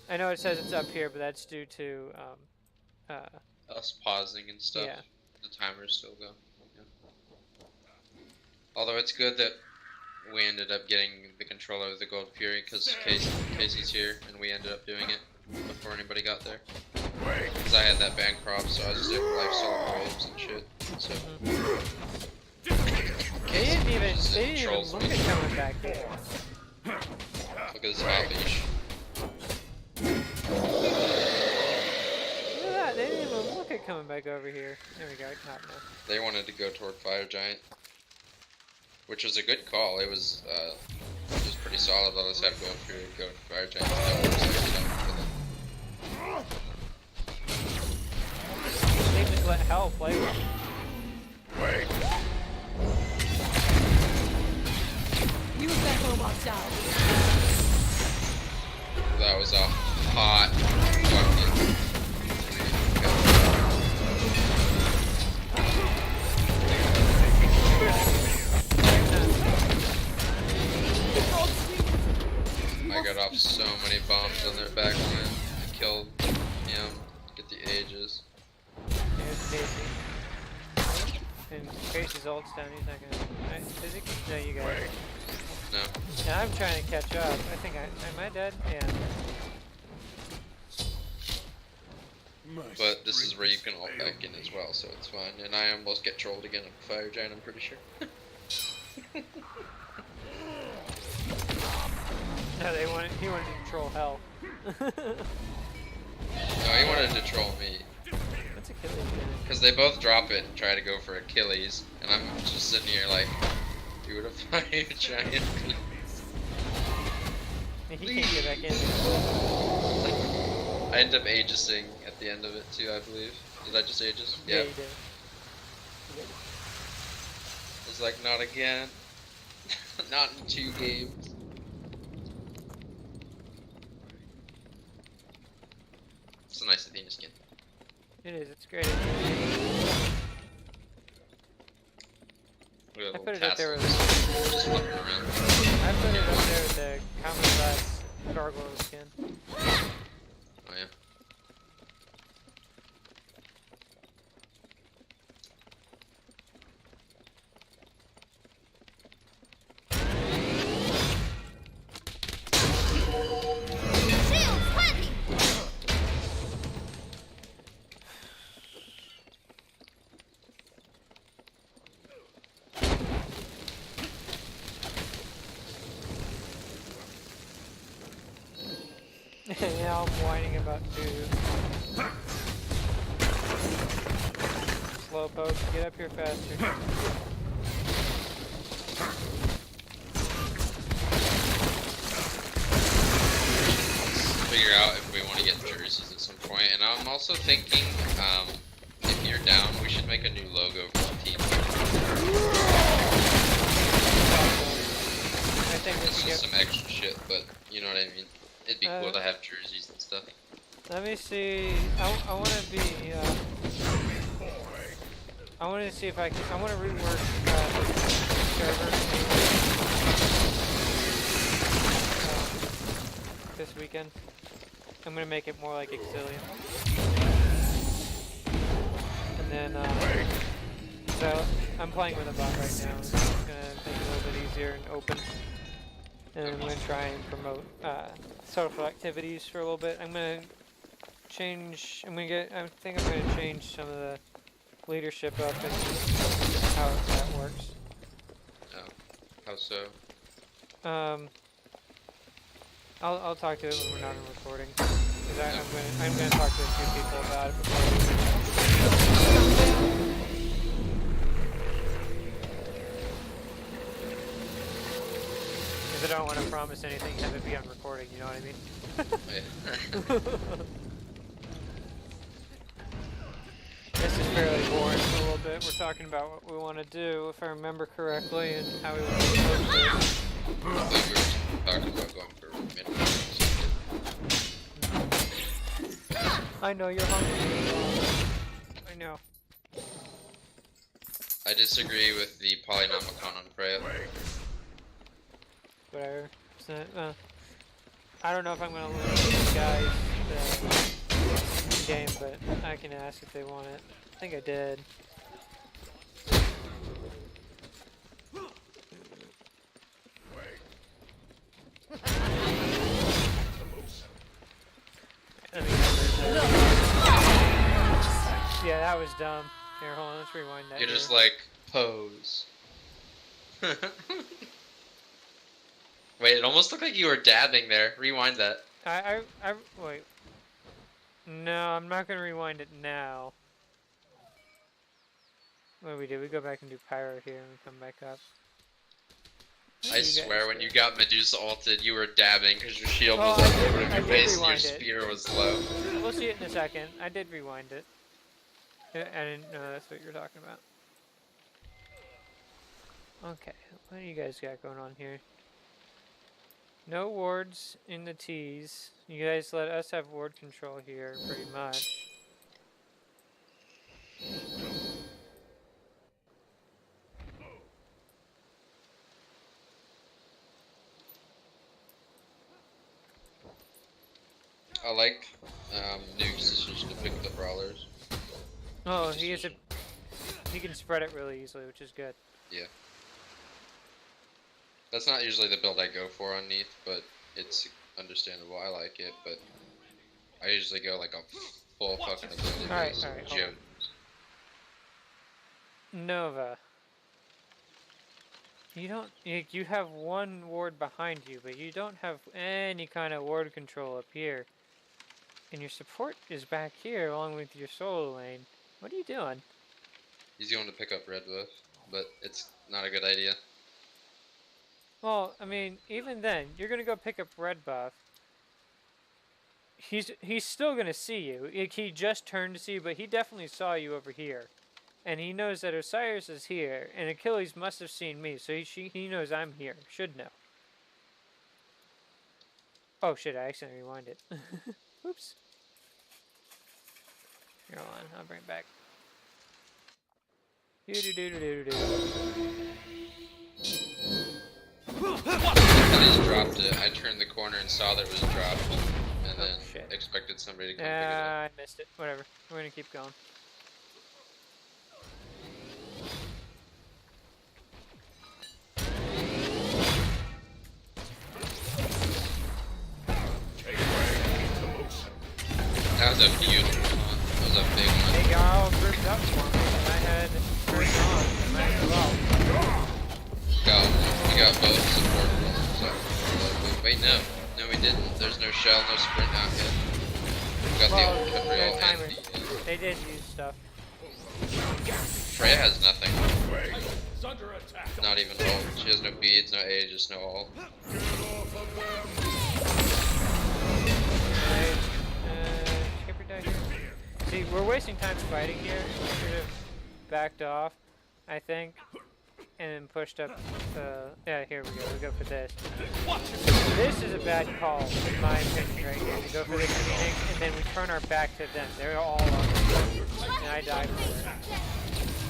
I know it says it's up here, but that's due to Us pausing and stuff. Yeah. The timers still go. Yeah. Although it's good that we ended up getting the controller of the Gold Fury because Casey's here, and we ended up doing it before anybody got there. Because I had that Bancroft, so I was just able to lifesteal robes and shit. So. They didn't even look at coming back there. Look at this hot leash. Look at that, they didn't even look at coming back over here. There we go, I caught now. They wanted to go toward Fire Giant, which was a good call. It was pretty solid. Let us have Gold Fury go to Fire Giant. They just let Hell play with them. Wait. Use that robot's out. That was a hot fucking. I got off so many bombs on their back line. I killed him. Get the ages. Here's Casey. And Casey's ult's down, he's not gonna. Is he? No, you got it. No. Yeah, I'm trying to catch up. I think am I dead? Yeah. But this is where you can ult back in as well, so it's fine. And I almost get trolled again on Fire Giant, I'm pretty sure. No, he wanted to troll Hell. No, he wanted to troll me. What's Achilles doing? Because they both drop it and try to go for Achilles, and I'm just sitting here like, dude, a Fire Giant. He can't get back in. I end up Aegising at the end of it too, I believe. Did I just Aegis? Yeah, you did. It's like, not again. Not in 2 games. It's a nice Athena skin. It is, it's great. I put it up there with just flipping around. I put it up there with the common class gargoyle skin. Oh yeah. Yeah, I'm whining about food. Slowpoke, get up here faster. Figure out if we want to get jerseys at some point, and I'm also thinking, if you're down, we should make a new logo for the team. I think we It's should just get. some extra shit, but you know what I mean. It'd be cool to have jerseys and stuff. Let me see. I want to be. I want to see if I can. I want to rework server this weekend. I'm gonna make it more like Exilium. And then, so I'm playing with a bot right now. It's gonna make it a little bit easier and open. And I'm gonna try and promote social activities for a little bit. I'm gonna change. I think I'm gonna change some of the leadership up and how that works. Oh, how so? I'll talk to it when we're not in recording. Cause I'm gonna talk to a few people about it before. Because I don't want to promise anything, have it be on recording. You know what I mean? This is fairly boring for a little bit. We're talking about what we want to do, if I remember correctly, and how we want to approach it. I thought we were talking about going for mid. I know you're hungry. I know. I disagree with the Polynomicon on Freya. Whatever. I don't know if I'm gonna lose these guys the game, but I can ask if they want it. I think I did. That was dumb. Here, hold on, let's rewind that. You're here. just like, pose. Wait, it almost looked like you were dabbing there. Rewind that. Wait. No, I'm not gonna rewind it now. What do? We go back and do pyro here and we come back up. I swear, when you got Medusa ulted, you were dabbing because your shield Oh, was up over I your did face and your rewind it. spear was low. We'll see it in a second. I did rewind it. I didn't know that's what you're talking about. Okay, what do you guys got going on here? No wards in the T's. You guys let us have ward control here, pretty much. I like Nuke's decision to pick the brawlers. Oh, he can spread it really easily, which is good. Yeah. That's not usually the build I go for on Neath, but it's understandable. I like it, but I usually go like a full fucking ability. Alright, hold on. Nova. You have one ward behind you, but you don't have any kind of ward control up here. And your support is back here along with your solo lane. What are you doing? He's going to pick up red buff, but it's not a good idea. Well, I mean, even then, you're gonna go pick up red buff. He's still gonna see you. He just turned to see you, but he definitely saw you over here. And he knows that Osiris is here, and Achilles must have seen me, so he knows I'm here. Should know. Oh shit, I accidentally rewinded. Oops. Here, hold on, I'll bring it back. Do-do-do-do-do-do. I just dropped it. I turned the corner and saw that it was dropped, and then expected somebody to come pick it up. I missed it. Whatever. We're gonna keep going. That was a beautiful one. That was a big one. They got all grouped up for me, and I had turned on. Might as well. We got both support ones. So, wait, no. No, we didn't. There's no shell, no sprint out yet. We got the ult they're real and timers. the... They did use stuff. Freya has nothing. Not even ult. She has no beads, no A, just no ult. Skipper died here. See, we're wasting time fighting here. We should have backed off, I think, and then pushed up. Yeah, here we go. We go for this. This is a bad call, in my opinion, right here. We go for this Phoenix, and then we turn our back to them. They're all up, and I died for it.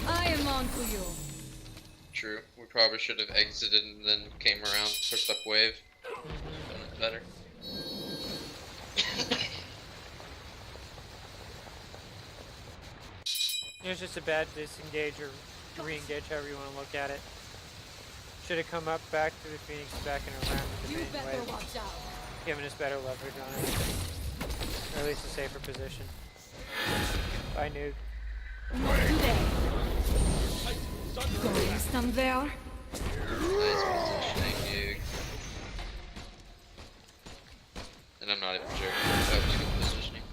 I am on to you. True. We probably should have exited and then came around, pushed up wave. Done it better. It was just a bad disengage or re-engage, however you want to look at it. Should have come up back to the Phoenix, back and around with the You main better wave, watch out. giving us better leverage on it. Or at least a safer position. Bye, Nuke. Not today. Going somewhere. Nice positioning, dude. And I'm not even joking. That was good positioning.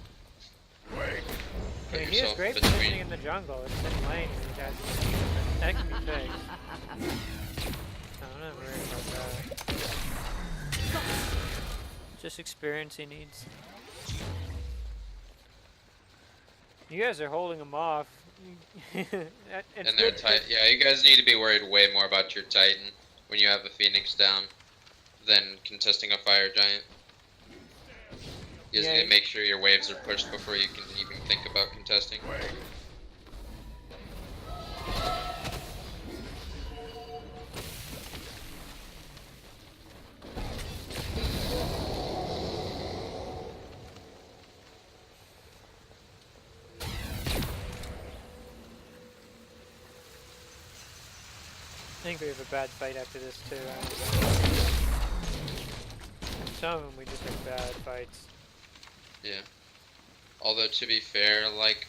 Put Yeah, he has yourself great between. positioning in the jungle. It's in lane, and you guys that can be fixed. I'm not worried about that. Just experience he needs. You guys are holding him off. And they're tight. Yeah, you guys need to be worried way more about your Titan when you have a Phoenix down than contesting a Fire Giant. You just need to make sure your waves are pushed before you can even think about contesting. I think we have a bad fight after this too. Some of them we just have bad fights. Yeah. Although to be fair, like,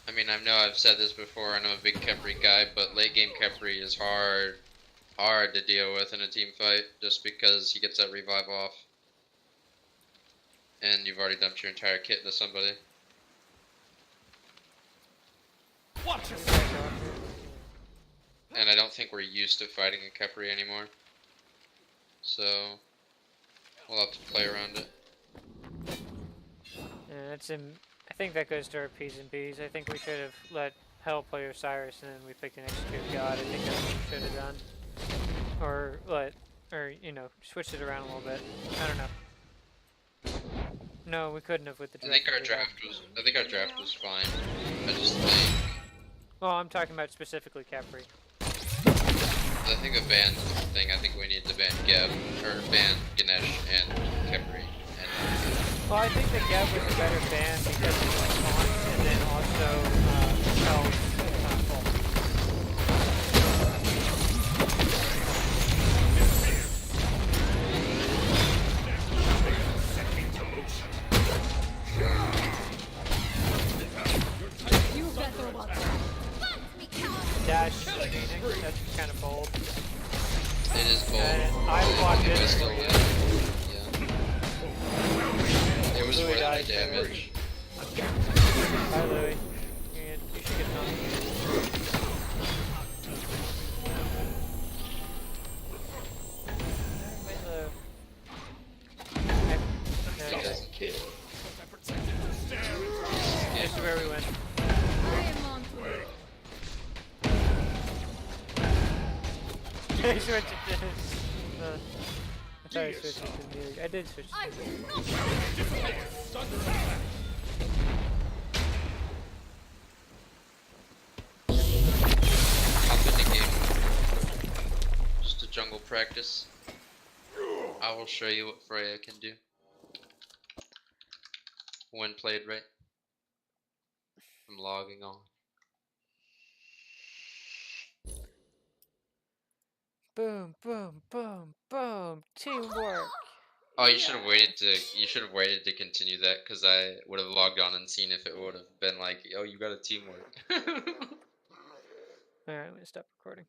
I mean, I know I've said this before, and I'm a big Khepri guy, but late game Khepri is hard to deal with in a team fight, just because he gets that revive off. And you've already dumped your entire kit to somebody. Watch yourself. And I don't think we're used to fighting a Khepri anymore. So, we'll have to play around it. Yeah, that's in. I think that goes to our P's and B's. I think we should have let Hell play Osiris and then we picked an Execute God. I think that's what we should have done. Or you know, switched it around a little bit. I don't know. No, we couldn't have with the draft. I think our draft was fine. I just think. Well, I'm talking about specifically Khepri. I think a ban thing. I think we need to ban Geb or ban Ganesh and Khepri. Well, I think the Geb was a better ban because it was taunt and then also Hell's full. You better watch Dash Phoenix, that's kind of bold. It is bold. I blocked It it. was still yeah. It was worth the damage. Hi, Louie. You should get done. He doesn't care. This is where we went. I am on to you. I switched it to I thought I switched it to music. I did switch it I to music. will Hop in the game. Just a jungle practice. I will show you what Freya can do. When played right. I'm logging on. Boom, boom, boom, boom. Teamwork. Oh, you should have waited to continue that, because I would have logged on and seen if it would have been like, oh, you got a teamwork. Alright, I'm gonna stop recording.